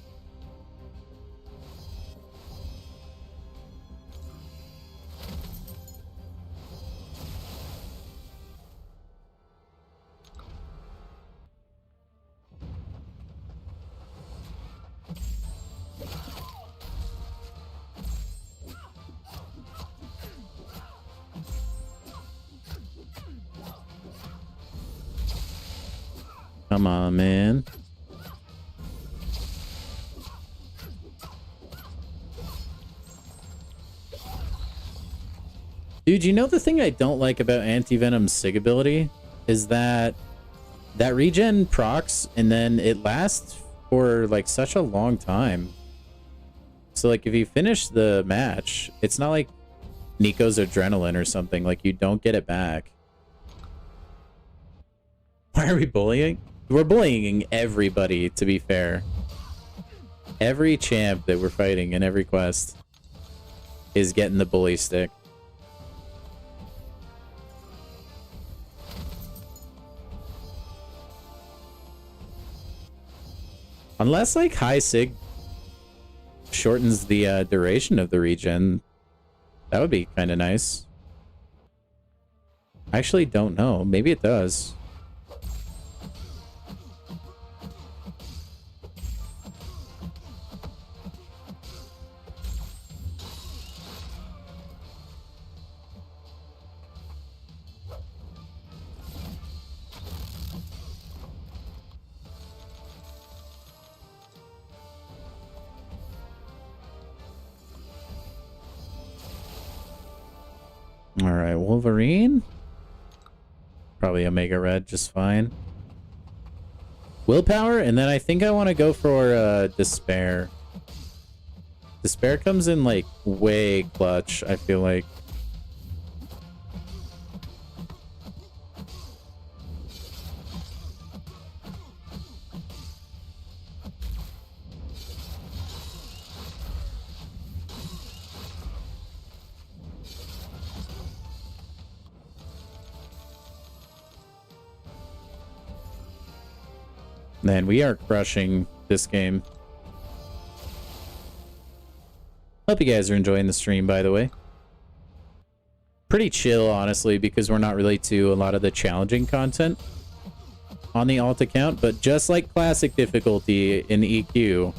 Come on, man. Dude, you know the thing I don't like about Anti-Venom's SIG ability is that regen procs and then it lasts for like such a long time. So like if you finish the match, it's not like Nico's adrenaline or something. Like you don't get it back. Why are we bullying? We're bullying everybody, to be fair. Every champ that we're fighting in every quest is getting the bully stick. Unless, like, high sig shortens the duration of the regen, that would be kind of nice. I actually don't know. Maybe it does. All right, Wolverine. Probably Omega Red just fine. Willpower, and then I think I want to go for Despair. Despair comes in like way clutch, I feel like. Man, we are crushing this game. Hope you guys are enjoying the stream, by the way. Pretty chill, honestly, because we're not really to a lot of the challenging content on the alt account, but just like classic difficulty in EQ,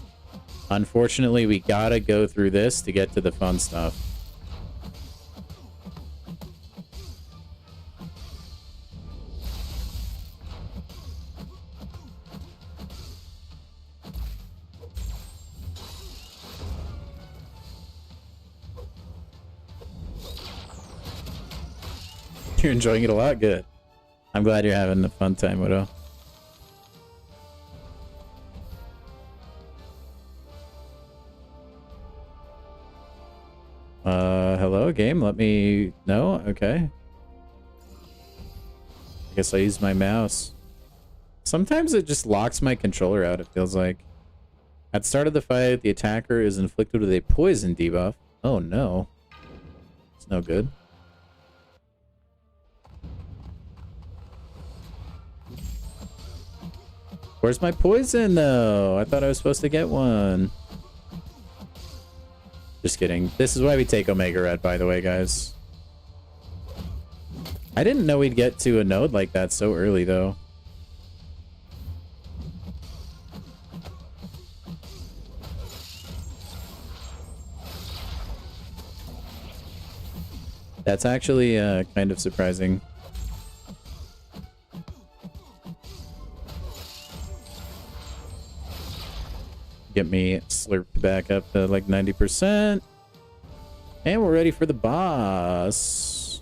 unfortunately, we gotta go through this to get to the fun stuff. You're enjoying it a lot? Good. I'm glad you're having a fun time, Widow. Hello, game? Let me know? Okay. I guess I use my mouse. Sometimes it just locks my controller out, it feels like. At the start of the fight, the attacker is inflicted with a poison debuff. Oh no. It's no good. Where's my poison, though? I thought I was supposed to get one. Just kidding. This is why we take Omega Red, by the way, guys. I didn't know we'd get to a node like that so early, though. That's actually kind of surprising. Get me slurped back up to like 90%. And we're ready for the boss.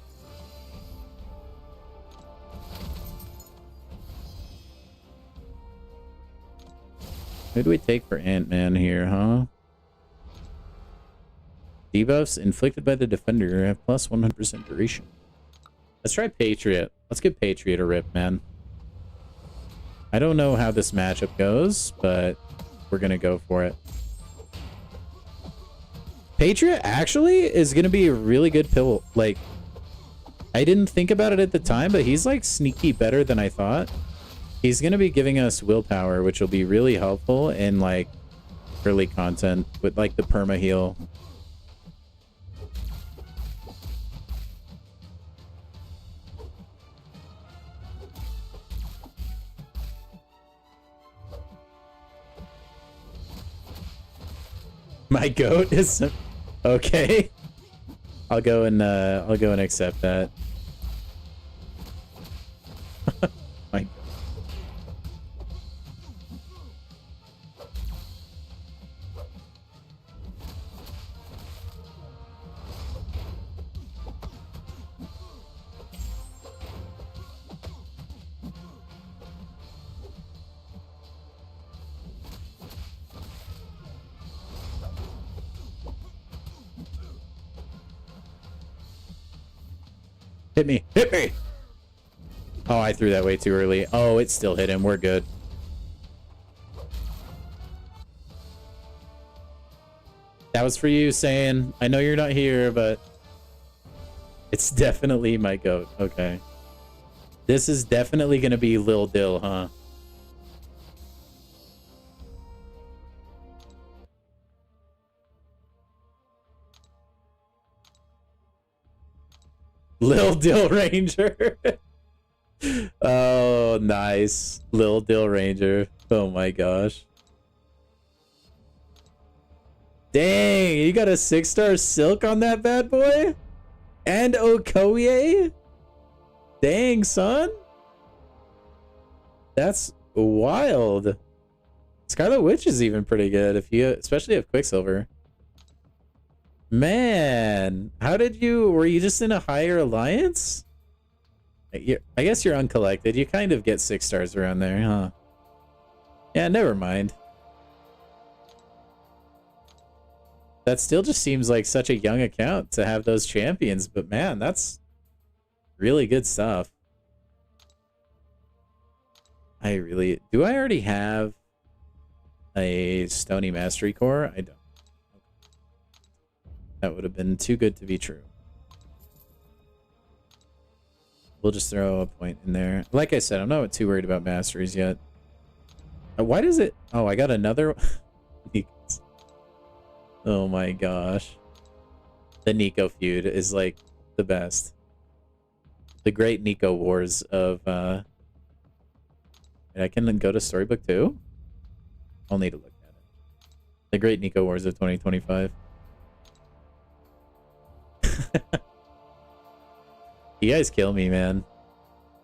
Who do we take for Ant-Man here, huh? Debuffs inflicted by the defender have plus 100% duration. Let's try Patriot. Let's give Patriot a rip, man. I don't know how this matchup goes, but we're gonna go for it. Patriot actually is gonna be a really good pill. Like, I didn't think about it at the time, but he's like sneaky better than I thought. He's gonna be giving us willpower, which will be really helpful in like early content with like the perma heal. My goat is okay. I'll go and accept that. My goat. Hit me! Hit me! Oh, I threw that way too early. Oh, it still hit him. We're good. That was for you, saying. I know you're not here, but it's definitely my goat. Okay. This is definitely gonna be Lil Dill, huh? Lil Dill Ranger. Oh, nice. Lil Dill Ranger. Oh my gosh. Dang, you got a 6-star Silk on that bad boy? And Okoye? Dang, son. That's wild. Scarlet Witch is even pretty good if you especially have Quicksilver. Man, how did you... Were you just in a higher alliance? I guess you're uncollected. You kind of get 6 stars around there, huh? Yeah, never mind. That still just seems like such a young account to have those champions, but man, that's really good stuff. I really... Do I already have a Stony Mastery Core? I don't. That would have been too good to be true. We'll just throw a point in there. Like I said, I'm not too worried about masteries yet. Why does it? Oh, I got another. Oh my gosh. The Nico feud is like the best. The great Nico wars of and I can go to Storybook 2? I'll need to look at it. The great Nico wars of 2025. You guys kill me, man.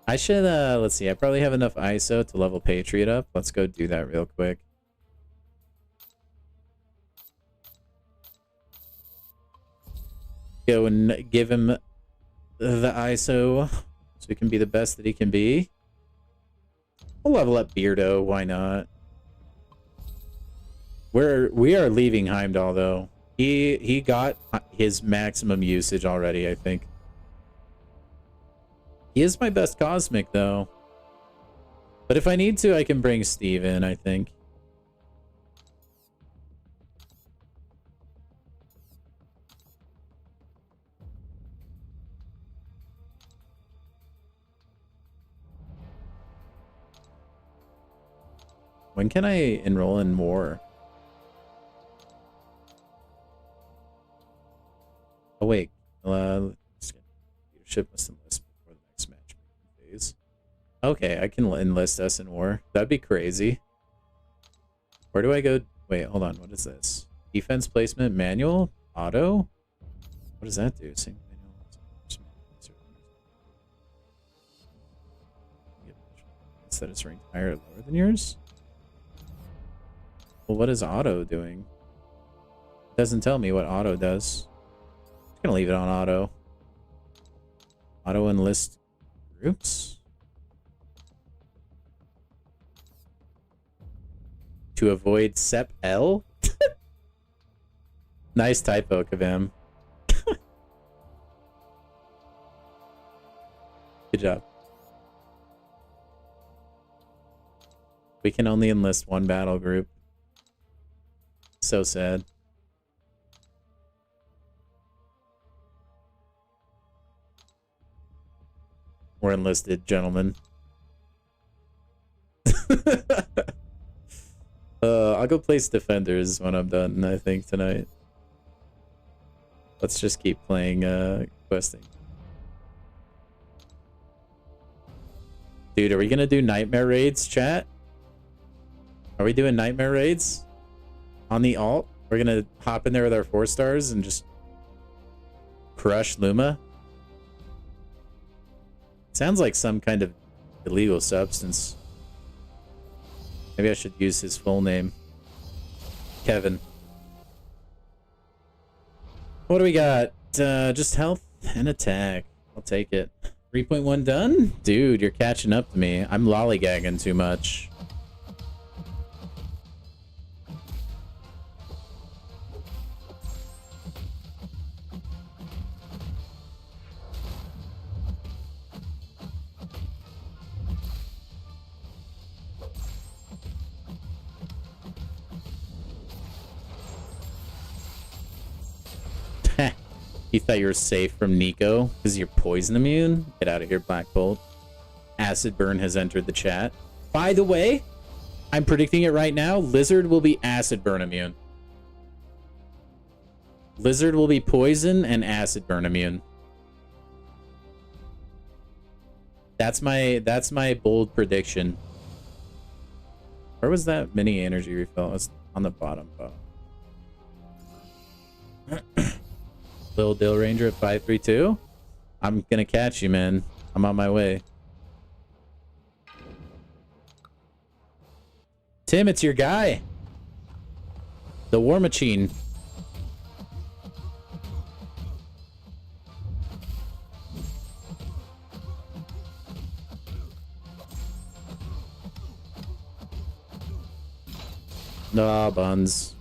I should let's see, I probably have enough ISO to level Patriot up. Let's go do that real quick. Go and give him the ISO so he can be the best that he can be. We'll level up Beardo, why not? We are leaving Heimdall though. He got his maximum usage already, I think. He is my best Cosmic though. But if I need to, I can bring Steve in, I think. When can I enroll in war? Oh wait, leadership must enlist before the next matchmaking phase. Okay, I can enlist us in war. That'd be crazy. Where do I go? Wait, hold on. What is this? Defense placement, manual, auto. What does that do? Same manual. Instead, it's ranked higher or lower than yours. Well, what is auto doing? It doesn't tell me what auto does. I'm gonna leave it on auto. Auto enlist groups. To avoid SEP L? Nice typo, Kabam. Good job. We can only enlist one battle group. So sad. We're enlisted, gentlemen. I'll go place defenders when I'm done, I think, tonight. Let's just keep playing questing. Dude, are we gonna do nightmare raids, chat? Are we doing nightmare raids? On the alt? We're gonna hop in there with our 4 stars and just crush Luma? Sounds like some kind of illegal substance. Maybe I should use his full name. Kevin. What do we got? Just health and attack. I'll take it. 3.1 done? Dude, you're catching up to me. I'm lollygagging too much. You thought you were safe from Nico because you're poison immune? Get out of here, Black Bolt. Acid Burn has entered the chat. By the way, I'm predicting it right now. Lizard will be Acid Burn immune. Lizard will be poison and Acid Burn immune. That's my bold prediction. Where was that mini energy refill? It was on the bottom. Little Dill Ranger at 532. I'm gonna catch you, man. I'm on my way. Tim, it's your guy. The War Machine. Nah, buns.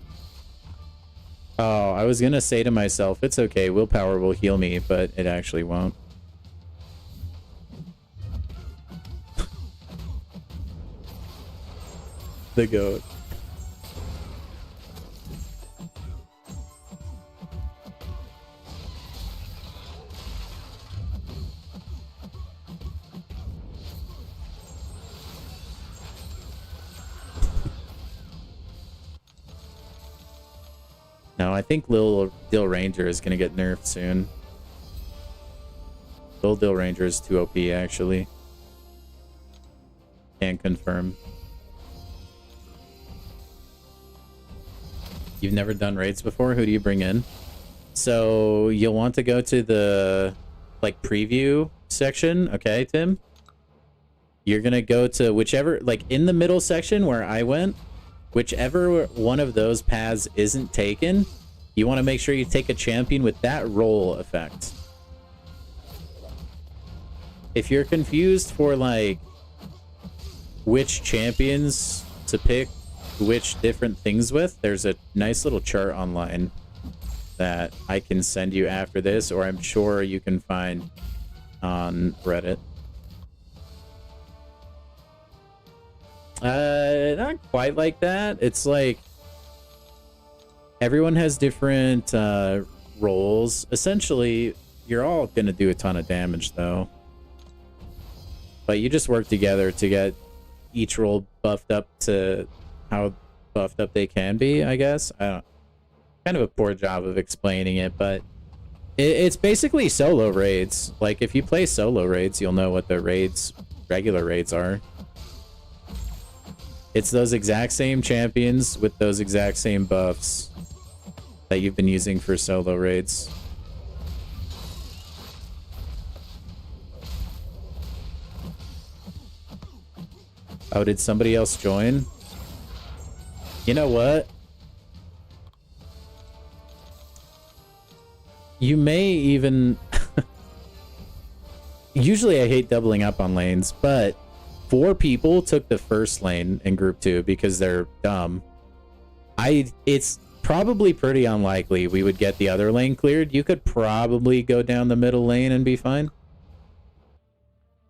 Oh, I was gonna say to myself, it's okay, willpower will heal me, but it actually won't. The goat. No, I think Lil Dill Ranger is gonna get nerfed soon. Lil Dill Ranger is too OP, actually. Can confirm. You've never done raids before? Who do you bring in? So you'll want to go to the like preview section, okay, Tim? You're gonna go to whichever, like in the middle section where I went, whichever one of those paths isn't taken, you want to make sure you take a champion with that role effect. If you're confused for like which champions to pick which different things with, there's a nice little chart online that I can send you after this, or I'm sure you can find on Reddit. Not quite like that. It's like everyone has different roles. Essentially, you're all gonna do a ton of damage though, but you just work together to get each role buffed up to how buffed up they can be, I guess. I don't, kind of a poor job of explaining it, but it's basically solo raids. Like if you play solo raids, you'll know what the regular raids are. It's those exact same champions with those exact same buffs that you've been using for solo raids. Oh, did somebody else join? You know what? You may even... Usually I hate doubling up on lanes, but 4 people took the first lane in group 2 because they're dumb. It's probably pretty unlikely we would get the other lane cleared. You could probably go down the middle lane and be fine.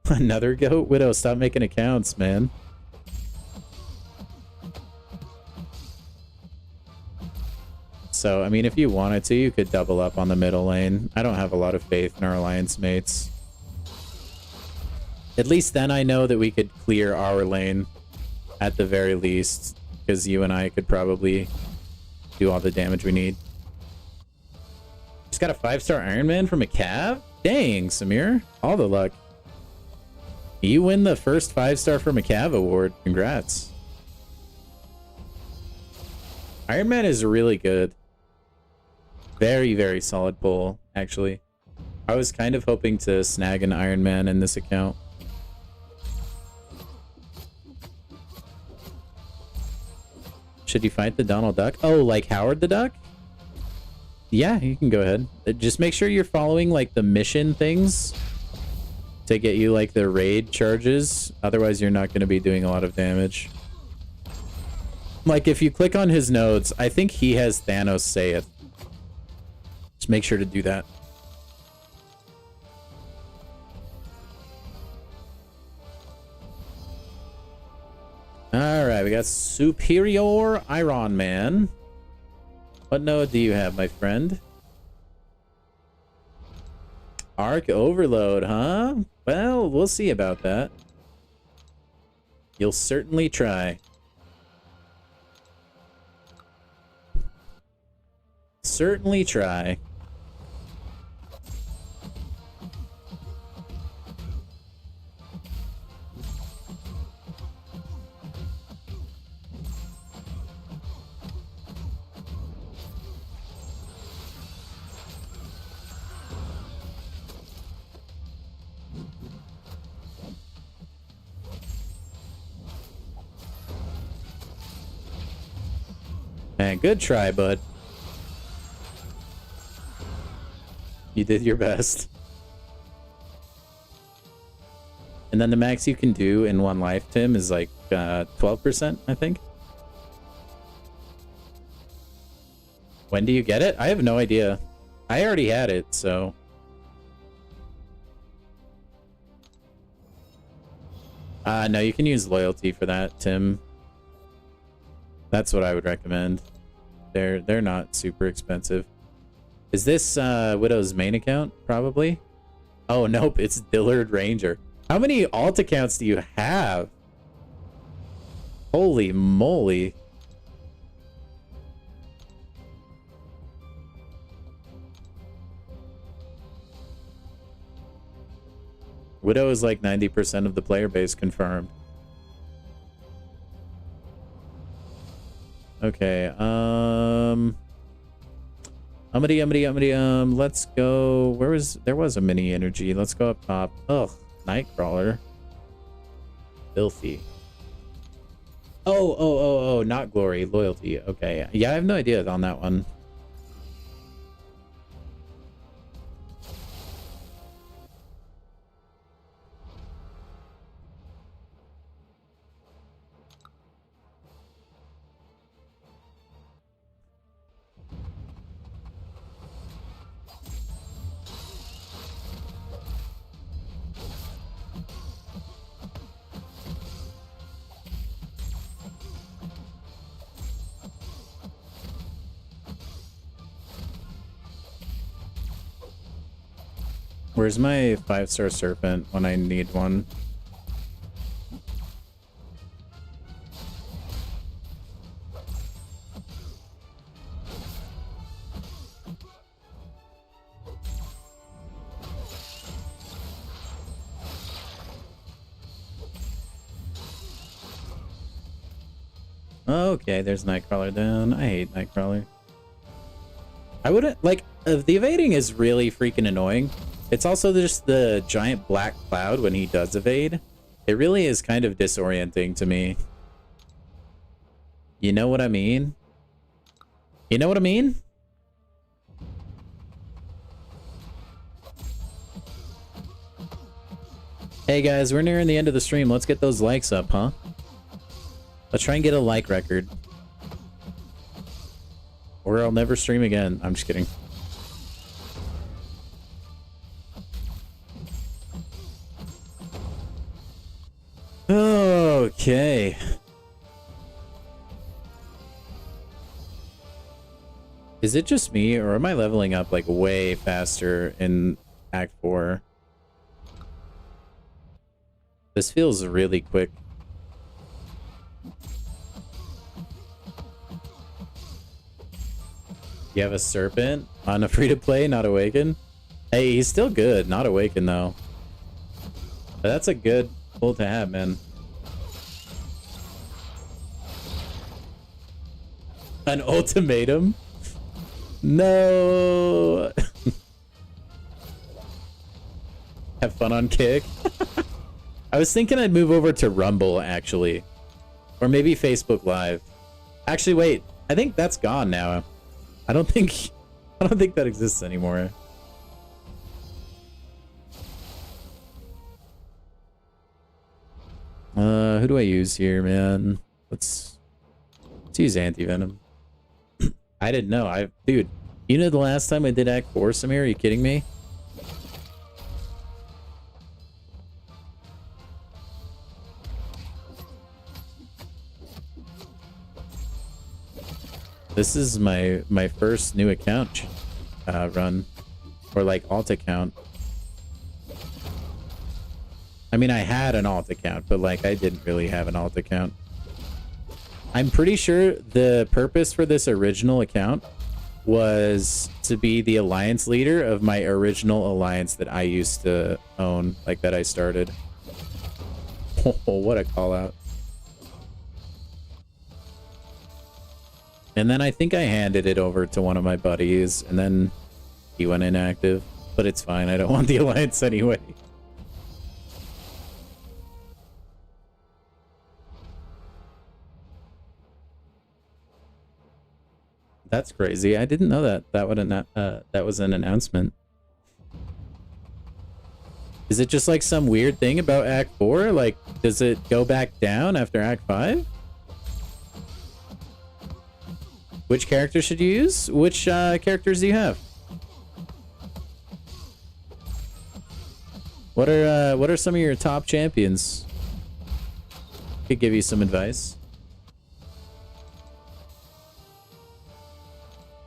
Another goat? Widow, stop making accounts, man. So, I mean, if you wanted to, you could double up on the middle lane. I don't have a lot of faith in our alliance mates. At least then I know that we could clear our lane at the very least, because you and I could probably do all the damage we need. Just got a 5-star Iron Man from a Cav? Dang, Samir. All the luck. You win the first 5-star from a Cav award. Congrats. Iron Man is really good. Very, very solid pull, actually. I was kind of hoping to snag an Iron Man in this account. Should you fight the Donald Duck? Oh, like Howard the Duck? Yeah, you can go ahead. Just make sure you're following like the mission things to get you like the raid charges. Otherwise, you're not going to be doing a lot of damage. Like if you click on his nodes, I think he has Thanos saith. Just make sure to do that. Alright, we got Superior Iron Man. What node do you have, my friend? Arc Overload, huh? Well, we'll see about that. You'll certainly try. Certainly try. Man, good try, bud. You did your best. And then the max you can do in one life, Tim, is like 12%, I think. When do you get it? I have no idea. I already had it, so... no, you can use loyalty for that, Tim. That's what I would recommend. They're not super expensive. Is this Widow's main account? Probably. Oh, nope. It's Dillard Ranger. How many alt accounts do you have? Holy moly. Widow is like 90% of the player base confirmed. Okay, let's go. There was a mini energy. Let's go up top. Ugh, Nightcrawler. Filthy. Oh, not glory, loyalty. Okay. Yeah, I have no idea on that one. Where's my 5-star serpent when I need one? Okay, there's Nightcrawler down. I hate Nightcrawler. I wouldn't like the evading is really freaking annoying. It's also just the giant black cloud when he does evade. It really is kind of disorienting to me. You know what I mean? You know what I mean? Hey guys, we're nearing the end of the stream. Let's get those likes up, huh? Let's try and get a like record. Or I'll never stream again. I'm just kidding. Okay. Is it just me, or am I leveling up like way faster in Act 4? This feels really quick. You have a serpent on a free-to-play, not awaken? Hey, he's still good, not awaken though. But that's a good pull to have, man. An ultimatum? No. Have fun on Kick. I was thinking I'd move over to Rumble actually, or maybe Facebook Live. Actually, wait. I think that's gone now. I don't think that exists anymore. Who do I use here, man? Let's use Anti-Venom. I didn't know. Dude, you know the last time I did Act 4, Samir? Are you kidding me? This is my first new account run, or like alt account. I mean, I had an alt account, but like I didn't really have an alt account. I'm pretty sure the purpose for this original account was to be the alliance leader of my original alliance that I used to own, like that I started. Oh, what a call out. And then I think I handed it over to one of my buddies, and then he went inactive. But it's fine, I don't want the alliance anyway. That's crazy. I didn't know that. That was an announcement. Is it just like some weird thing about Act 4? Like, does it go back down after Act 5? Which character should you use? Which characters do you have? What are some of your top champions? Could give you some advice.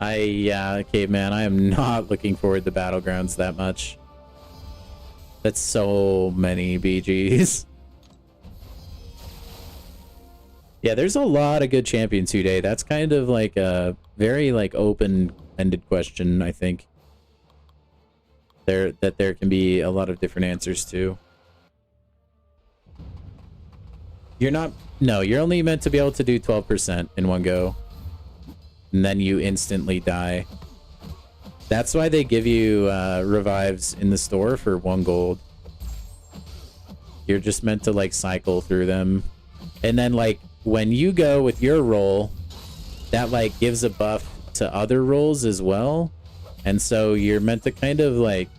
Yeah, Caveman, I am not looking forward to Battlegrounds that much. That's so many BGs. Yeah, there's a lot of good champions today. That's kind of like a very like open-ended question, I think. There can be a lot of different answers to. You're not... No, you're only meant to be able to do 12% in one go. And then you instantly die. That's why they give you revives in the store for 1 gold. You're just meant to, like, cycle through them. And then, like, when you go with your roll, that, like, gives a buff to other rolls as well. And so you're meant to kind of, like,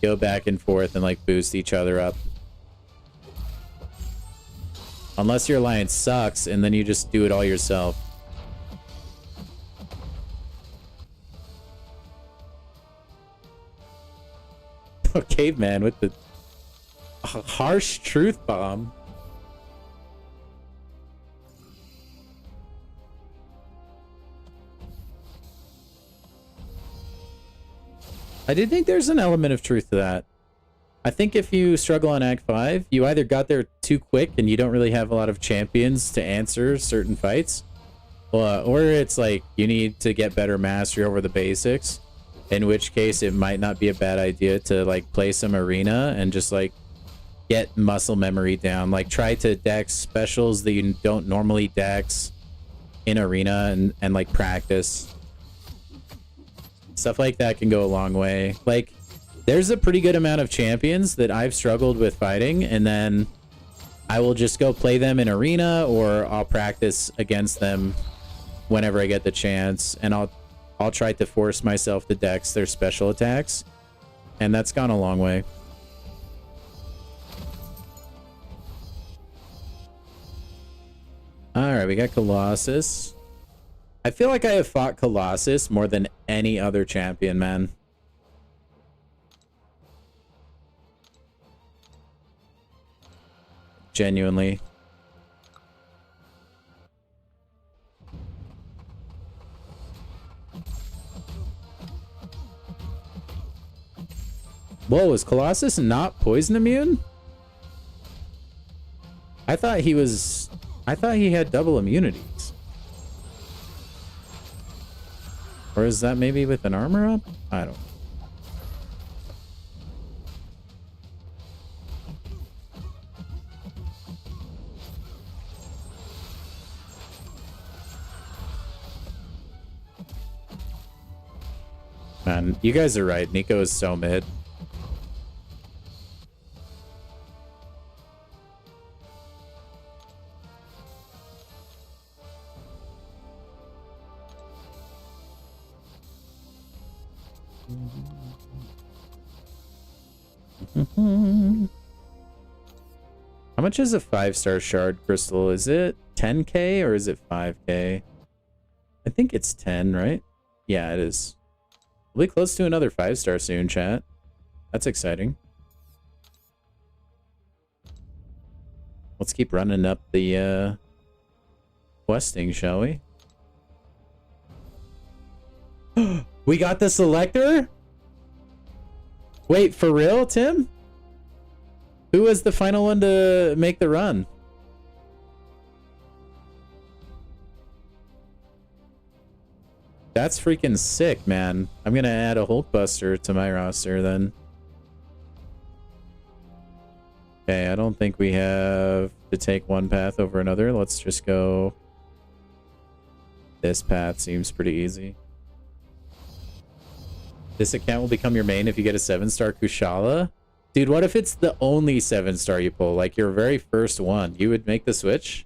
go back and forth and, like, boost each other up. Unless your alliance sucks, and then you just do it all yourself. Caveman with the harsh truth bomb. I do think there's an element of truth to that. I think if you struggle on Act 5, you either got there too quick and you don't really have a lot of champions to answer certain fights, or it's like you need to get better mastery over the basics, in which case it might not be a bad idea to like play some arena and just like get muscle memory down. Like try to dex specials that you don't normally dex in arena and like practice. Stuff like that can go a long way. Like, there's a pretty good amount of champions that I've struggled with fighting, and then I will just go play them in arena, or I'll practice against them whenever I get the chance, and I'll try to force myself to dex their special attacks, and that's gone a long way. Alright, we got Colossus. I feel like I have fought Colossus more than any other champion, man. Genuinely. Whoa, is Colossus not poison immune? I thought he had double immunities. Or is that maybe with an armor up? I don't know. Man, you guys are right. Nico is so mid. How much is a 5-star shard crystal? Is it 10k or is it 5k? I think it's 10, right? Yeah, it is. We'll be close to another 5-star soon, chat. That's exciting. Let's keep running up the questing, shall we? We got the selector? Wait, for real, Tim? Who was the final one to make the run? That's freaking sick, man. I'm gonna add a Hulkbuster to my roster then. Okay, I don't think we have to take one path over another. Let's just go. This path seems pretty easy. This account will become your main if you get a 7-star Kushala. Dude, what if it's the only 7-star you pull? Like your very first one. You would make the switch?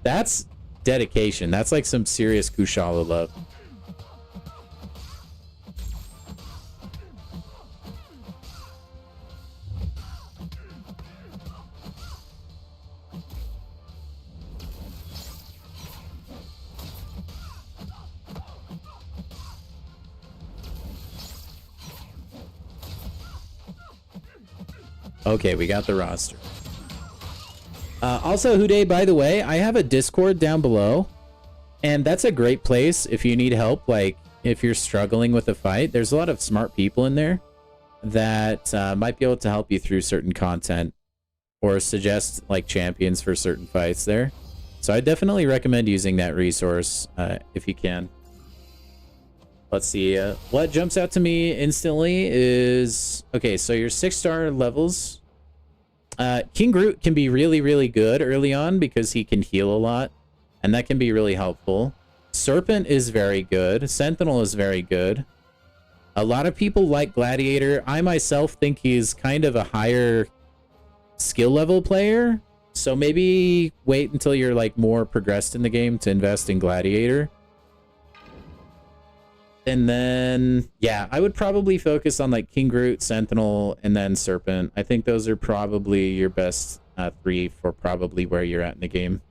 That's dedication. That's like some serious Kushala love. Okay, we got the roster. Also, Huday, by the way, I have a Discord down below, and that's a great place if you need help, like if you're struggling with a fight. There's a lot of smart people in there that might be able to help you through certain content or suggest like champions for certain fights there. So I definitely recommend using that resource if you can. Let's see. What jumps out to me instantly is... Okay, so your 6-star levels King Groot can be really, really good early on because he can heal a lot, and that can be really helpful. Serpent is very good. Sentinel is very good. A lot of people like Gladiator. I myself think he's kind of a higher skill level player, so maybe wait until you're like more progressed in the game to invest in Gladiator. And then, yeah, I would probably focus on like King Groot, Sentinel, and then Serpent. I think those are probably your best 3 for probably where you're at in the game.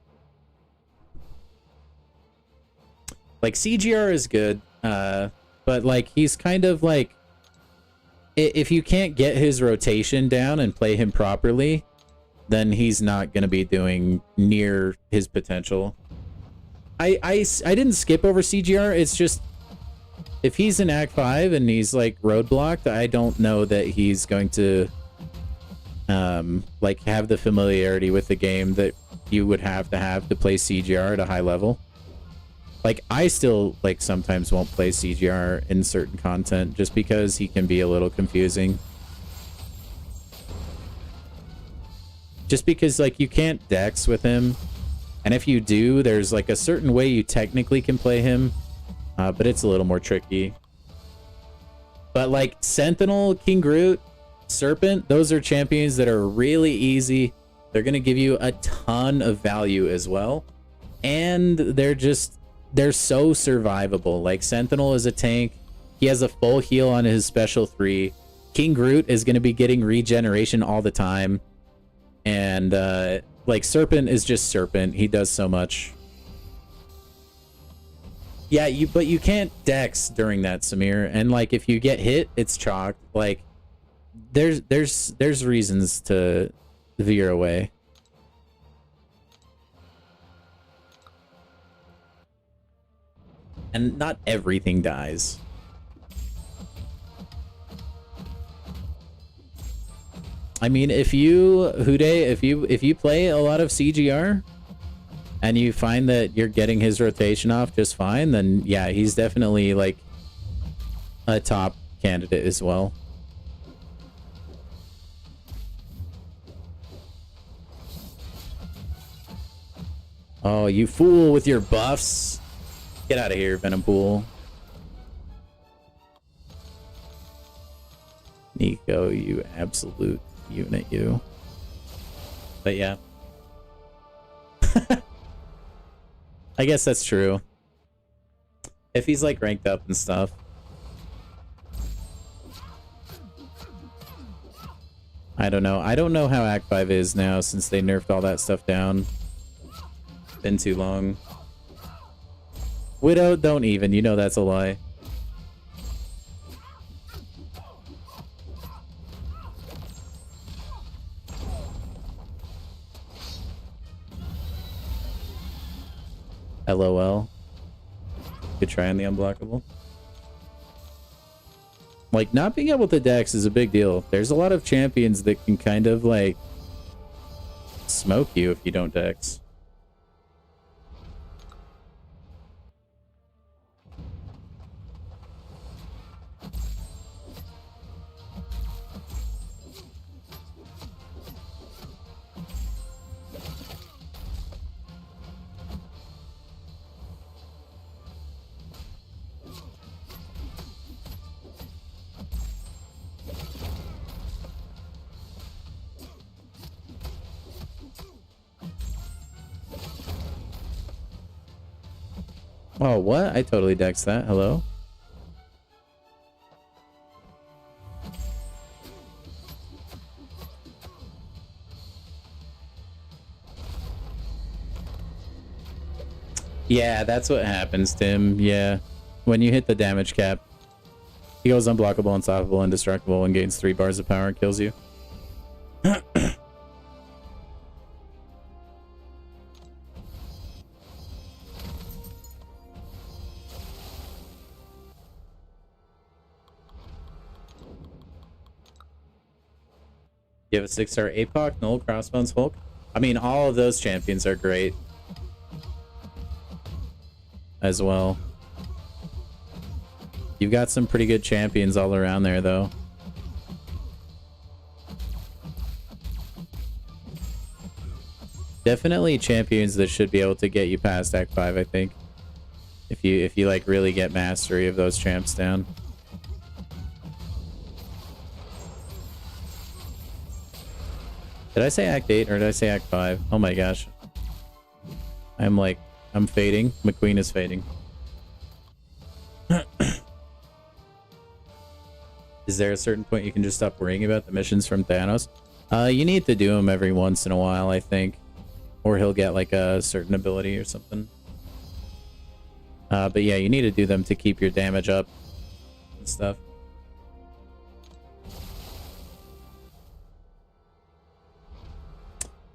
Like, CGR is good, but like he's kind of like, if you can't get his rotation down and play him properly, then he's not going to be doing near his potential. I didn't skip over CGR. It's just, if he's in Act 5 and he's like roadblocked, I don't know that he's going to like have the familiarity with the game that you would have to play CGR at a high level. Like, I still like sometimes won't play CGR in certain content just because he can be a little confusing. Just because like you can't dex with him, and if you do, there's like a certain way you technically can play him. But it's a little more tricky. But like Sentinel, King Groot, Serpent, those are champions that are really easy. They're going to give you a ton of value as well. And they're so survivable. Like Sentinel is a tank. He has a full heal on his special 3. King Groot is going to be getting regeneration all the time. And like Serpent is just Serpent. He does so much. Yeah, but you can't dex during that, Samir. And like if you get hit, it's chalked. Like there's reasons to veer away. And not everything dies. I mean, if you play a lot of CGR and you find that you're getting his rotation off just fine, then yeah, he's definitely like a top candidate as well. Oh, you fool with your buffs. Get out of here, Venom Pool. Nico, you absolute unit, you. But yeah. I guess that's true. If he's like ranked up and stuff. I don't know. I don't know how Act 5 is now since they nerfed all that stuff down. Been too long. Widow, don't even. You know that's a lie. LOL. Good try on the unblockable. Like, not being able to dex is a big deal. There's a lot of champions that can kind of, like, smoke you if you don't dex. Oh, what? I totally dexed that. Hello? Yeah, that's what happens, Tim. Yeah. When you hit the damage cap, he goes unblockable, unstoppable, indestructible, and gains 3 bars of power and kills you. You have a 6-star Mcoc, Null, Crossbones, Hulk. I mean, all of those champions are great as well. You've got some pretty good champions all around there, though. Definitely champions that should be able to get you past Act 5, I think. If you like really get mastery of those champs down. Did I say Act 8 or did I say Act 5? Oh my gosh. I'm fading. McQueen is fading. Is there a certain point you can just stop worrying about the missions from Thanos? You need to do them every once in a while, I think. Or he'll get like a certain ability or something. But yeah, you need to do them to keep your damage up and stuff.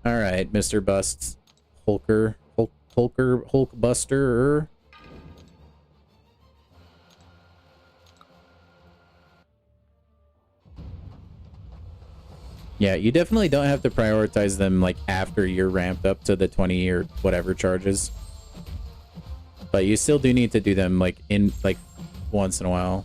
Alright, Mr. Busts. Hulkbuster. Yeah, you definitely don't have to prioritize them like after you're ramped up to the 20 or whatever charges. But you still do need to do them like in like once in a while.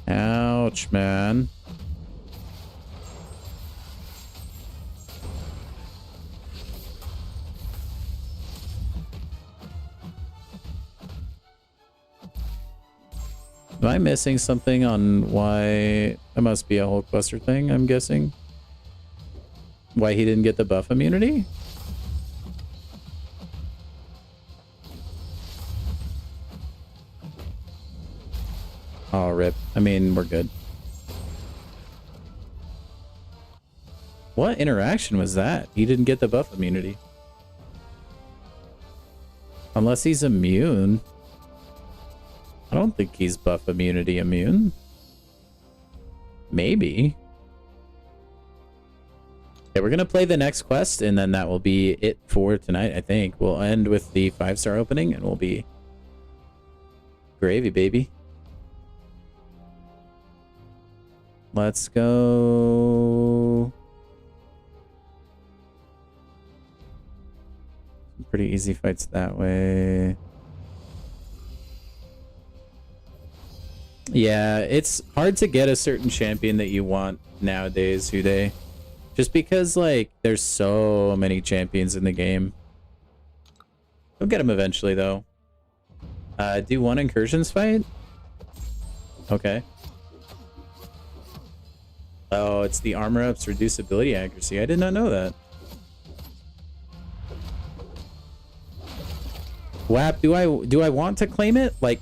Ouch, man. Am I missing something on why it must be a Hulkbuster thing, I'm guessing? Why he didn't get the buff immunity? Oh, rip. I mean, we're good. What interaction was that? He didn't get the buff immunity. Unless he's immune. I don't think he's buff immunity immune. Maybe. Okay, we're gonna play the next quest, and then that will be it for tonight, I think. We'll end with the 5-star opening, and we'll be gravy, baby. Let's go. Pretty easy fights that way. Yeah, it's hard to get a certain champion that you want nowadays, Hude. Just because, like, there's so many champions in the game. You'll get them eventually, though. Do one incursions fight? Okay. Oh, it's the armor ups reduce ability accuracy. I did not know that. WAP, do I want to claim it? Like,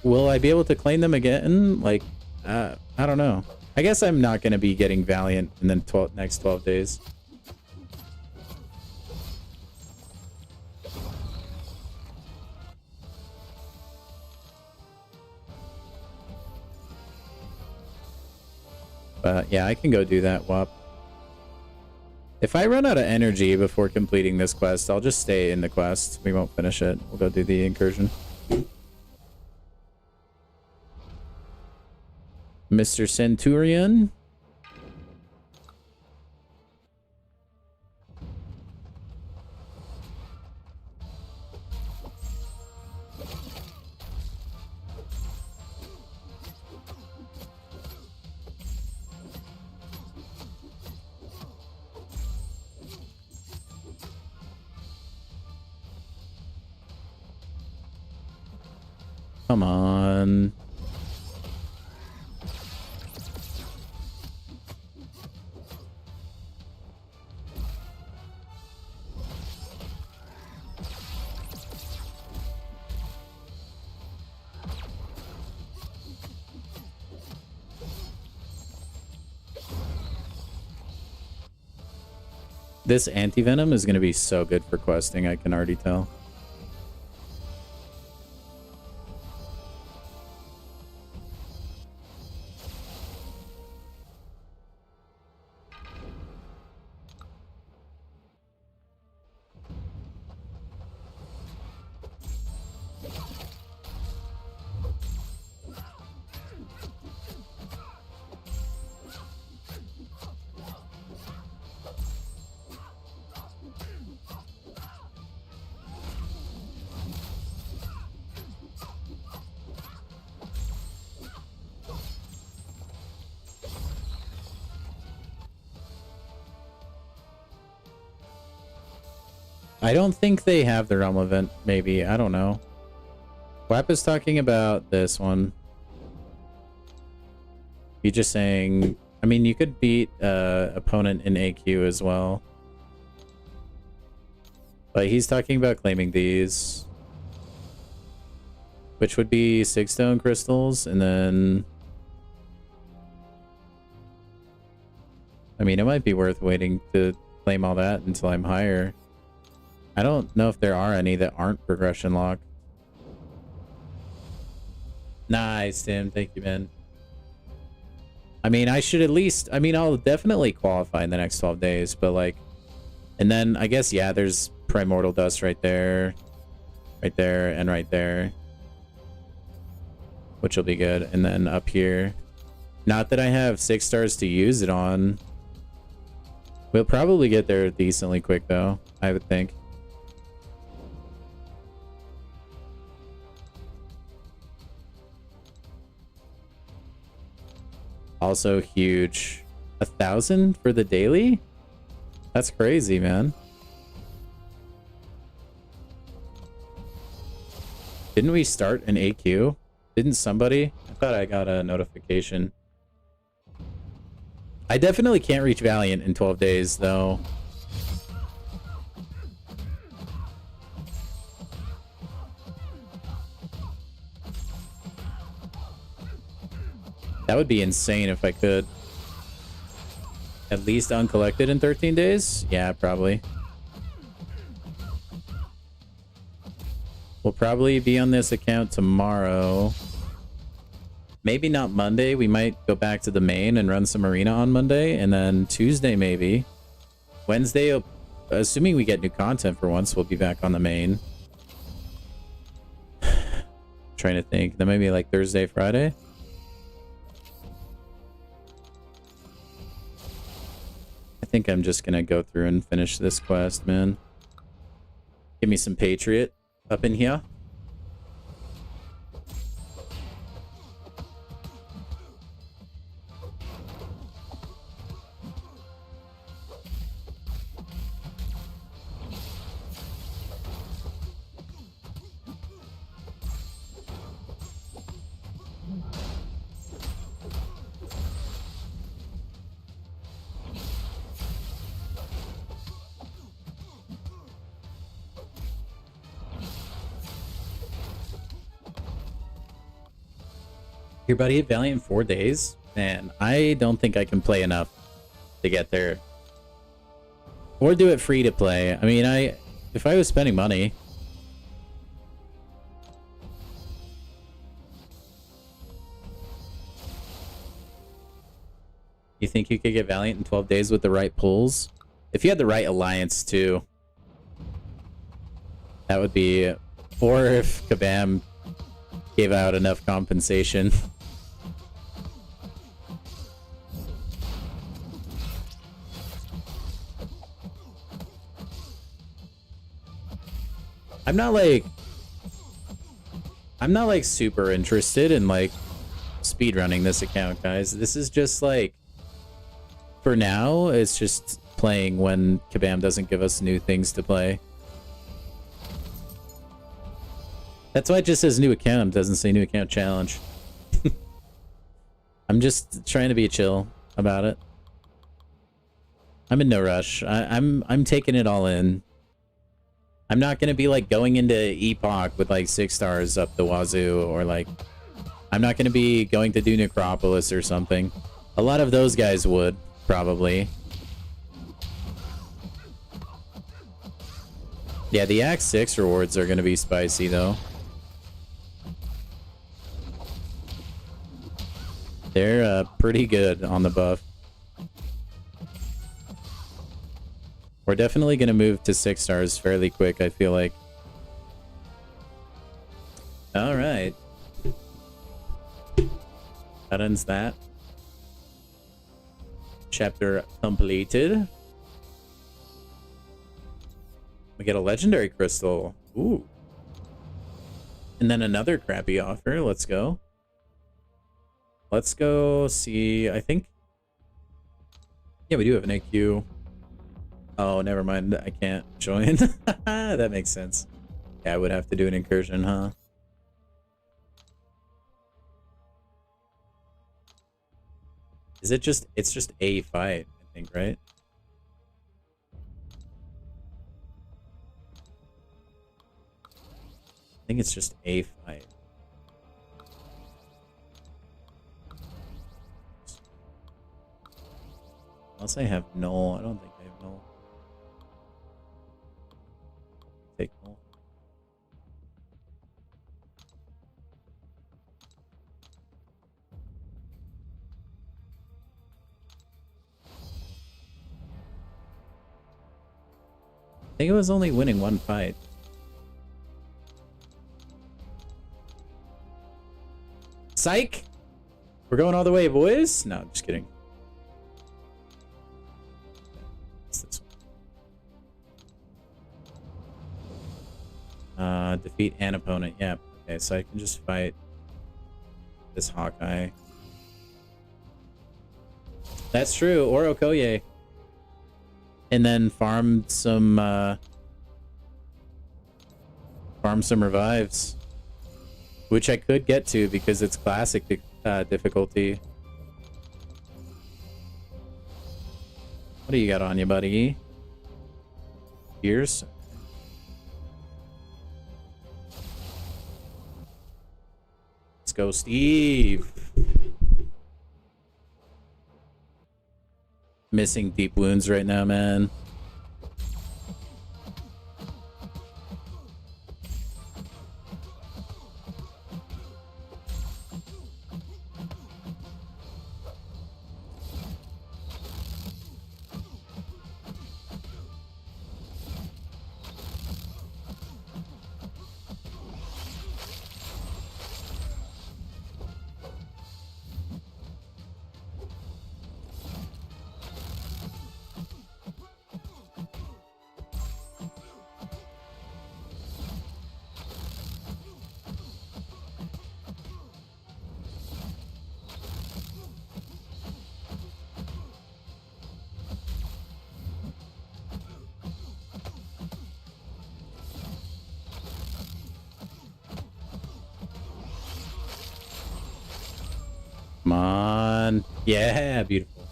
will I be able to claim them again? Like, I don't know. I guess I'm not going to be getting Valiant in the next 12 days. But yeah, I can go do that, WAP. If I run out of energy before completing this quest, I'll just stay in the quest. We won't finish it. We'll go do the incursion. Mr. Centurion. Come on. This anti-venom is going to be so good for questing, I can already tell. I don't think they have the Realm event, maybe. I don't know. WAP is talking about this one. You're just saying... I mean, you could beat opponent in AQ as well. But he's talking about claiming these. Which would be 6 stone crystals, and then... I mean, it might be worth waiting to claim all that until I'm higher. I don't know if there are any that aren't progression locked. Nice, Tim. Thank you, man. I mean, I should at least... I mean, I'll definitely qualify in the next 12 days, but like... And then, I guess, yeah, there's Primordial Dust right there, and right there. Which will be good. And then up here. Not that I have 6 stars to use it on. We'll probably get there decently quick, though, I would think. Also huge. 1,000 for the daily? That's crazy, man. Didn't we start an AQ? Didn't somebody? I thought I got a notification. I definitely can't reach Valiant in 12 days, though. That would be insane if I could. At least uncollected in 13 days? Yeah, probably. We'll probably be on this account tomorrow. Maybe not Monday. We might go back to the main and run some arena on Monday. And then Tuesday, maybe. Wednesday, assuming we get new content for once, we'll be back on the main. Trying to think. Then maybe like Thursday, Friday. I think I'm just gonna go through and finish this quest, man. Give me some Patriot up in here. Your buddy at Valiant in 4 days? Man, I don't think I can play enough to get there. Or do it free to play. I mean, if I was spending money... You think you could get Valiant in 12 days with the right pulls? If you had the right alliance, too. That would be... Or if Kabam gave out enough compensation. I'm not like super interested in like speedrunning this account, guys. This is just like, for now, it's just playing when Kabam doesn't give us new things to play. That's why it just says new account, it doesn't say new account challenge. I'm just trying to be chill about it. I'm in no rush. I'm taking it all in. I'm not gonna be like going into Epoch with like 6 stars up the wazoo, or like I'm not gonna be going to do Necropolis or something. A lot of those guys would, probably. Yeah, the Act 6 rewards are gonna be spicy though. They're pretty good on the buff. We're definitely going to move to 6 stars fairly quick, I feel like. Alright. That ends that. Chapter completed. We get a legendary crystal. Ooh. And then another crappy offer. Let's go. Let's go see, I think... Yeah, we do have an AQ. Oh, never mind. I can't join. That makes sense. Yeah, I would have to do an incursion, huh? Is it just... It's just a fight, I think, right? I think it's just a fight. Unless I have null. I don't think I have null. Take null. I think it was only winning one fight. Psych! We're going all the way, boys? No, I'm just kidding. What's this one? Defeat an opponent. Yeah. Okay, so I can just fight this Hawkeye. That's true. Or Okoye. And then farm some revives. Which I could get to because it's classic difficulty. What do you got on you, buddy? Gears? Let's go, Steve. Missing deep wounds right now, man. Come on. Yeah, beautiful.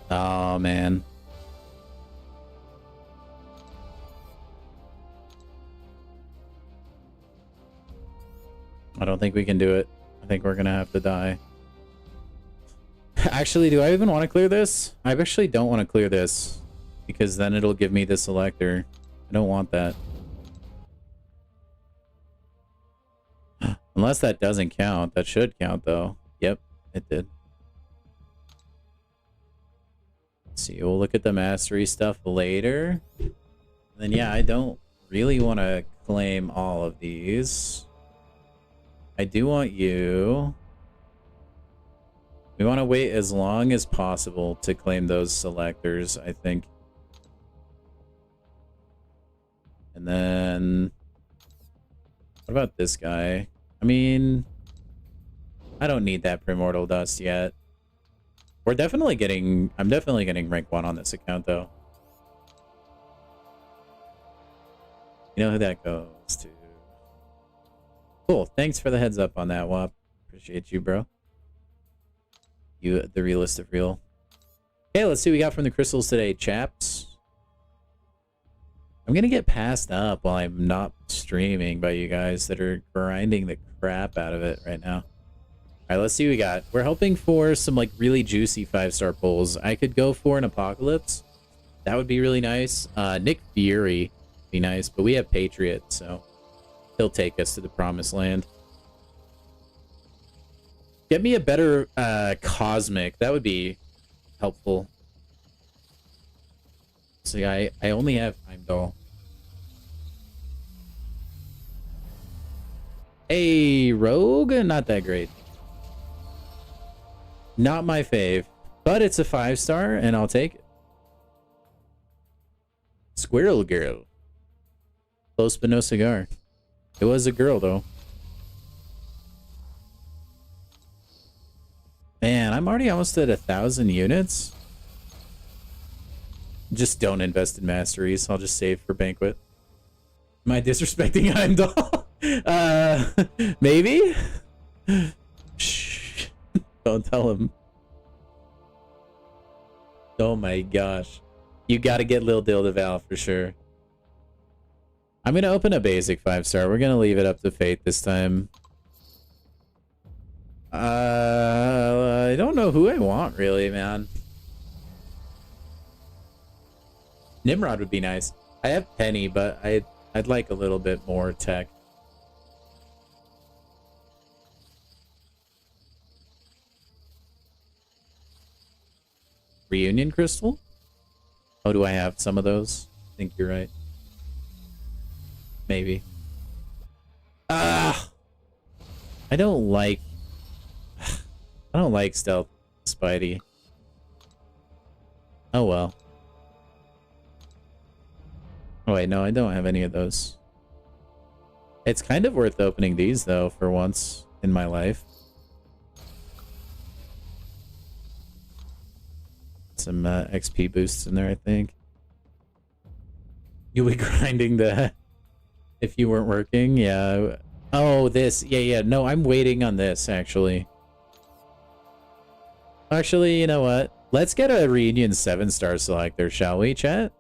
Oh, man. I don't think we can do it. I think we're gonna have to die. Actually, do I even want to clear this? I actually don't want to clear this because then it'll give me the selector. I don't want that. Unless that doesn't count. That should count, though. Yep, it did. Let's see. We'll look at the mastery stuff later. And then, yeah, I don't really want to claim all of these. I do want you. We want to wait as long as possible to claim those selectors, I think. And then... what about this guy? I mean... I don't need that Primordial Dust yet. We're definitely getting... I'm definitely getting rank 1 on this account, though. You know who that goes to. Cool. Thanks for the heads up on that, Wop. Appreciate you, bro. You, the realist of real. Okay, let's see what we got from the crystals today, chaps. I'm gonna get passed up while I'm not streaming by you guys that are grinding the crap out of it right now. All right, let's see what we got. We're hoping for some like really juicy 5-star pulls. I could go for an Apocalypse. That would be really nice. Nick Fury would be nice, but we have Patriot, so he'll take us to the promised land. Get me a better Cosmic. That would be helpful. See, I only have Heimdall. Hey, Rogue? Not that great. Not my fave. But it's a 5-star, and I'll take it. Squirrel Girl. Close but no cigar. It was a girl, though. Man, I'm already almost at 1,000 units. Just don't invest in masteries. I'll just save for banquet. Am I disrespecting Heimdall? Maybe? Shh. Don't tell him. Oh my gosh. You gotta get Lil Dilda Val for sure. I'm gonna open a basic 5-star. We're gonna leave it up to fate this time. I don't know who I want really, man. Nimrod would be nice. I have Penny, but I'd like a little bit more tech. Reunion crystal? Oh, do I have some of those? I think you're right. Maybe. Ah! I don't like stealth Spidey. Oh well. Oh wait, no, I don't have any of those. It's kind of worth opening these though for once in my life. Some XP boosts in there, I think. You'll be grinding the if you weren't working, yeah. Oh, this, yeah. No, I'm waiting on this actually. Actually, you know what? Let's get a reunion 7-star selector, shall we, chat?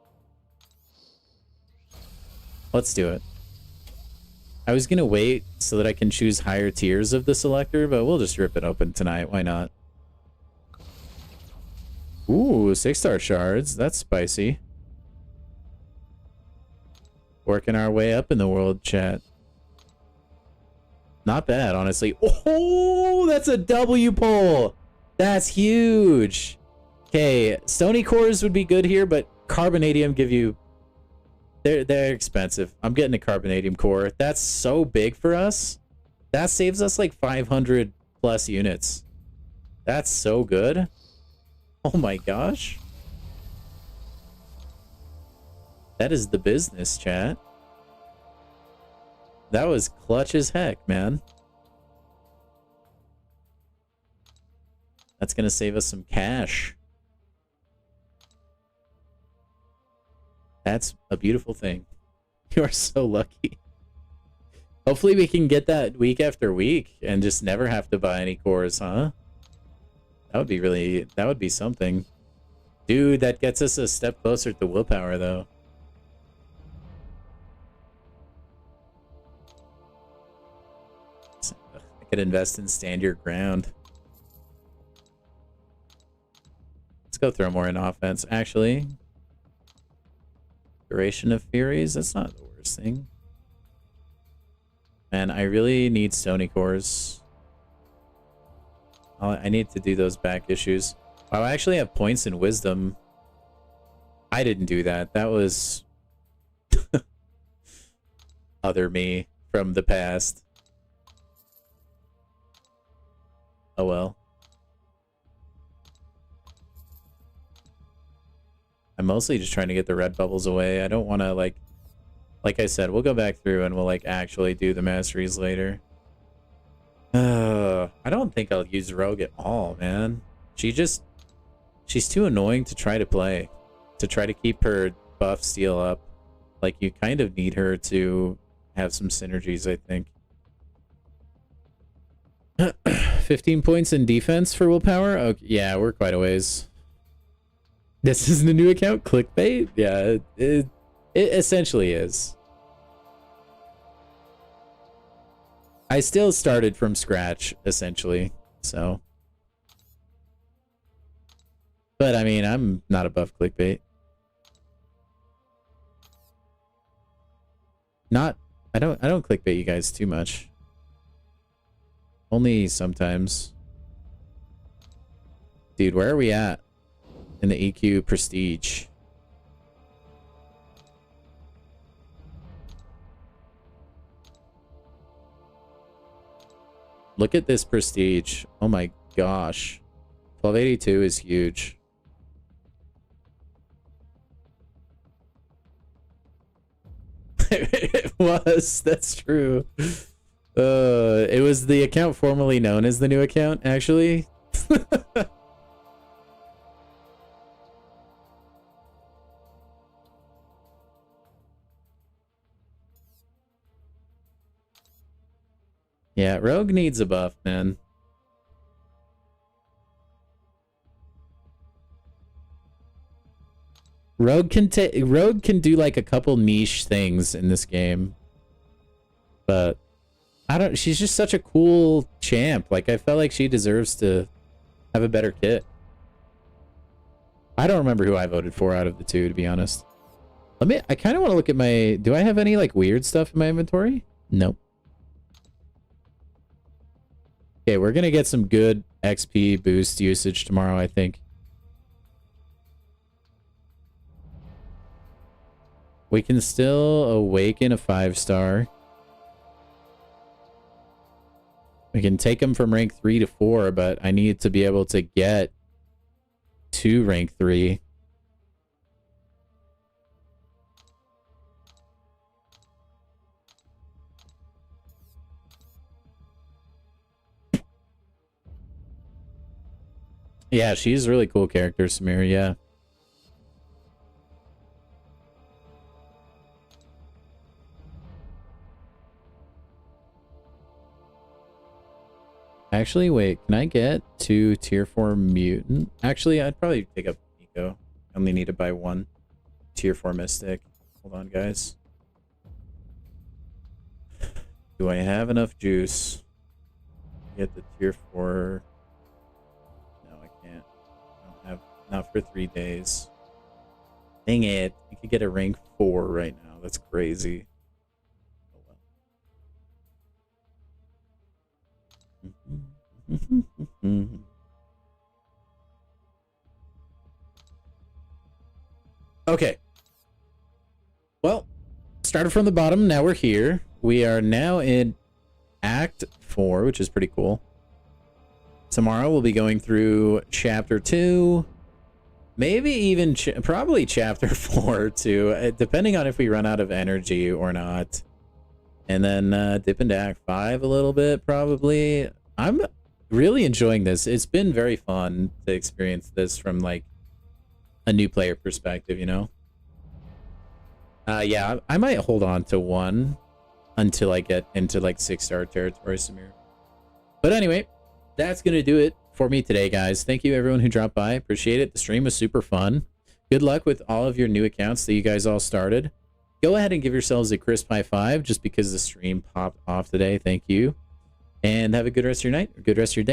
Let's do it. I was gonna wait so that I can choose higher tiers of the selector, but we'll just rip it open tonight. Why not? Ooh, 6-star shards. That's spicy. Working our way up in the world, chat. Not bad, honestly. Oh, that's a W pull. That's huge. Okay, stony cores would be good here, but carbonadium give you... They're expensive. I'm getting a carbonadium core. That's so big for us. That saves us like 500 plus units. That's so good. Oh my gosh. That is the business, chat. That was clutch as heck, man. That's gonna save us some cash. That's a beautiful thing. You are so lucky. Hopefully we can get that week after week and just never have to buy any cores, huh? That would be something. Dude, that gets us a step closer to willpower, though. I could invest in stand your ground. Let's go throw more in offense. Actually, duration of Furies, that's not the worst thing. Man, I really need stony cores. I need to do those back issues. Oh, I actually have points in wisdom. I didn't do that. That was other me from the past. Oh well. I'm mostly just trying to get the red bubbles away. I don't want to like I said, we'll go back through and we'll like actually do the masteries later. I don't think I'll use Rogue at all, man. She's too annoying to try to play. To try to keep her buff steal up. Like, you kind of need her to have some synergies, I think. 15 points in defense for willpower? Okay, yeah, we're quite a ways. This is the new account? Clickbait? Yeah, it essentially is. I still started from scratch, essentially, so. But, I mean, I'm not above clickbait. I don't clickbait you guys too much. Only sometimes. Dude, where are we at in the EQ prestige? Look at this prestige. Oh my gosh. 1282 is huge. It was. That's true. It was the account formerly known as the new account, actually. Yeah, Rogue needs a buff, man. Rogue can do like a couple niche things in this game. But she's just such a cool champ. Like, I felt like she deserves to have a better kit. I don't remember who I voted for out of the two, to be honest. I kind of want to look at my... Do I have any, like, weird stuff in my inventory? Nope. Okay, we're going to get some good XP boost usage tomorrow, I think. We can still awaken a 5-star. We can take him from rank 3 to 4, but I need to be able to get to rank 3. Yeah, she's a really cool character, Samir, yeah. Actually, wait, can I get 2 tier 4 mutant? Actually, I'd probably take up Mcoc. I only need to buy 1 tier 4 mystic. Hold on, guys. Do I have enough juice to get the tier 4? No, I can't. I don't have, not for 3 days. Dang it. I could get a rank 4 right now. That's crazy. Okay. Well, started from the bottom. Now we're here. We are now in Act 4, which is pretty cool. Tomorrow we'll be going through Chapter 2. Maybe even probably Chapter 4 too, depending on if we run out of energy or not. And then dip into Act 5 a little bit, probably. I'm really enjoying this. It's been very fun to experience this from like a new player perspective, you know? Yeah, I might hold on to 1 until I get into like 6-star territory, Samir. But anyway, that's gonna do it for me today, guys. Thank you everyone who dropped by. Appreciate it. The stream was super fun. Good luck with all of your new accounts that you guys all started. Go ahead and give yourselves a crisp high 5 just because the stream popped off today. Thank you. And have a good rest of your night or good rest of your day.